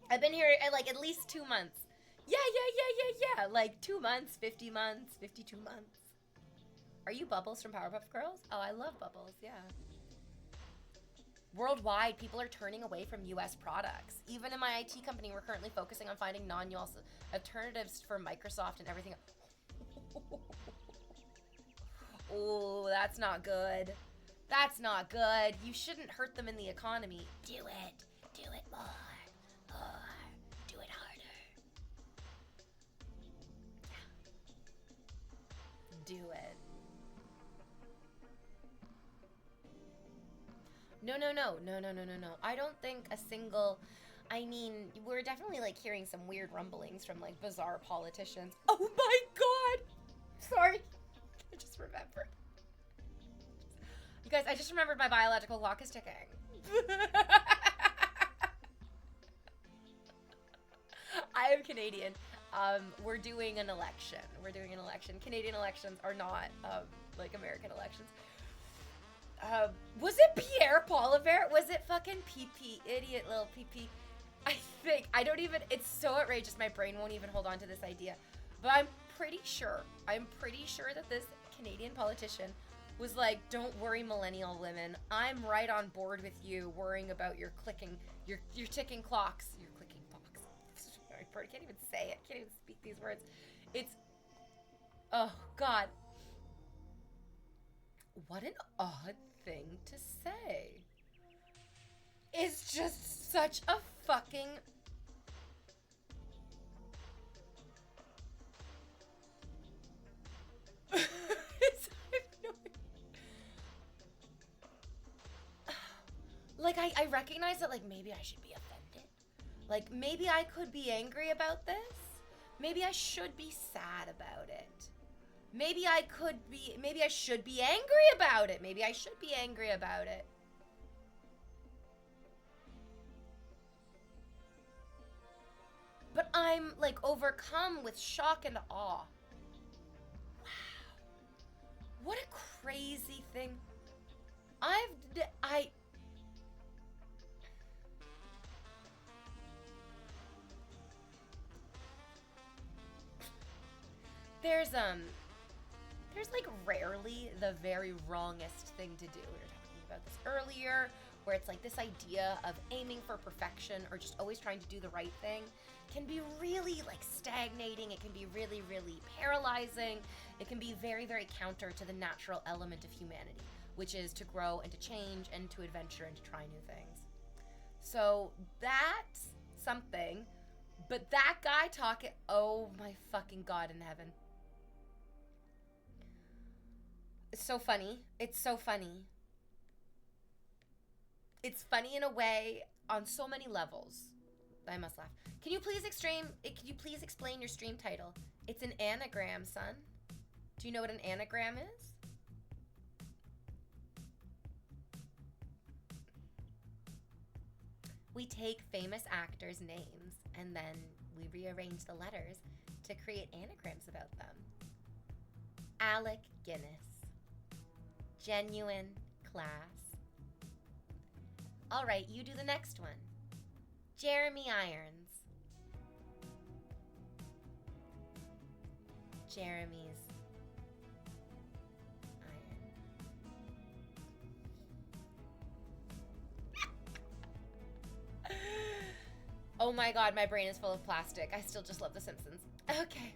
I've been here like at least 2 months. Yeah. Like 2 months, 50 months, 52 months. Are you Bubbles from Powerpuff Girls? Oh, I love Bubbles, yeah. Worldwide, people are turning away from US products. Even in my IT company, we're currently focusing on finding non-US alternatives for Microsoft and everything. Oh, that's not good. That's not good. You shouldn't hurt them in the economy. Do it. Do it more. Do it harder. Do it. No. I don't think a single, I mean, we're definitely like hearing some weird rumblings from like bizarre politicians. Oh my God. Sorry. I just remembered. You guys, I just remembered my biological clock is ticking. I am Canadian. we're doing an election. Canadian elections are not like American elections. Was it Pierre Poilievre? Was it fucking PP? Idiot little PP. I think, I don't even, it's so outrageous, my brain won't even hold on to this idea. But I'm pretty sure that this Canadian politician was like, don't worry, millennial women. I'm right on board with you worrying about your ticking clocks. Your clicking clocks. I can't even say it. Can't even speak these words. It's, oh God. What an odd thing to say. It's just such a fucking... Like, I recognize that, like, maybe I should be offended. Like, maybe I could be angry about this. Maybe I should be sad about it. Maybe I should be angry about it. Maybe I should be angry about it. But I'm, like, overcome with shock and awe. Wow. What a crazy thing. There's like rarely the very wrongest thing to do. We were talking about this earlier, where it's like this idea of aiming for perfection or just always trying to do the right thing can be really like stagnating. It can be really, really paralyzing. It can be very, very counter to the natural element of humanity, which is to grow and to change and to adventure and to try new things. So that's something, but that guy talking, oh my fucking God in heaven. It's so funny. It's so funny. It's funny in a way on so many levels. I must laugh. Can you please explain your stream title? It's an anagram, son. Do you know what an anagram is? We take famous actors' names and then we rearrange the letters to create anagrams about them. Alec Guinness. Genuine class. All right, you do the next one. Jeremy Irons. Jeremy's iron. Oh my God, my brain is full of plastic. I still just love The Simpsons. Okay.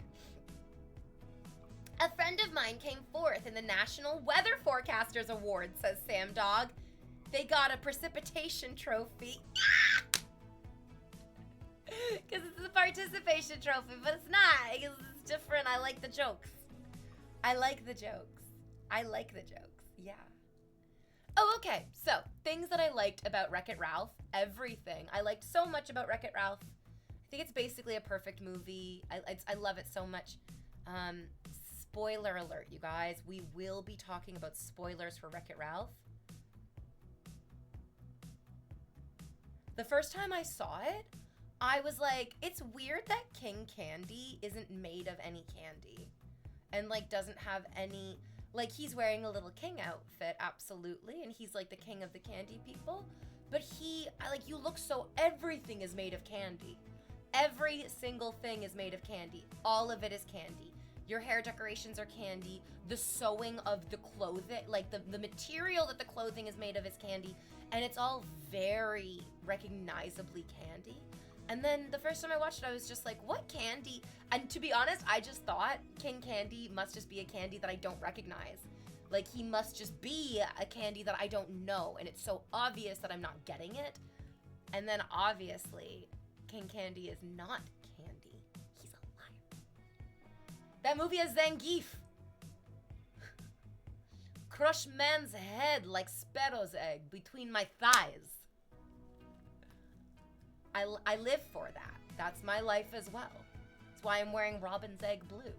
A friend of mine came fourth in the National Weather Forecasters Award, says Sam Dog. They got a precipitation trophy. Because it's a participation trophy, but it's not. Because it's different. I like the jokes. Yeah. Oh, okay. So, things that I liked about Wreck-It Ralph. Everything. I liked so much about Wreck-It Ralph. I think it's basically a perfect movie. I love it so much. Spoiler alert, you guys. We will be talking about spoilers for Wreck-It Ralph. The first time I saw it, I was like, it's weird that King Candy isn't made of any candy. And, like, doesn't have any... Like, he's wearing a little king outfit, absolutely. And he's, like, the king of the candy people. But you look so... Everything is made of candy. Every single thing is made of candy. All of it is candy. Your hair decorations are candy. The sewing of the clothing, like the material that the clothing is made of is candy. And it's all very recognizably candy. And then the first time I watched it, I was just like, what candy? And to be honest, I just thought King Candy must just be a candy that I don't recognize. Like, he must just be a candy that I don't know. And it's so obvious that I'm not getting it. And then obviously, King Candy is not candy. He's a liar. That movie has Zangief. Crush man's head like Sparrow's egg between my thighs. I live for that. That's my life as well. It's why I'm wearing Robin's egg blue.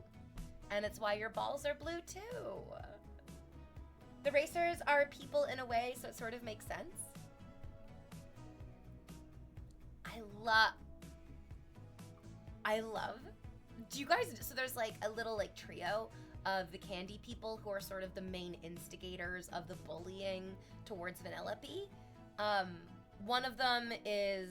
And it's why your balls are blue too. The racers are people in a way, so it sort of makes sense. I love do you guys, so there's like a little like trio of the candy people who are sort of the main instigators of the bullying towards Vanellope. One of them is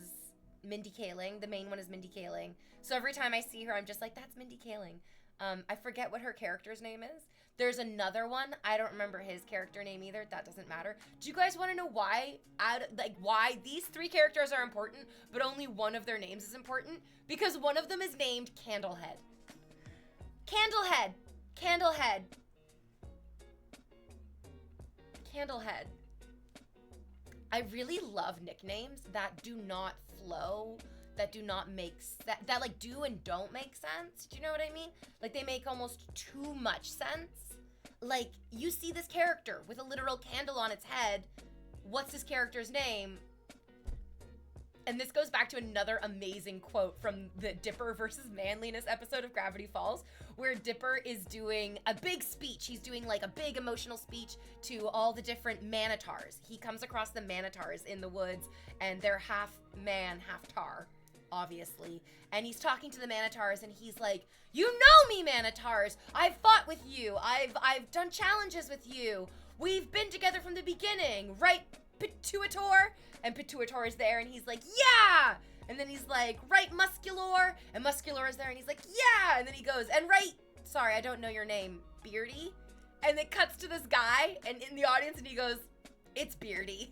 Mindy Kaling. The main one is Mindy Kaling. So every time I see her, I'm just like, that's Mindy Kaling. I forget what her character's name is. There's another one. I don't remember his character name either. That doesn't matter. Do you guys want to know why? Why these three characters are important, but only one of their names is important? Because one of them is named Candlehead. Candlehead. Candlehead. Candlehead. I really love nicknames that do not flow, that do not make that like do and don't make sense. Do you know what I mean? Like they make almost too much sense. Like you see this character with a literal candle on its head. What's this character's name? And this goes back to another amazing quote from the Dipper versus Manliness episode of Gravity Falls, where Dipper is doing a big speech. He's doing like a big emotional speech to all the different manitars. He comes across the manitars in the woods, and they're half man, half tar, obviously. And he's talking to the manitars, and he's like, "You know me, manitars. I've fought with you. I've done challenges with you. We've been together from the beginning, right, Pituator?" And Pituator is there, and he's like, "Yeah!" And then he's like, "Right, Musculor?" And Musculor is there, and he's like, "Yeah!" And then he goes, "And right, sorry, I don't know your name, Beardy?" And it cuts to this guy, and in the audience, and he goes, "It's Beardy."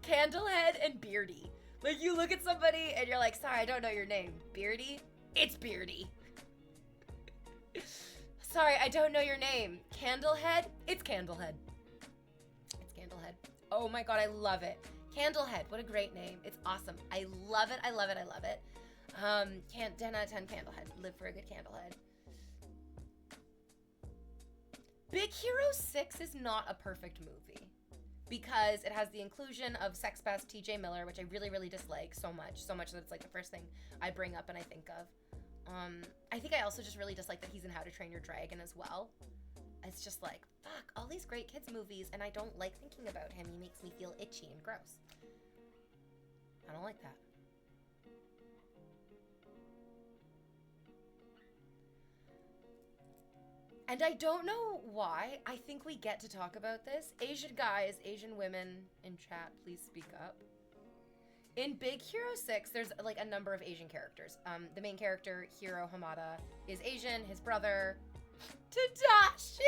Candlehead and Beardy. Like, you look at somebody, and you're like, "Sorry, I don't know your name, Beardy?" It's Beardy. "Sorry, I don't know your name, Candlehead?" It's Candlehead. It's Candlehead. Oh my god, I love it. Candlehead, what a great name. It's awesome. I love it, I love it, I love it. 10 out of 10 Candlehead. Live for a good Candlehead. Big Hero 6 is not a perfect movie because it has the inclusion of sex pest TJ Miller, which I really, really dislike so much that it's like the first thing I bring up and I think of. I think I also just really dislike that he's in How to Train Your Dragon as well. It's just like, fuck, all these great kids movies, and I don't like thinking about him. He makes me feel itchy and gross. I don't like that. And I don't know why. I think we get to talk about this. Asian guys, Asian women in chat, please speak up. In Big Hero 6, there's like a number of Asian characters. The main character, Hiro Hamada, is Asian. His brother, Tadashi!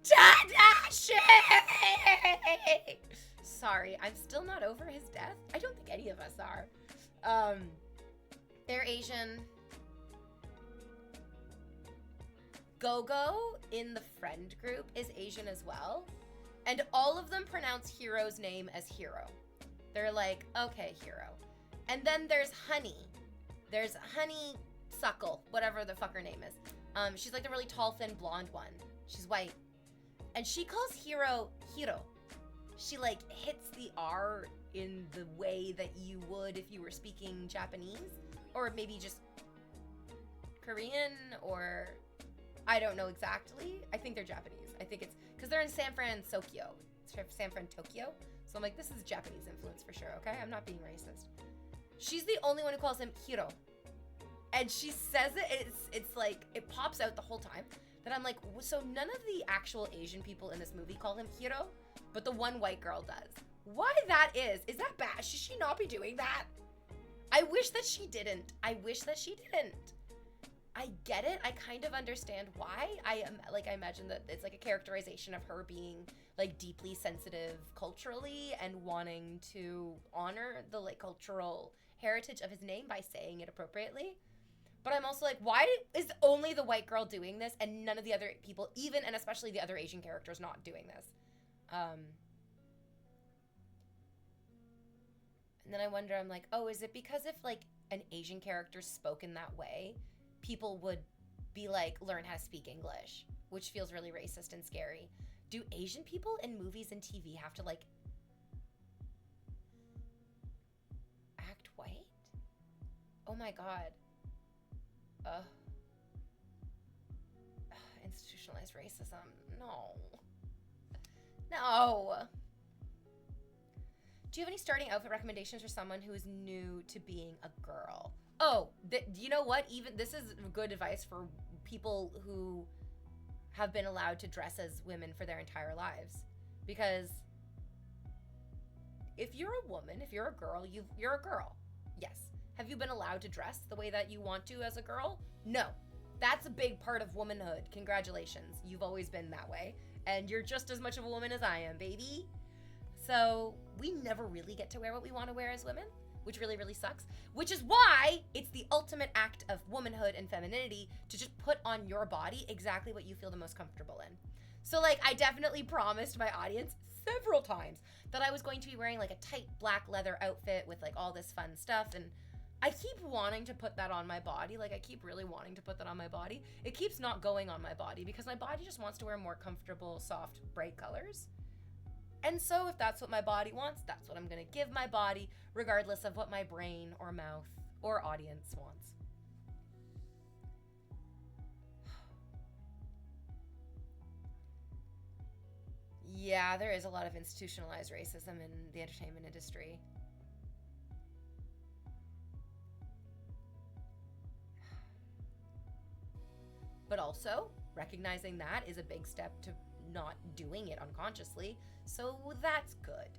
Tadashi! Sorry, I'm still not over his death. I don't think any of us are. They're Asian. Gogo in the friend group is Asian as well. And all of them pronounce Hiro's name as Hiro. They're like, okay, Hiro. And then there's Honey. There's Honey Suckle, whatever the fuck her name is. She's like the really tall, thin, blonde one. She's white. And she calls Hiro, Hiro. She like hits the R in the way that you would if you were speaking Japanese. Or maybe just Korean, or I don't know exactly. I think they're Japanese. I think it's, because they're in San Francisco. Tokyo. So I'm like, this is Japanese influence for sure, okay? I'm not being racist. She's the only one who calls him Hiro. And she says it, it's like, it pops out the whole time that I'm like, so none of the actual Asian people in this movie call him Hiro, but the one white girl does. Why that is that bad? Should she not be doing that? I wish that she didn't. I wish that she didn't. I get it. I kind of understand why. I imagine that it's like a characterization of her being like deeply sensitive culturally and wanting to honor the like cultural heritage of his name by saying it appropriately. But I'm also like, why is only the white girl doing this and none of the other people, even and especially the other Asian characters, not doing this? And then I wonder, I'm like, oh, is it because if like an Asian character spoke in that way, people would be like, learn how to speak English, which feels really racist and scary. Do Asian people in movies and TV have to like act white? Oh my god. Institutionalized racism. No. Do you have any starting outfit recommendations for someone who is new to being a girl? Oh, you know what? Even this is good advice for people who have been allowed to dress as women for their entire lives. Because if you're a woman, if you're a girl, you're a girl. Yes. Have you been allowed to dress the way that you want to as a girl? No. That's a big part of womanhood. Congratulations. You've always been that way. And you're just as much of a woman as I am, baby. So we never really get to wear what we want to wear as women, which really, really sucks. Which is why it's the ultimate act of womanhood and femininity to just put on your body exactly what you feel the most comfortable in. So like, I definitely promised my audience several times that I was going to be wearing like a tight black leather outfit with like all this fun stuff, and I keep wanting to put that on my body. Like, I keep really wanting to put that on my body. It keeps not going on my body because my body just wants to wear more comfortable, soft, bright colors. And so if that's what my body wants, that's what I'm gonna give my body, regardless of what my brain or mouth or audience wants. Yeah, there is a lot of institutionalized racism in the entertainment industry. But also, recognizing that is a big step to not doing it unconsciously, so that's good.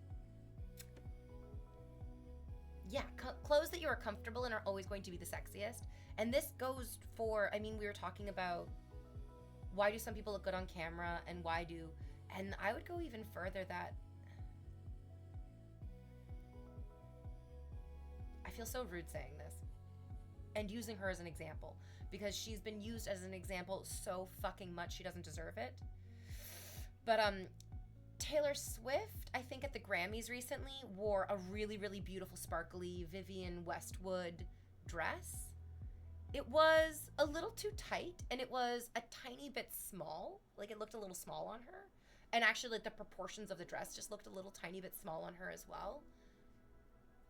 Yeah, clothes that you are comfortable in are always going to be the sexiest. And this goes for, I mean, we were talking about why do some people look good on camera and and I would go even further that I feel so rude saying this and using her as an example because she's been used as an example so fucking much she doesn't deserve it. But Taylor Swift, I think at the Grammys recently, wore a really, really beautiful sparkly Vivienne Westwood dress. It was a little too tight and it was a tiny bit small. Like, it looked a little small on her. And actually, like, the proportions of the dress just looked a little tiny bit small on her as well.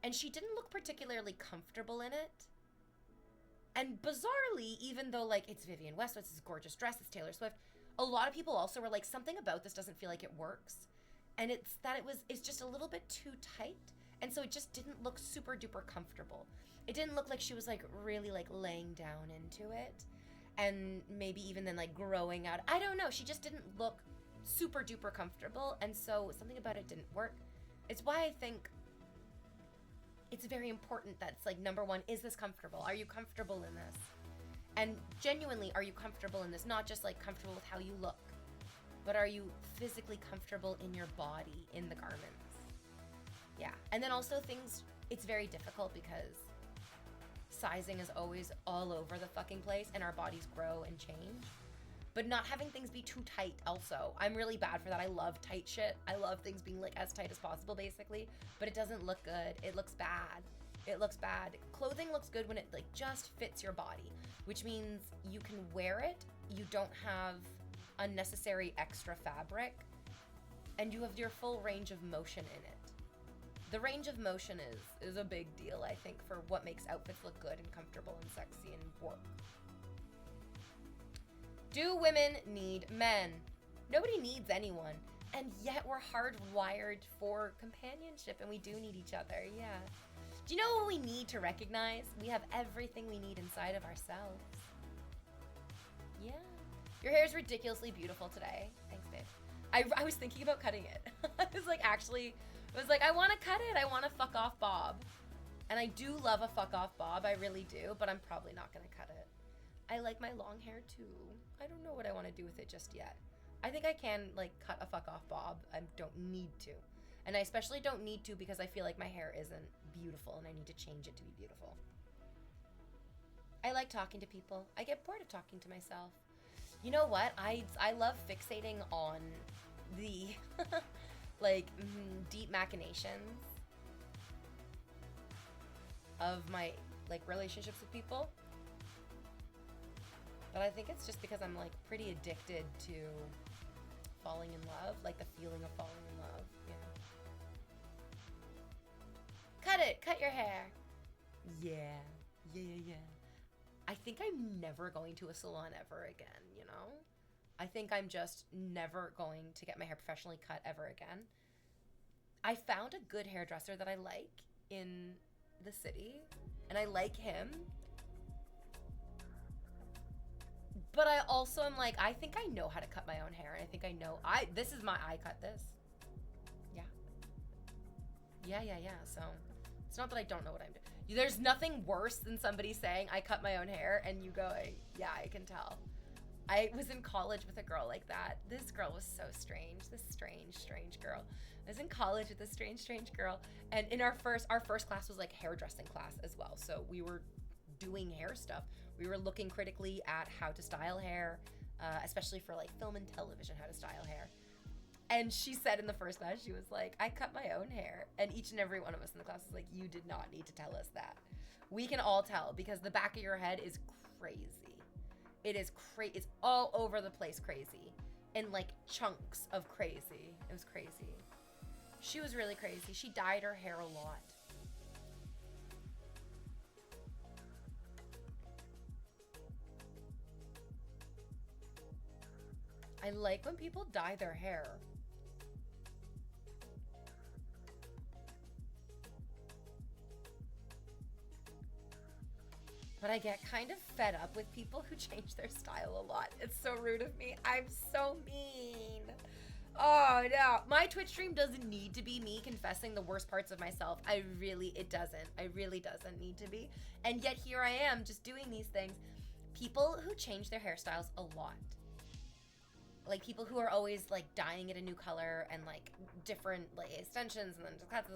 And she didn't look particularly comfortable in it. And bizarrely, even though, like, it's Vivienne Westwood, it's a gorgeous dress, it's Taylor Swift, a lot of people also were like, something about this doesn't feel like it works. And it's just a little bit too tight. And so it just didn't look super duper comfortable. It didn't look like she was like really like laying down into it. And maybe even then like growing out. I don't know. She just didn't look super duper comfortable. And so something about it didn't work. It's why I think it's very important that it's like, number one, is this comfortable? Are you comfortable in this? And genuinely, are you comfortable in this? Not just like comfortable with how you look, but are you physically comfortable in your body, in the garments? Yeah. And then also it's very difficult because sizing is always all over the fucking place and our bodies grow and change. But not having things be too tight also. I'm really bad for that. I love tight shit. I love things being like as tight as possible basically, but it doesn't look good. It looks bad. It looks bad. Clothing looks good when it like just fits your body, which means you can wear it, you don't have unnecessary extra fabric, and you have your full range of motion in it. The range of motion is a big deal, I think, for what makes outfits look good and comfortable and sexy and work. Do women need men? Nobody needs anyone, and yet we're hardwired for companionship, and we do need each other, yeah. Do you know what we need to recognize? We have everything we need inside of ourselves. Yeah. Your hair is ridiculously beautiful today. Thanks, babe. I was thinking about cutting it. I was like, I want to cut it. I want a fuck off bob. And I do love a fuck off bob. I really do, but I'm probably not going to cut it. I like my long hair too. I don't know what I want to do with it just yet. I think I can like cut a fuck off bob. I don't need to. And I especially don't need to because I feel like my hair isn't beautiful and I need to change it to be beautiful. I like talking to people. I get bored of talking to myself. You know what? I love fixating on the like deep machinations of my like relationships with people. But I think it's just because I'm like pretty addicted to falling in love, like the feeling of falling in love. Cut it! Cut your hair! Yeah. I think I'm never going to a salon ever again, you know? I think I'm just never going to get my hair professionally cut ever again. I found a good hairdresser that I like in the city, and I like him. But I also am like, I think I know how to cut my own hair. And I think I know, this is I cut this. Yeah. Yeah. So it's not that I don't know what I'm doing. There's nothing worse than somebody saying, I cut my own hair, and you going, yeah, I can tell. I was in college with a girl like that. This girl was so strange. This strange girl. I was in college with this strange girl. And in our first class was like hairdressing class as well. So we were doing hair stuff. We were looking critically at how to style hair, especially for like film and television, how to style hair. And she said in the first class, she was like, I cut my own hair. And each and every one of us in the class was like, you did not need to tell us that. We can all tell because the back of your head is crazy. It is crazy. It's all over the place crazy. In like chunks of crazy. It was crazy. She was really crazy. She dyed her hair a lot. I like when people dye their hair. But I get kind of fed up with people who change their style a lot. It's so rude of me. I'm so mean. Oh no. My Twitch stream doesn't need to be me confessing the worst parts of myself. It really doesn't need to be. And yet here I am just doing these things. People who change their hairstyles a lot. Like people who are always like dyeing it a new color and like different like extensions and then just cuts.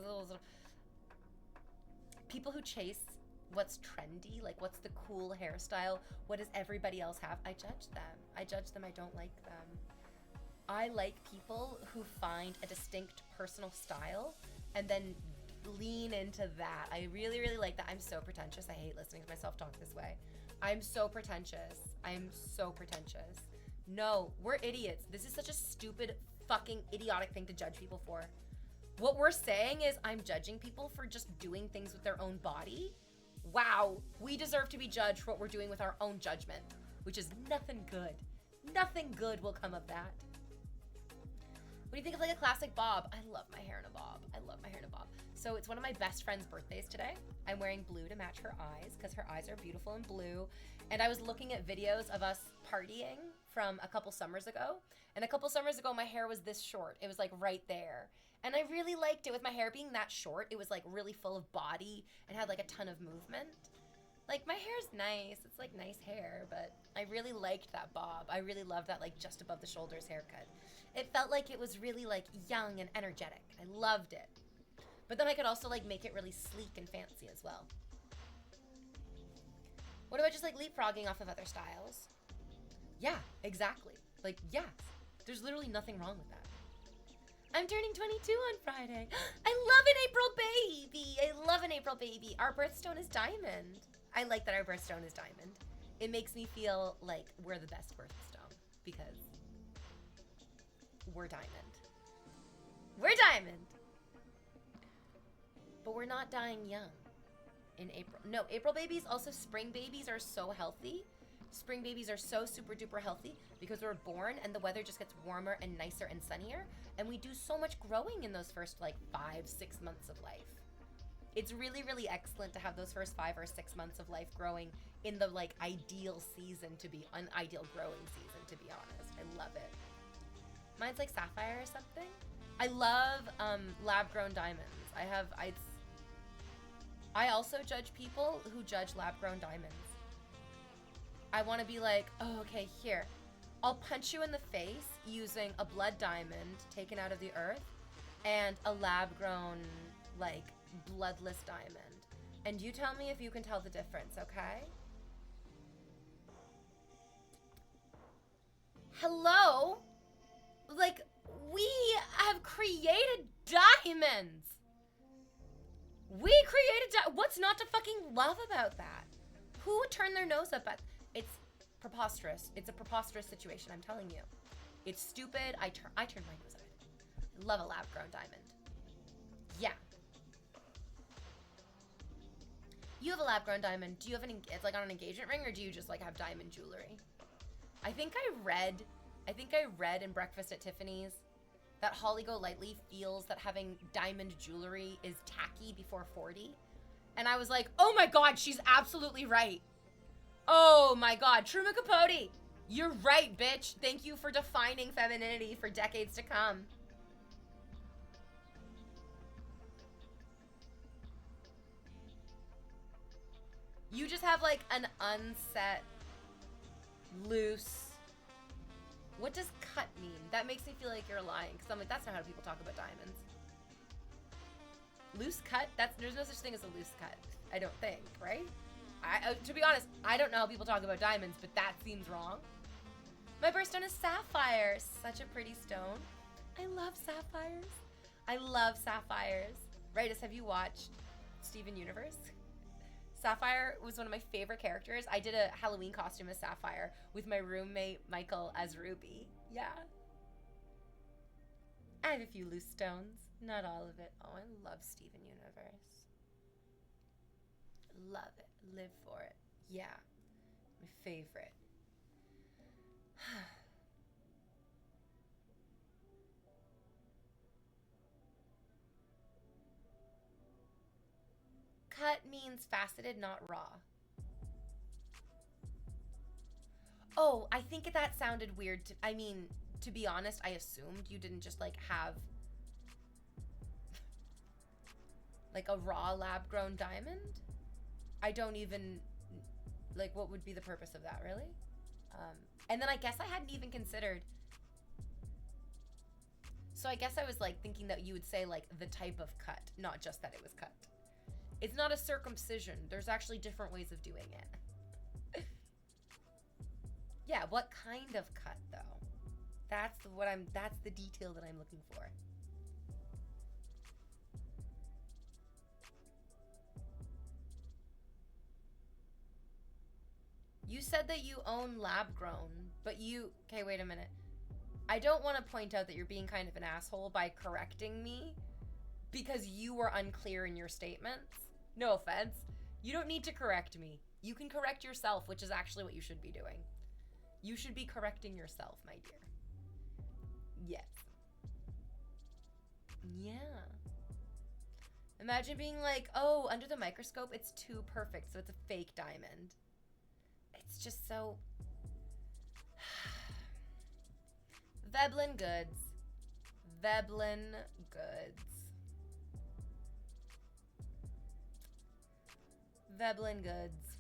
People who chase what's trendy, like what's the cool hairstyle, what does everybody else have? I judge them. I don't like them. I like people who find a distinct personal style and then lean into that. I really like that. I'm so pretentious. I hate listening to myself talk this way. I'm so pretentious. No, we're idiots. This is such a stupid, fucking idiotic thing to judge people for. What we're saying is I'm judging people for just doing things with their own body. Wow, we deserve to be judged for what we're doing with our own judgment, which is nothing good. Nothing good will come of that. What do you think of like a classic bob? I love my hair in a bob. So it's one of my best friend's birthdays today. I'm wearing blue to match her eyes because her eyes are beautiful and blue. And I was looking at videos of us partying from a couple summers ago. And a couple summers ago, my hair was this short. It was like right there. And I really liked it with my hair being that short. It was like really full of body and had like a ton of movement. Like my hair's nice. It's like nice hair, but I really liked that bob. I really loved that like just above the shoulders haircut. It felt like it was really like young and energetic. I loved it. But then I could also like make it really sleek and fancy as well. What about just like leapfrogging off of other styles? Yeah, exactly. Like, yes. There's literally nothing wrong with that. I'm turning 22 on Friday. I love an April baby. Our birthstone is diamond. I like that our birthstone is diamond. It makes me feel like we're the best birthstone because we're diamond. We're diamond. But we're not dying young in April. No, April babies, also spring babies are so healthy. Spring babies are so super duper healthy because we're born and the weather just gets warmer and nicer and sunnier. And we do so much growing in those first like 5-6 months of life. It's really, really excellent to have those first 5 or 6 months of life growing in the like ideal season to be, an ideal growing season to be honest. I love it. Mine's like sapphire or something. I love lab grown diamonds. I also judge people who judge lab grown diamonds. I want to be like, oh, okay, here. I'll punch you in the face using a blood diamond taken out of the earth and a lab-grown, like, bloodless diamond. And you tell me if you can tell the difference, okay? Hello? Like, we have created diamonds! What's not to fucking love about that? Who would turn their nose up at? It's preposterous. It's a preposterous situation, I'm telling you. It's stupid. I turn my nose at it. I love a lab-grown diamond. Yeah. You have a lab-grown diamond. Do you have it's like on an engagement ring, or do you just like have diamond jewelry? I think I read in Breakfast at Tiffany's that Holly Golightly feels that having diamond jewelry is tacky before 40. And I was like, oh my God, she's absolutely right. Oh my God, Truma Capote, you're right, bitch. Thank you for defining femininity for decades to come. You just have like an unset, loose. What does cut mean? That makes me feel like you're lying, because I'm like, that's not how people talk about diamonds. Loose cut? There's no such thing as a loose cut. I don't think, right? To be honest, I don't know how people talk about diamonds, but that seems wrong. My birthstone is sapphire. Such a pretty stone. I love sapphires. I love sapphires. Rightus, have you watched Steven Universe? Sapphire was one of my favorite characters. I did a Halloween costume as Sapphire with my roommate Michael as Ruby. Yeah. I have a few loose stones. Not all of it. Oh, I love Steven Universe. Love it. Live for it. Yeah. My favorite. Cut means faceted, not raw. Oh, I think that sounded weird. I mean, to be honest, I assumed you didn't just like have like a raw lab-grown diamond. I don't even, like, what would be the purpose of that, really? And then I guess I hadn't even considered. So I guess I was like thinking that you would say like the type of cut, not just that it was cut. It's not a circumcision. There's actually different ways of doing it. Yeah, what kind of cut though? That's the detail that I'm looking for. You said that you own lab grown, but okay, wait a minute. I don't want to point out that you're being kind of an asshole by correcting me because you were unclear in your statements. No offense. You don't need to correct me. You can correct yourself, which is actually what you should be doing. You should be correcting yourself, my dear. Yes. Yeah. Imagine being like, oh, under the microscope, it's too perfect, so it's a fake diamond. It's just so... Veblen goods. Veblen goods. Veblen goods.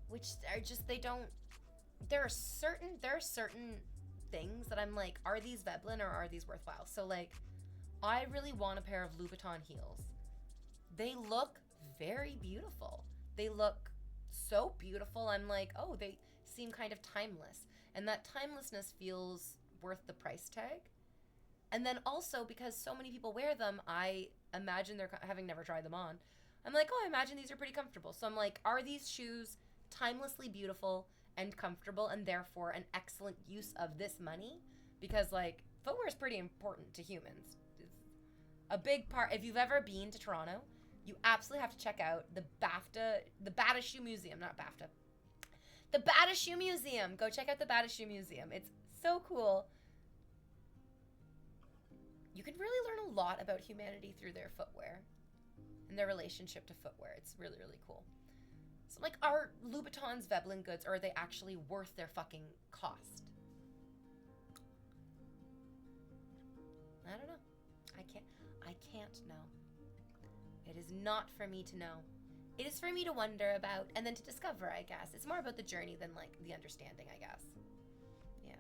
Which are just, they don't... There are certain things that I'm like, are these Veblen or are these worthwhile? So like, I really want a pair of Louboutin heels. They look very beautiful. They look so beautiful. I'm like, oh, they seem kind of timeless. And that timelessness feels worth the price tag. And then also, because so many people wear them, I imagine they're, having never tried them on, I'm like, oh, I imagine these are pretty comfortable. So I'm like, are these shoes timelessly beautiful and comfortable and therefore an excellent use of this money? Because like, footwear is pretty important to humans. It's a big part. If you've ever been to Toronto, you absolutely have to check out the Bata Shoe Museum, not BAFTA. The Bata Shoe Museum. Go check out the Bata Shoe Museum. It's so cool. You can really learn a lot about humanity through their footwear and their relationship to footwear. It's really, really cool. So like, are Louboutins Veblen goods, or are they actually worth their fucking cost? I don't know. I can't know. It is not for me to know. It is for me to wonder about and then to discover, I guess. It's more about the journey than like the understanding, I guess. Yeah.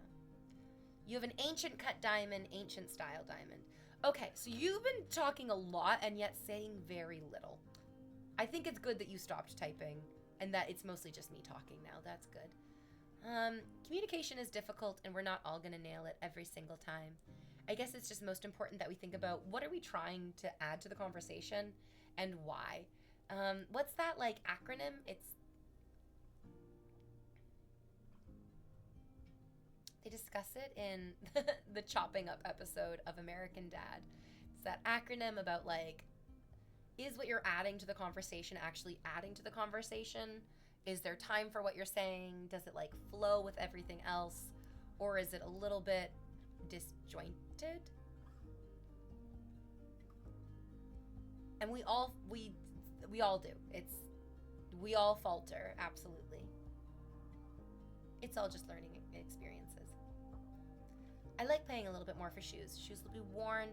You have an ancient cut diamond, ancient style diamond. Okay, so you've been talking a lot and yet saying very little. I think it's good that you stopped typing and that it's mostly just me talking now. That's good. Communication is difficult and we're not all gonna nail it every single time. I guess it's just most important that we think about what are we trying to add to the conversation and why. What's that like acronym? They discuss it in the chopping up episode of American Dad. It's that acronym about like, is what you're adding to the conversation actually adding to the conversation? Is there time for what you're saying? Does it like flow with everything else? Or is it a little bit disjointed. And we all do. We all falter, absolutely. It's all just learning experiences. I like paying a little bit more for shoes. Shoes will be worn,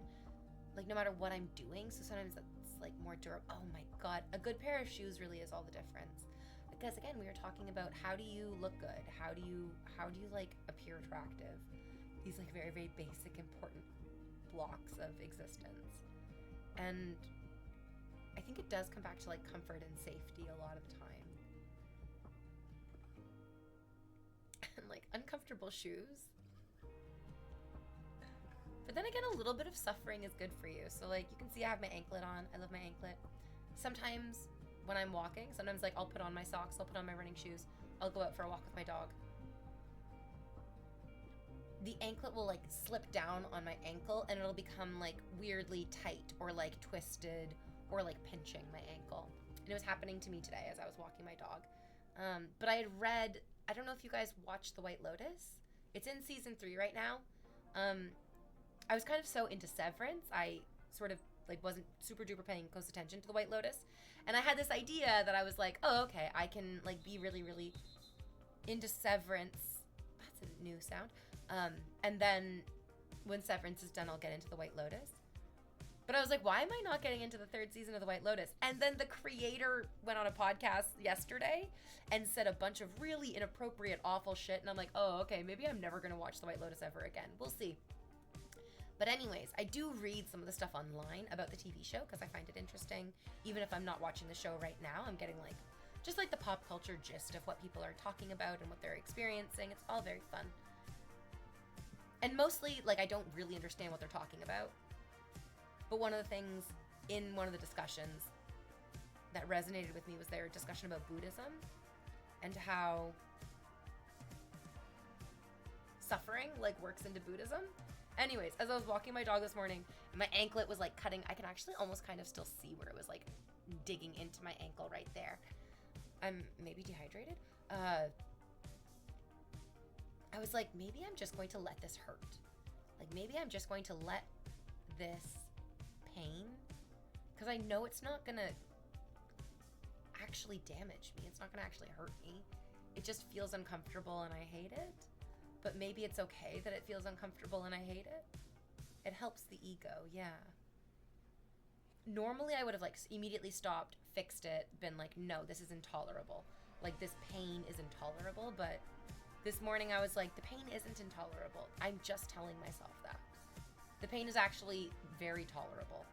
like, no matter what I'm doing. So sometimes it's like more durable. Oh my God, a good pair of shoes really is all the difference. Because again, we were talking about how do you look good? How do you like appear attractive? These like very, very basic, important blocks of existence. And I think it does come back to like comfort and safety a lot of the time. And like uncomfortable shoes. But then again, a little bit of suffering is good for you. So like you can see I have my anklet on. I love my anklet. Sometimes when I'm walking, sometimes like I'll put on my socks, I'll put on my running shoes, I'll go out for a walk with my dog. The anklet will like slip down on my ankle and it'll become like weirdly tight or like twisted or like pinching my ankle. And it was happening to me today as I was walking my dog. But I had read, I don't know if you guys watched The White Lotus. It's in season 3 right now. I was kind of so into Severance, I sort of like wasn't super duper paying close attention to The White Lotus. And I had this idea that I was like, oh, okay, I can like be really, really into Severance. That's a new sound. And then when Severance is done, I'll get into The White Lotus. But I was like, why am I not getting into the 3rd season of The White Lotus? And then the creator went on a podcast yesterday and said a bunch of really inappropriate, awful shit. And I'm like, oh, okay, maybe I'm never going to watch The White Lotus ever again. We'll see. But anyways, I do read some of the stuff online about the TV show because I find it interesting. Even if I'm not watching the show right now, I'm getting like, just like the pop culture gist of what people are talking about and what they're experiencing. It's all very fun. And mostly, like, I don't really understand what they're talking about. But one of the things in one of the discussions that resonated with me was their discussion about Buddhism and how suffering, like, works into Buddhism. Anyways, as I was walking my dog this morning, my anklet was, like, cutting. I can actually almost kind of still see where it was, like, digging into my ankle right there. I'm maybe dehydrated. I was like, maybe I'm just going to let this hurt. Like, maybe I'm just going to let this pain, because I know it's not going to actually damage me. It's not going to actually hurt me. It just feels uncomfortable and I hate it. But maybe it's okay that it feels uncomfortable and I hate it. It helps the ego, yeah. Normally I would have like immediately stopped, fixed it, been like, no, this is intolerable. Like, this pain is intolerable, but this morning I was like, the pain isn't intolerable. I'm just telling myself that. The pain is actually very tolerable.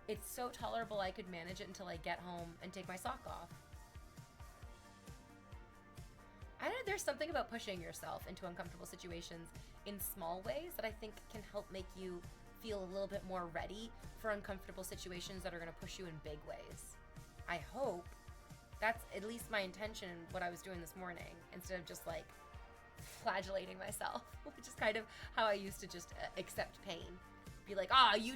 It's so tolerable I could manage it until I get home and take my sock off. I don't know, there's something about pushing yourself into uncomfortable situations in small ways that I think can help make you feel a little bit more ready for uncomfortable situations that are going to push you in big ways. I hope. That's at least my intention in what I was doing this morning, instead of just like flagellating myself, which is kind of how I used to just accept pain. Be like, you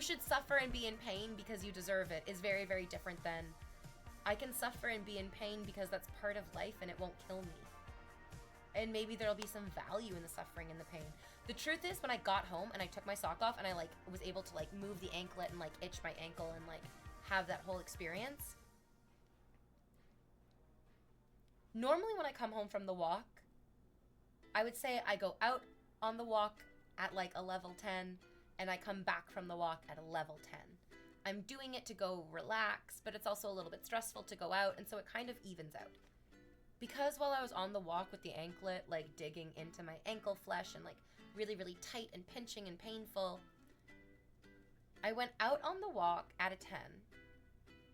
should suffer and be in pain because you deserve it, is very, very different than I can suffer and be in pain because that's part of life and it won't kill me. And maybe there'll be some value in the suffering and the pain. The truth is, when I got home and I took my sock off and I like was able to like move the anklet and like itch my ankle and like have that whole experience. Normally when I come home from the walk, I would say I go out on the walk at like a level 10 and I come back from the walk at a level 10. I'm doing it to go relax, but it's also a little bit stressful to go out, and so it kind of evens out. Because while I was on the walk with the anklet, like digging into my ankle flesh and like really, really tight and pinching and painful, I went out on the walk at a 10.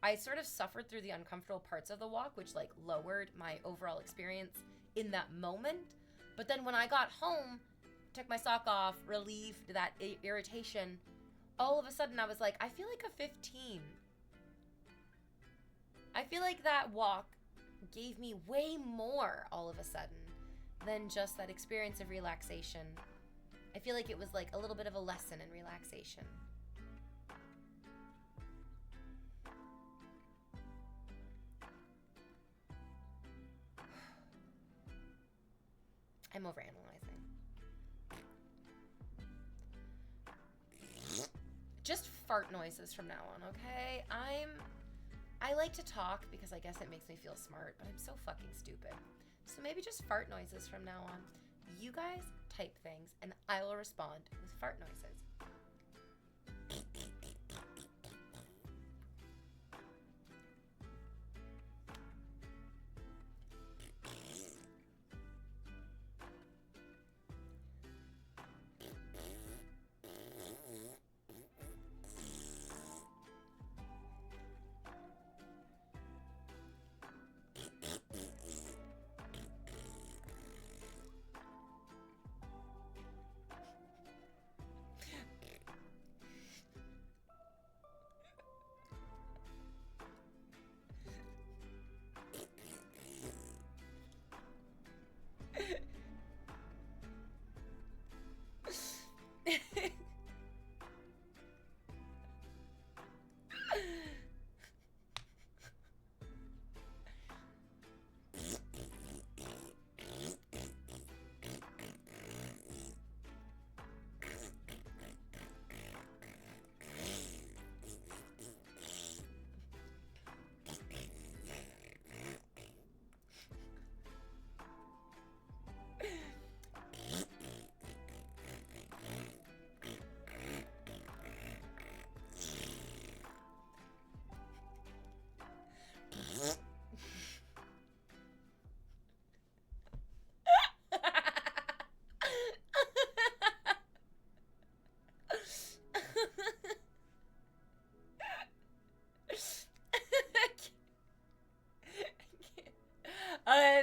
I sort of suffered through the uncomfortable parts of the walk, which like lowered my overall experience in that moment. But then when I got home, took my sock off, relieved that irritation, all of a sudden I was like, I feel like a 15. I feel like that walk gave me way more all of a sudden than just that experience of relaxation. I feel like it was like a little bit of a lesson in relaxation. I'm overanalyzing. fart noises from now on, okay? I like to talk because I guess it makes me feel smart, but I'm so fucking stupid. So maybe just fart noises from now on. You guys type things and I will respond with fart noises.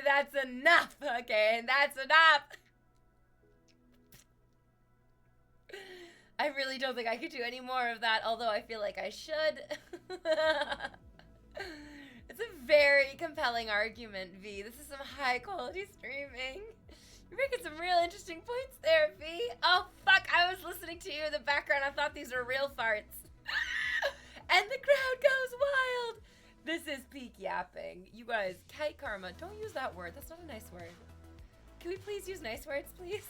That's enough, okay? That's enough. I really don't think I could do any more of that, although I feel like I should. It's a very compelling argument, V. This is some high quality streaming. You're making some real interesting points there, V. Oh, fuck, I was listening to you in the background. I thought these were real farts. And the crowd goes wild. This is peak yapping. You guys, kite karma, don't use that word. That's not a nice word. Can we please use nice words, please?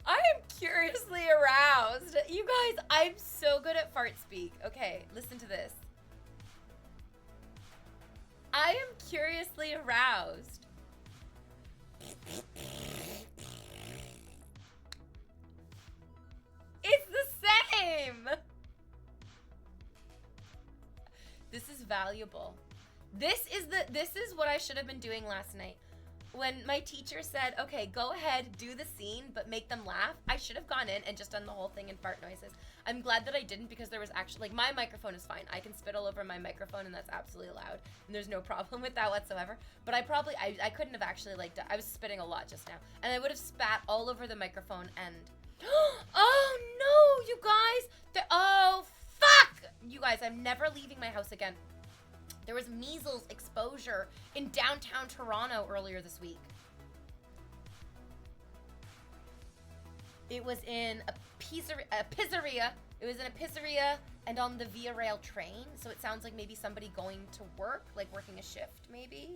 I am curiously aroused. You guys, I'm so good at fart speak. Okay, listen to this. I am curiously aroused. It's the same. This is valuable. This is what I should have been doing last night. When my teacher said, okay, go ahead, do the scene, but make them laugh, I should have gone in and just done the whole thing in fart noises. I'm glad that I didn't, because there was actually, like, my microphone is fine. I can spit all over my microphone, and that's absolutely loud. And there's no problem with that whatsoever. But I couldn't have actually, like, I was spitting a lot just now. And I would have spat all over the microphone and, oh no, you guys, oh fuck! You guys, I'm never leaving my house again. There was measles exposure in downtown Toronto earlier this week. It was in a pizzeria. It was in a pizzeria and on the Via Rail train. So it sounds like maybe somebody going to work, like working a shift maybe.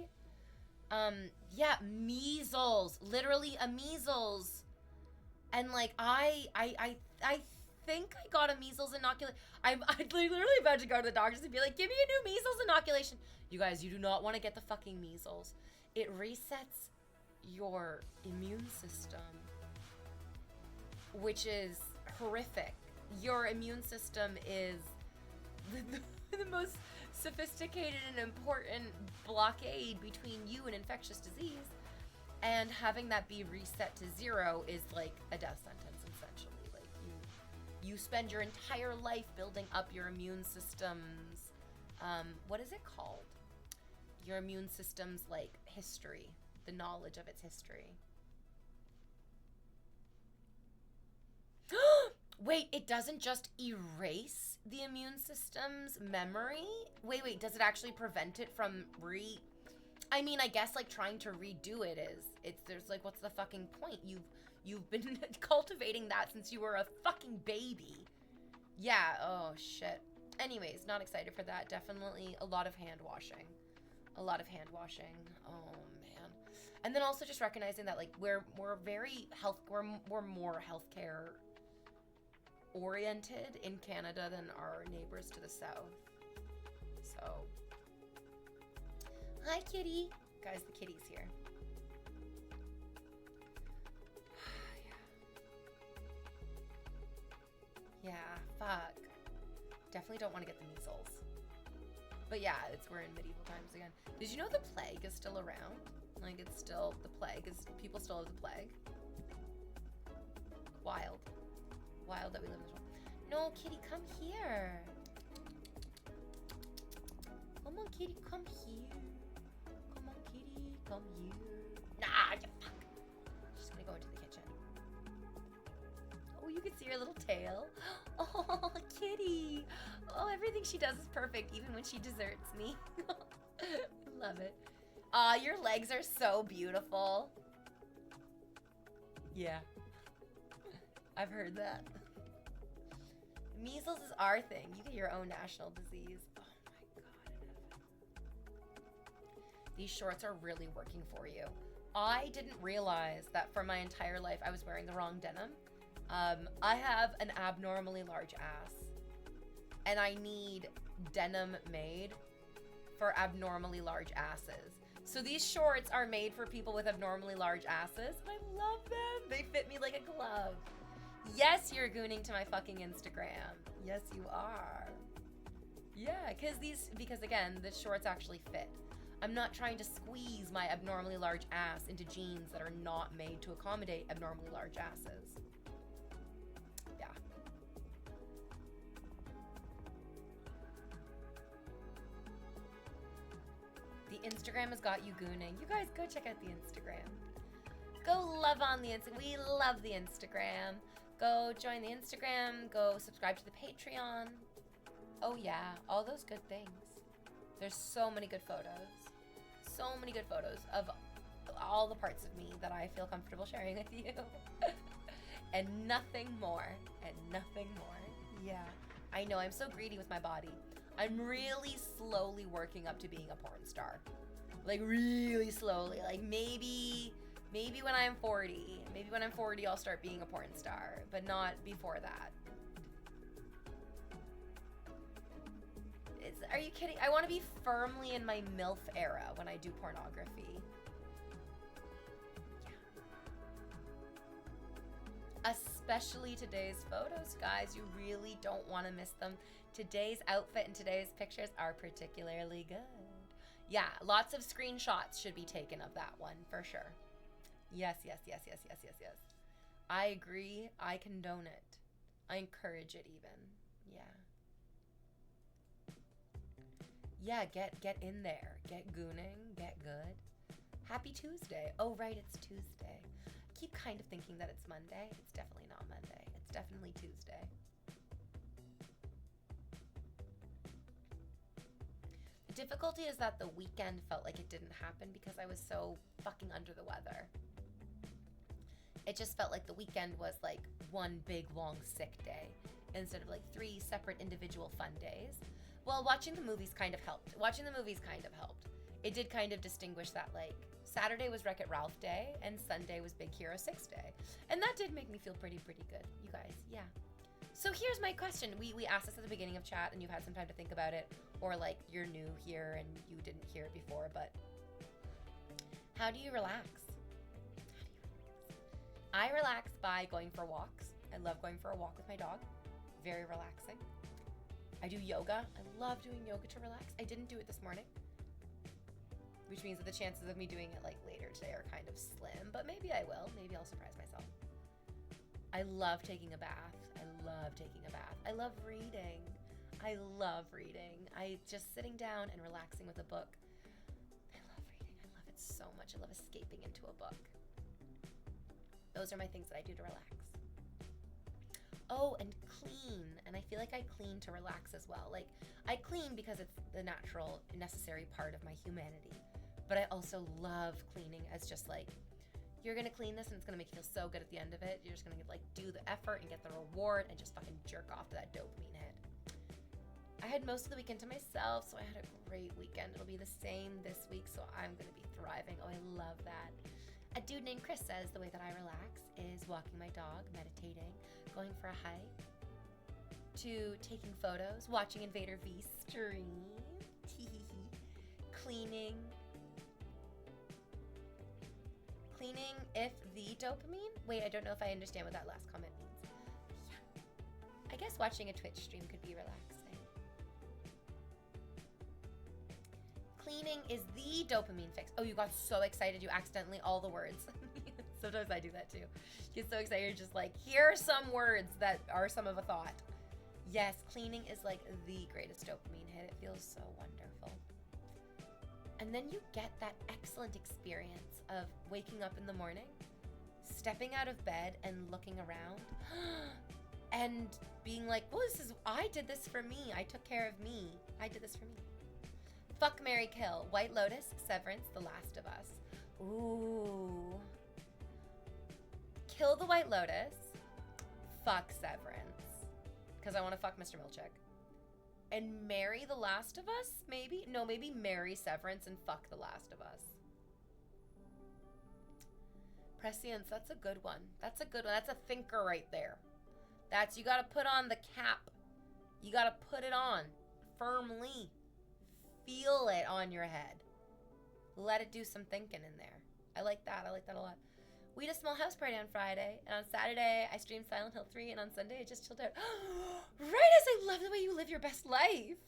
Yeah, measles. Literally a measles. And like I think I got a measles inoculation. I'm literally about to go to the doctors and be like, give me a new measles inoculation. You guys, you do not want to get the fucking measles. It resets your immune system, which is horrific. Your immune system is the most sophisticated and important blockade between you and infectious disease. And having that be reset to 0 is like a death sentence, essentially. You spend your entire life building up your immune system's, what is it called? Your immune system's, like, history, the knowledge of its history. Wait, it doesn't just erase the immune system's memory? Wait, does it actually prevent it from I mean, I guess, like, trying to redo it is. There's, like, what's the fucking point? You've been cultivating that since you were a fucking baby. Yeah, oh shit. Anyways, not excited for that. Definitely a lot of hand washing. Oh man. And then also just recognizing that, like, we're more healthcare oriented in Canada than our neighbors to the south. So, hi kitty. Guys, the kitty's here. Yeah, fuck. Definitely don't want to get the measles. But yeah, we're in medieval times again. Did you know the plague is still around? Like, it's still, the plague is, people still have the plague. Wild. Wild that we live in this world. No, kitty, come here. Come on, kitty, come here. Come on, kitty, come here. Nah, you fuck. She's gonna go into the kitchen. Oh, you can see her little tail. Oh, kitty. Oh, everything she does is perfect, even when she deserts me. Love it. Aw, your legs are so beautiful. Yeah. I've heard that. Measles is our thing. You get your own national disease. Oh my god. These shorts are really working for you. I didn't realize that for my entire life I was wearing the wrong denim. I have an abnormally large ass. And I need denim made for abnormally large asses. So these shorts are made for people with abnormally large asses. And I love them. They fit me like a glove. Yes, you're gooning to my fucking Instagram. Yes, you are. Yeah, because again, the shorts actually fit. I'm not trying to squeeze my abnormally large ass into jeans that are not made to accommodate abnormally large asses. Yeah. The Instagram has got you gooning. You guys go check out the Instagram. Go love on the Instagram. We love the Instagram. Go join the Instagram. Go subscribe to the Patreon. Oh yeah, all those good things. There's so many good photos. So many good photos of all the parts of me that I feel comfortable sharing with you. And nothing more. And nothing more. Yeah. I know, I'm so greedy with my body. I'm really slowly working up to being a porn star. Like really slowly. Like maybe when I'm 40. Maybe when I'm 40 I'll start being a porn star. But not before that. Are you kidding? I want to be firmly in my MILF era when I do pornography. Yeah. Especially today's photos, guys. You really don't want to miss them. Today's outfit and today's pictures are particularly good. Yeah, lots of screenshots should be taken of that one, for sure. Yes, yes, yes, yes, yes, yes, yes. I agree. I condone it. I encourage it even. Yeah. Yeah, get in there. Get gooning. Get good. Happy Tuesday. Oh, right, it's Tuesday. I keep kind of thinking that it's Monday. It's definitely not Monday. It's definitely Tuesday. The difficulty is that the weekend felt like it didn't happen because I was so fucking under the weather. It just felt like the weekend was like one big long sick day instead of like 3 separate individual fun days. Well, watching the movies kind of helped. It did kind of distinguish that, like, Saturday was Wreck-It Ralph Day and Sunday was Big Hero 6 Day. And that did make me feel pretty good, you guys. Yeah. So here's my question. We asked this at the beginning of chat and you've had some time to think about it, or like you're new here and you didn't hear it before, but how do you relax? I relax by going for walks. I love going for a walk with my dog. Very relaxing. I do yoga. I love doing yoga to relax. I didn't do it this morning, which means that the chances of me doing it like later today are kind of slim, but maybe I will. Maybe I'll surprise myself. I love taking a bath. I love reading. I just sitting down and relaxing with a book. I love reading. I love it so much. I love escaping into a book. Those are my things that I do to relax. Oh, and clean. And I feel like I clean to relax as well. Like, I clean because it's the natural, necessary part of my humanity. But I also love cleaning as just like, you're gonna clean this and it's gonna make you feel so good at the end of it. You're just gonna like do the effort and get the reward and just fucking jerk off to that dopamine hit. I had most of the weekend to myself, so I had a great weekend. It'll be the same this week, so I'm gonna be thriving. Oh, I love that. A dude named Chris says the way that I relax is walking my dog, meditating, going for a hike, to taking photos, watching InvaderVie stream, cleaning if the dopamine? Wait, I don't know if I understand what that last comment means. Yeah. I guess watching a Twitch stream could be relaxing. Cleaning is the dopamine fix. Oh, you got so excited you accidentally all the words. Sometimes I do that too. Get so excited, just like, here are some words that are some of a thought. Yes, cleaning is like the greatest dopamine hit. It feels so wonderful. And then you get that excellent experience of waking up in the morning, stepping out of bed and looking around and being like, well, I did this for me. I took care of me. I did this for me. Fuck, marry, kill. White Lotus, Severance, The Last of Us. Ooh. Kill the White Lotus. Fuck Severance. Because I want to fuck Mr. Milchick. And marry The Last of Us, maybe? No, maybe marry Severance and fuck The Last of Us. Prescience, that's a good one. That's a good one. That's a thinker right there. You gotta put on the cap. You gotta put it on firmly. Feel it on your head. Let it do some thinking in there. I like that. I like that a lot. We had a small house party on Friday, and on Saturday, I streamed Silent Hill 3, and on Sunday, I just chilled out. Right, as I love the way you live your best life.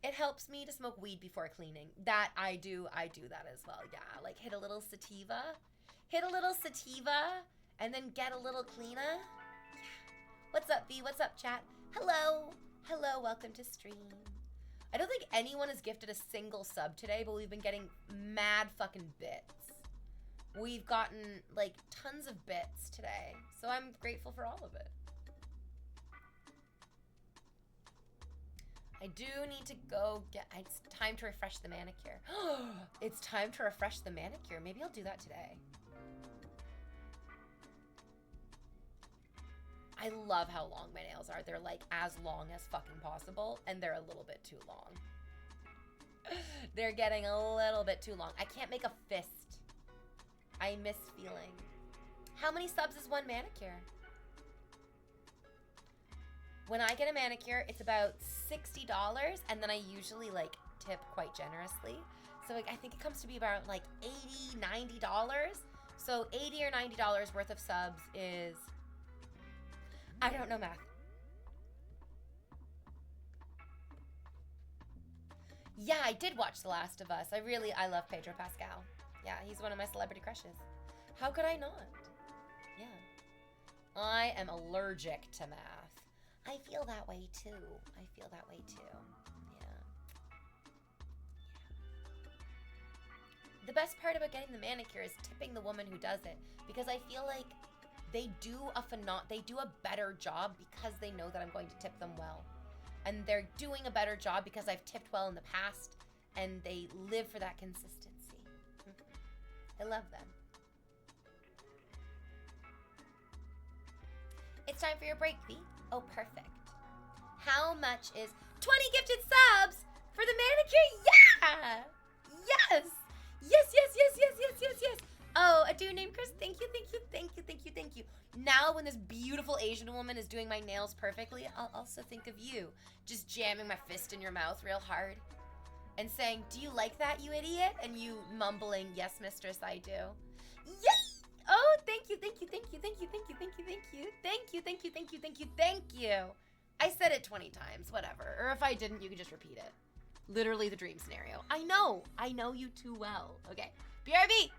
It helps me to smoke weed before cleaning. That I do that as well, yeah. Like, hit a little sativa, and then get a little cleaner. Yeah. What's up, V? What's up, chat? Hello, welcome to stream. I don't think anyone has gifted a single sub today, but we've been getting mad fucking bits. We've gotten, like, tons of bits today, so I'm grateful for all of it. I do need to go it's time to refresh the manicure. It's time to refresh the manicure. Maybe I'll do that today. I love how long my nails are. They're, like, as long as fucking possible, and they're a little bit too long. They're getting a little bit too long. I can't make a fist. I miss feeling. How many subs is one manicure? When I get a manicure, it's about $60, and then I usually, like, tip quite generously. So, like, I think it comes to be about, like, $80, $90. So, $80 or $90 worth of subs is... I don't know math. Yeah, I did watch The Last of Us. I love Pedro Pascal. Yeah, he's one of my celebrity crushes. How could I not? Yeah. I am allergic to math. I feel that way too. Yeah. The best part about getting the manicure is tipping the woman who does it, because I feel like they do a better job because they know that I'm going to tip them well. And they're doing a better job because I've tipped well in the past, and they live for that consistency. I love them. It's time for your break, V. Oh, perfect. How much is 20 gifted subs for the manicure? Yeah! Yes! Yes. Oh, a dude named Chris. Thank you. Now when this beautiful Asian woman is doing my nails perfectly, I'll also think of you. Just jamming my fist in your mouth real hard. And saying, do you like that, you idiot? And you mumbling, yes, mistress, I do. Yes! Oh, thank you. I said it 20 times, whatever. Or if I didn't, you could just repeat it. Literally the dream scenario. I know you too well. Okay, BRB!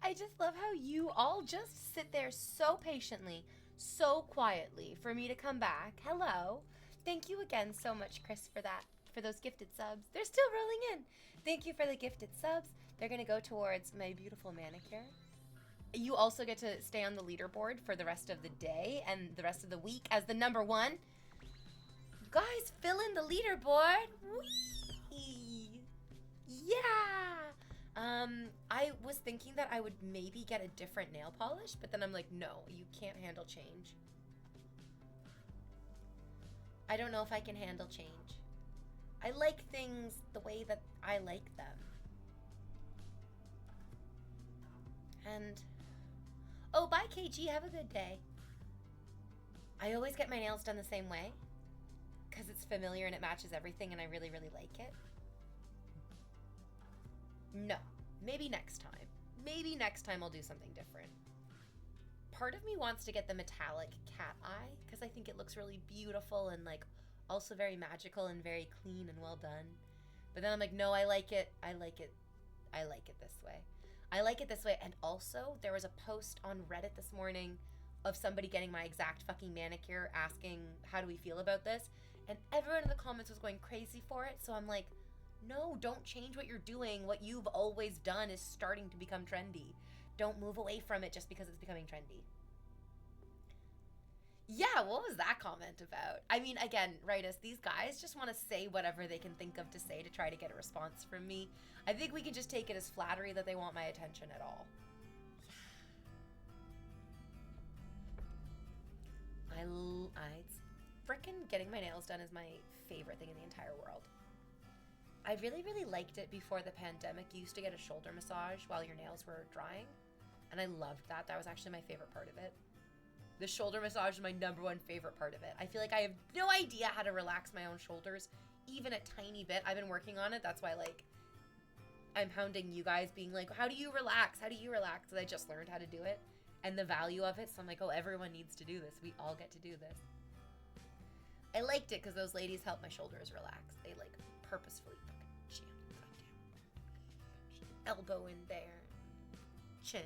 I just love how you all just sit there so patiently, so quietly for me to come back. Hello. Thank you again so much, Chris, for that, for those gifted subs. They're still rolling in. Thank you for the gifted subs. They're going to go towards my beautiful manicure. You also get to stay on the leaderboard for the rest of the day and the rest of the week as the number one. You guys, fill in the leaderboard. Whee! Yeah! I was thinking that I would maybe get a different nail polish, but then I'm like, no, you can't handle change. I don't know if I can handle change. I like things the way that I like them. And, oh, bye KG, have a good day. I always get my nails done the same way because it's familiar and it matches everything and I really, really like it. No, maybe next time. Maybe next time I'll do something different. Part of me wants to get the metallic cat eye because I think it looks really beautiful and like also very magical and very clean and well done. But then I'm like, no, I like it. I like it this way. I like it this way. And also there was a post on Reddit this morning of somebody getting my exact fucking manicure asking, how do we feel about this? And everyone in the comments was going crazy for it. So I'm like, no, don't change what you're doing. What you've always done is starting to become trendy. Don't move away from it just because it's becoming trendy. Yeah, what was that comment about? I mean, again, Rightus, these guys just want to say whatever they can think of to say to try to get a response from me. I think we can just take it as flattery that they want my attention at all. Frickin' getting my nails done is my favorite thing in the entire world. I really, really liked it before the pandemic. You used to get a shoulder massage while your nails were drying, and I loved that. That was actually my favorite part of it. The shoulder massage is my #1 favorite part of it. I feel like I have no idea how to relax my own shoulders, even a tiny bit. I've been working on it. That's why, like, I'm hounding you guys being like, how do you relax? How do you relax? Because I just learned how to do it and the value of it. So I'm like, oh, everyone needs to do this. We all get to do this. I liked it because those ladies helped my shoulders relax. They, like, purposefully fucking elbow in there, chin.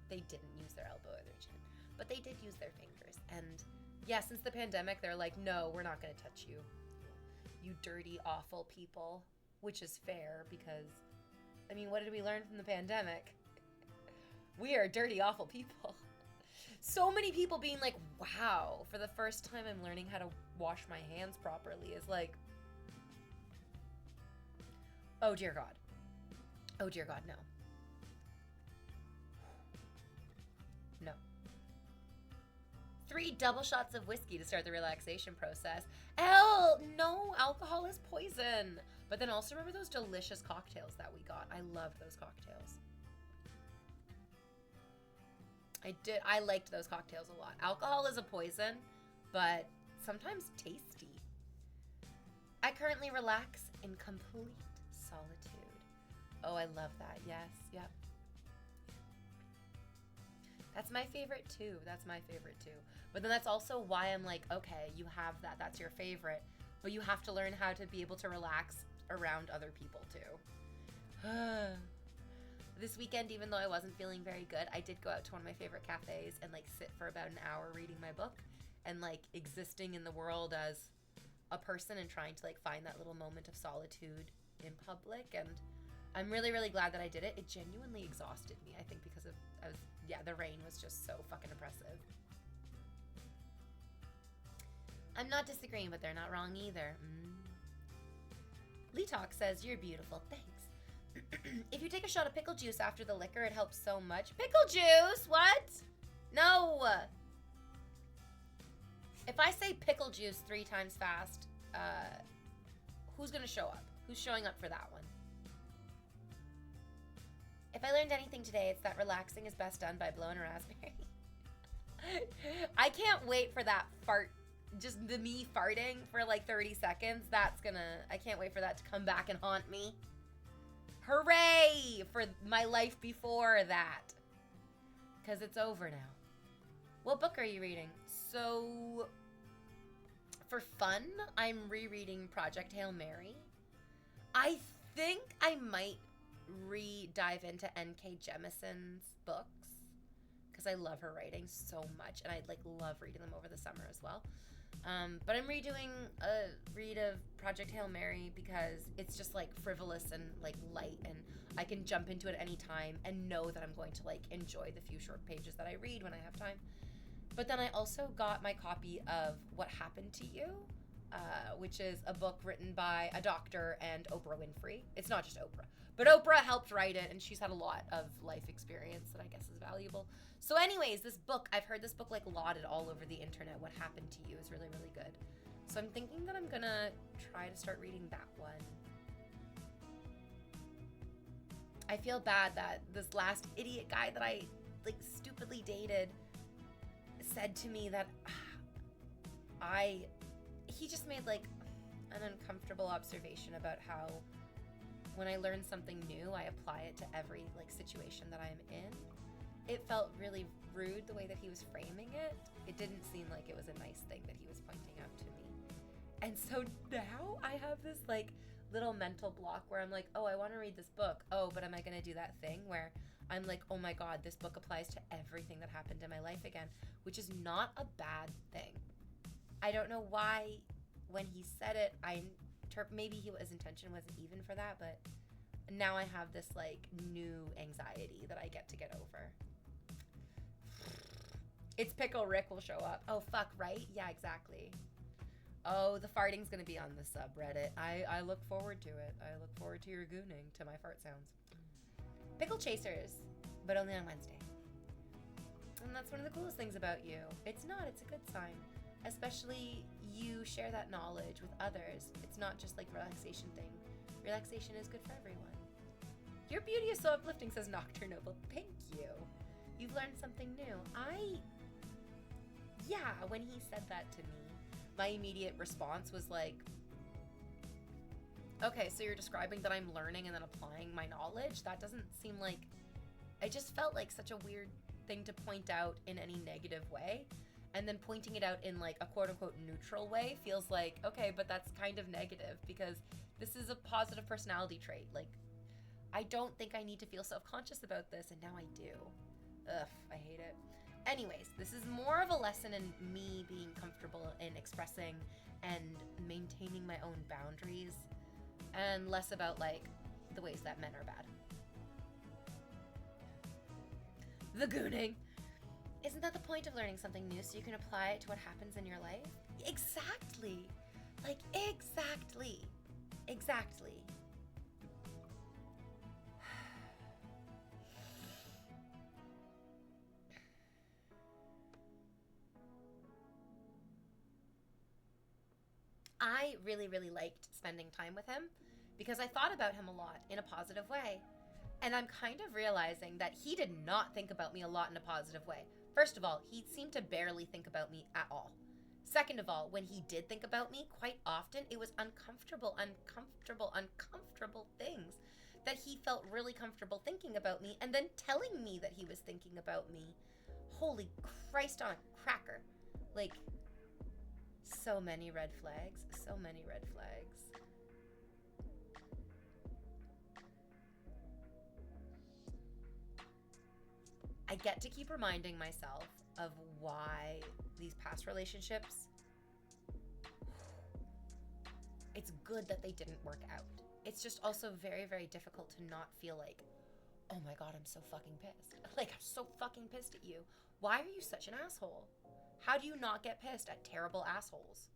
They didn't use their elbow or their chin, but they did use their fingers. And yeah, since the pandemic, they're like, no, we're not going to touch you, you dirty, awful people, which is fair because, I mean, what did we learn from the pandemic? We are dirty, awful people. So many people being like, wow, for the first time I'm learning how to wash my hands properly is like, oh dear God. Oh dear God, no. No. 3 double shots of whiskey to start the relaxation process. No, alcohol is poison. But then also remember those delicious cocktails that we got. I loved those cocktails. I liked those cocktails a lot. Alcohol is a poison, but sometimes tasty. I currently relax in complete solitude. Oh, I love that. Yes, yep. That's my favorite too. That's my favorite too. But then that's also why I'm like, okay, you have that. That's your favorite. But you have to learn how to be able to relax around other people too. This weekend, even though I wasn't feeling very good, I did go out to one of my favorite cafes and like sit for about an hour reading my book and like existing in the world as a person and trying to like find that little moment of solitude in public. And I'm really, really glad that I did it. It genuinely exhausted me, I think, because the rain was just so fucking oppressive. I'm not disagreeing, but they're not wrong either. Lee Talk says, you're beautiful. Thanks. If you take a shot of pickle juice after the liquor, it helps so much. Pickle juice? What? No. If I say pickle juice 3 times fast, who's gonna show up? Who's showing up for that one? If I learned anything today, it's that relaxing is best done by blowing a raspberry. I can't wait for that fart, just the me farting for like 30 seconds. I can't wait for that to come back and haunt me. Hooray for my life before that. Because it's over now. What book are you reading? So, for fun, I'm rereading Project Hail Mary. I think I might re-dive into N.K. Jemison's books because I love her writing so much, and I like love reading them over the summer as well. But I'm redoing a read of Project Hail Mary because it's just like frivolous and like light, and I can jump into it any time and know that I'm going to like enjoy the few short pages that I read when I have time. But then I also got my copy of What Happened to You, which is a book written by a doctor and Oprah Winfrey. It's not just Oprah, but Oprah helped write it, and she's had a lot of life experience that I guess is valuable. So anyways, this book, I've heard this book like lauded all over the internet. What Happened to You is really, really good. So I'm thinking that I'm gonna try to start reading that one. I feel bad that this last idiot guy that I like stupidly dated said to me that he just made like an uncomfortable observation about how when I learn something new, I apply it to every like situation that I'm in. It felt really rude the way that he was framing it. It didn't seem like it was a nice thing that he was pointing out to me. And so now I have this like little mental block where I'm like, oh, I want to read this book. Oh, but am I going to do that thing where I'm like, oh my God, this book applies to everything that happened in my life again, which is not a bad thing. I don't know why when he said it, maybe his intention wasn't even for that, but now I have this like new anxiety that I get over. It's Pickle Rick will show up. Oh, fuck, right? Yeah, exactly. Oh, the farting's gonna be on the subreddit. I look forward to it. I look forward to your gooning to my fart sounds. Pickle chasers, but only on Wednesday. And that's one of the coolest things about you. It's a good sign. Especially you share that knowledge with others. It's not just like a relaxation thing. Relaxation is good for everyone. Your beauty is so uplifting, says Nocturnoble. Thank you. You've learned something new. When he said that to me, my immediate response was like, okay, so you're describing that I'm learning and then applying my knowledge? That doesn't seem like, it just felt like such a weird thing to point out in any negative way. And then pointing it out in like a quote unquote neutral way feels like, okay, but that's kind of negative because this is a positive personality trait. Like, I don't think I need to feel self-conscious about this, and now I do. Ugh, I hate it. Anyways, this is more of a lesson in me being comfortable in expressing and maintaining my own boundaries, and less about like the ways that men are bad. The gooning. Isn't that the point of learning something new, so you can apply it to what happens in your life? Exactly. Like, exactly. Exactly. I really, really liked spending time with him because I thought about him a lot in a positive way. And I'm kind of realizing that he did not think about me a lot in a positive way. First of all, he seemed to barely think about me at all. Second of all, when he did think about me, quite often it was uncomfortable things that he felt really comfortable thinking about me and then telling me that he was thinking about me. Holy Christ on a cracker. Like, so many red flags. So many red flags. I get to keep reminding myself of why these past relationships, it's good that they didn't work out. It's just also very, very difficult to not feel like, oh my God, I'm so fucking pissed. Like, I'm so fucking pissed at you. Why are you such an asshole? How do you not get pissed at terrible assholes?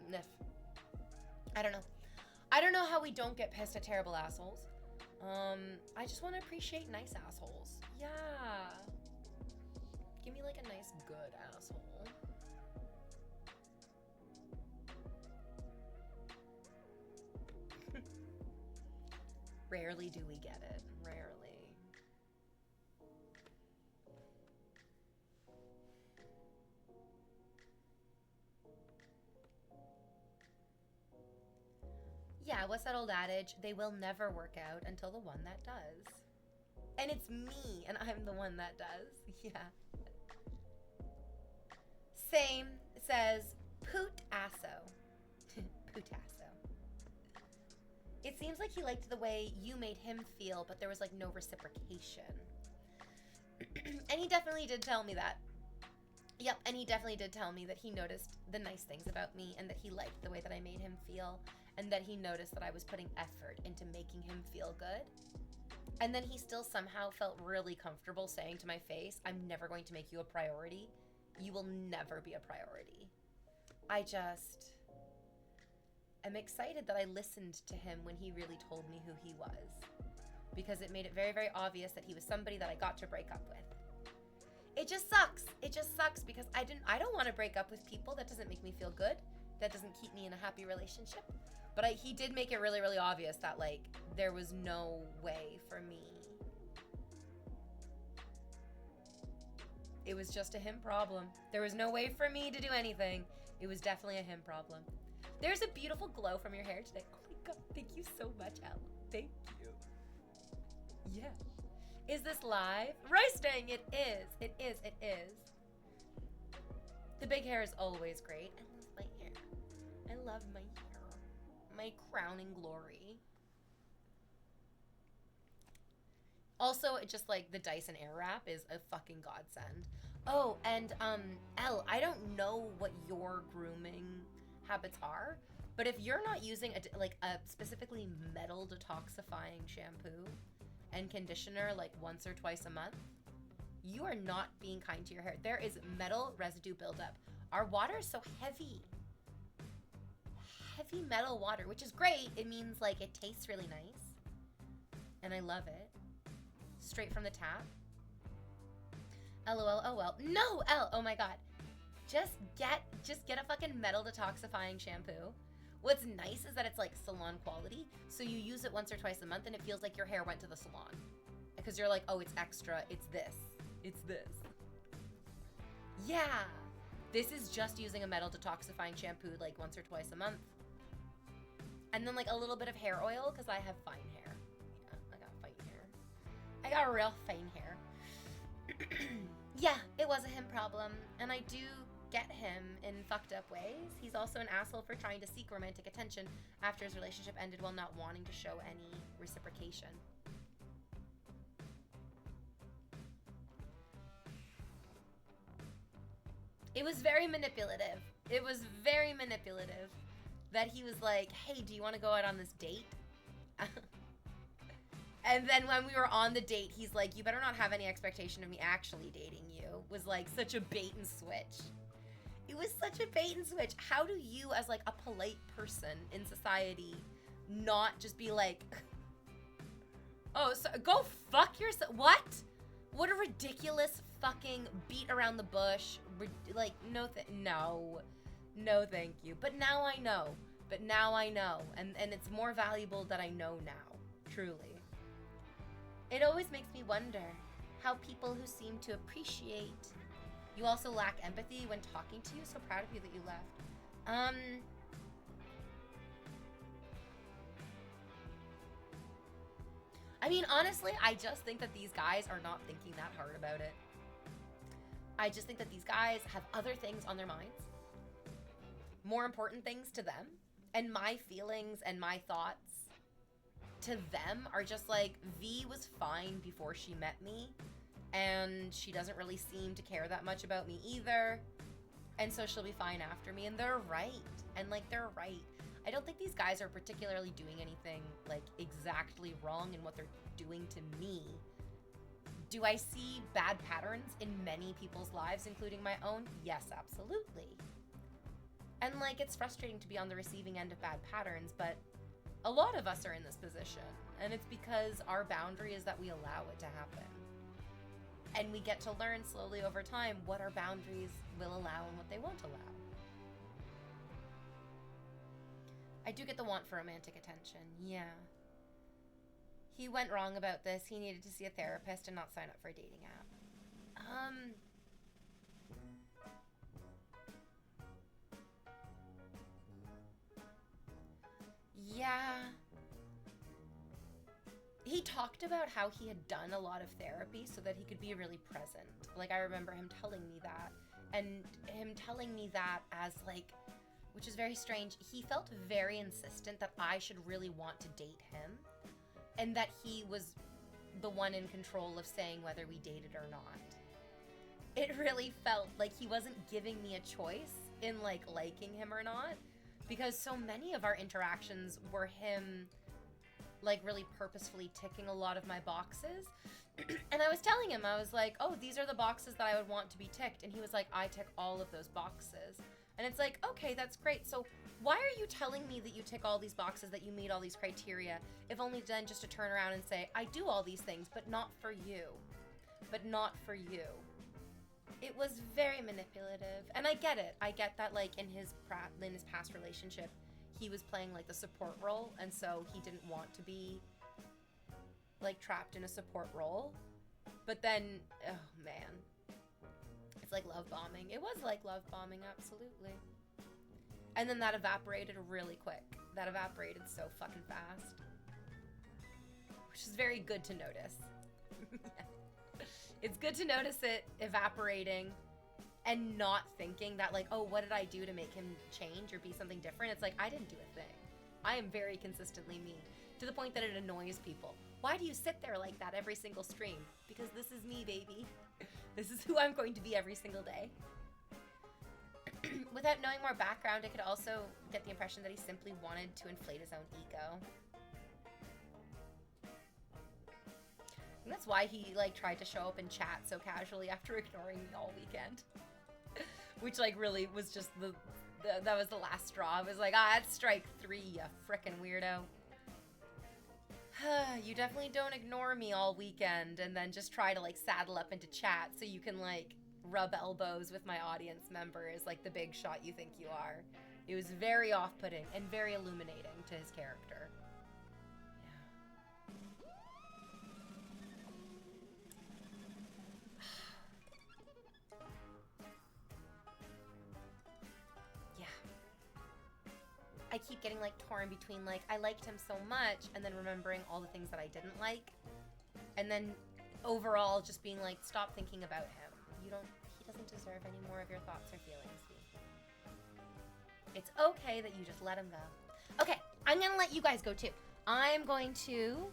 Niff. I don't know. I don't know how we don't get pissed at terrible assholes. I just want to appreciate nice assholes. Yeah. Give me like a nice good asshole. Rarely do we get it. Rarely. Yeah, what's that old adage? They will never work out until the one that does. And it's me, and I'm the one that does. Yeah. Same says Putasso. Putasso. It seems like he liked the way you made him feel, but there was like no reciprocation. And he definitely did tell me that. Yep, and he definitely did tell me that he noticed the nice things about me and that he liked the way that I made him feel and that he noticed that I was putting effort into making him feel good. And then he still somehow felt really comfortable saying to my face, I'm never going to make you a priority. You will never be a priority. I just am excited that I listened to him when he really told me who he was, because it made it very, very obvious that he was somebody that I got to break up with. It just sucks. It just sucks because I don't want to break up with people. That doesn't make me feel good. That doesn't keep me in a happy relationship. But he did make it really, really obvious that, like, there was no way for me. It was just a him problem. There was no way for me to do anything. It was definitely a him problem. There's a beautiful glow from your hair today. Oh my God, thank you so much, Elle. Thank you. Yeah. Is this live? Roasting! It is. It is. It is. The big hair is always great. I love my hair. I love my hair. My crowning glory. Also, just like the Dyson Airwrap is a fucking godsend. Oh, and Elle, I don't know what your grooming habits are, but if you're not using a specifically metal detoxifying shampoo and conditioner like once or twice a month, you are not being kind to your hair. There is metal residue buildup. Our water is so heavy. Heavy metal water, which is great. It means like it tastes really nice. And I love it. Straight from the tap. LOL, oh well. No, L, oh my God. Just get a fucking metal detoxifying shampoo. What's nice is that it's like salon quality, so you use it once or twice a month and it feels like your hair went to the salon. Because you're like, oh, it's extra, it's this. Yeah, this is just using a metal detoxifying shampoo like once or twice a month. And then like a little bit of hair oil, because I have fine hair. Yeah, I got fine hair. I got real fine hair. Yeah, it was a him problem, and I do get him in fucked up ways. He's also an asshole for trying to seek romantic attention after his relationship ended while not wanting to show any reciprocation. It was very manipulative. It was very manipulative that he was like, hey, do you want to go out on this date? And then when we were on the date, he's like, you better not have any expectation of me actually dating you. Was like such a bait and switch. It was such a bait and switch. How do you, as like a polite person in society, not just be like, oh, so go fuck yourself? What? What a ridiculous fucking beat around the bush. Like, no, thank you. But now I know. And it's more valuable that I know now. Truly. It always makes me wonder how people who seem to appreciate you also lack empathy when talking to you. So proud of you that you left. I mean, honestly, I just think that these guys are not thinking that hard about it. I just think that these guys have other things on their minds, more important things to them, and my feelings and my thoughts to them are just like, V was fine before she met me, and she doesn't really seem to care that much about me either, and so she'll be fine after me, and they're right. I don't think these guys are particularly doing anything like exactly wrong in what they're doing to me. Do I see bad patterns in many people's lives, including my own? Yes, absolutely. And like, it's frustrating to be on the receiving end of bad patterns, but a lot of us are in this position, and it's because our boundary is that we allow it to happen. And we get to learn slowly over time what our boundaries will allow and what they won't allow. I do get the want for romantic attention, yeah. He went wrong about this. He needed to see a therapist and not sign up for a dating app. Yeah. He talked about how he had done a lot of therapy so that he could be really present. Like, I remember him telling me that. And him telling me that as, like, which is very strange. He felt very insistent that I should really want to date him, and that he was the one in control of saying whether we dated or not. It really felt like he wasn't giving me a choice in like liking him or not, because so many of our interactions were him like really purposefully ticking a lot of my boxes. And I was telling him, I was like, oh, these are the boxes that I would want to be ticked. And he was like, I tick all of those boxes. And it's like, okay, that's great. So why are you telling me that you tick all these boxes, that you meet all these criteria, if only then just to turn around and say, I do all these things, but not for you. But not for you. It was very manipulative. And I get it. I get that, like, in his past relationship, he was playing, like, the support role. And so he didn't want to be, like, trapped in a support role. But then, oh, man. It's like love bombing. It was like love bombing, absolutely. And then that evaporated really quick. That evaporated so fucking fast. Which is very good to notice. It's good to notice it evaporating and not thinking that, like, oh, what did I do to make him change or be something different? It's like, I didn't do a thing. I am very consistently me, to the point that it annoys people. Why do you sit there like that every single stream? Because this is me, baby. This is who I'm going to be every single day. Without knowing more background, I could also get the impression that he simply wanted to inflate his own ego. And that's why he, like, tried to show up in chat so casually after ignoring me all weekend. Which, like, really was just that was the last straw. I was like, that's strike 3, you frickin' weirdo. You definitely don't ignore me all weekend and then just try to, like, saddle up into chat so you can, like, rub elbows with my audience members like the big shot you think you are. It was very off-putting and very illuminating to his character. I keep getting, like, torn between, like, I liked him so much, and then remembering all the things that I didn't like, and then overall just being like, stop thinking about him. He doesn't deserve any more of your thoughts or feelings, V. It's okay that you just let him go. Okay, I'm gonna let you guys go too. I'm going to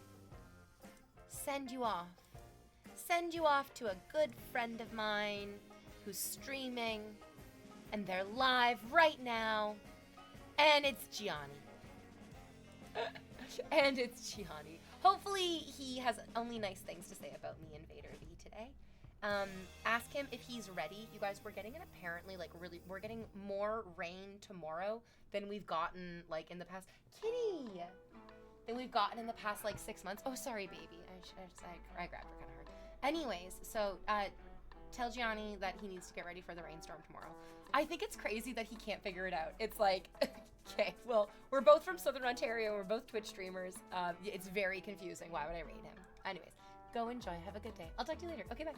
send you off. Send you off to a good friend of mine who's streaming, and they're live right now. And it's Gianni. And it's Gianni. Hopefully he has only nice things to say about me and InvaderVie today. Ask him if he's ready. You guys, we're getting we're getting more rain tomorrow than we've gotten, like, in the past. Kitty! Than we've gotten in the past, like, 6 months. Oh, sorry, baby. I grabbed her kind of hard. Anyways, so, tell Gianni that he needs to get ready for the rainstorm tomorrow. I think it's crazy that he can't figure it out. It's like, okay, well, we're both from Southern Ontario. We're both Twitch streamers. It's very confusing. Why would I rate him? Anyways, go enjoy. Have a good day. I'll talk to you later. Okay, bye.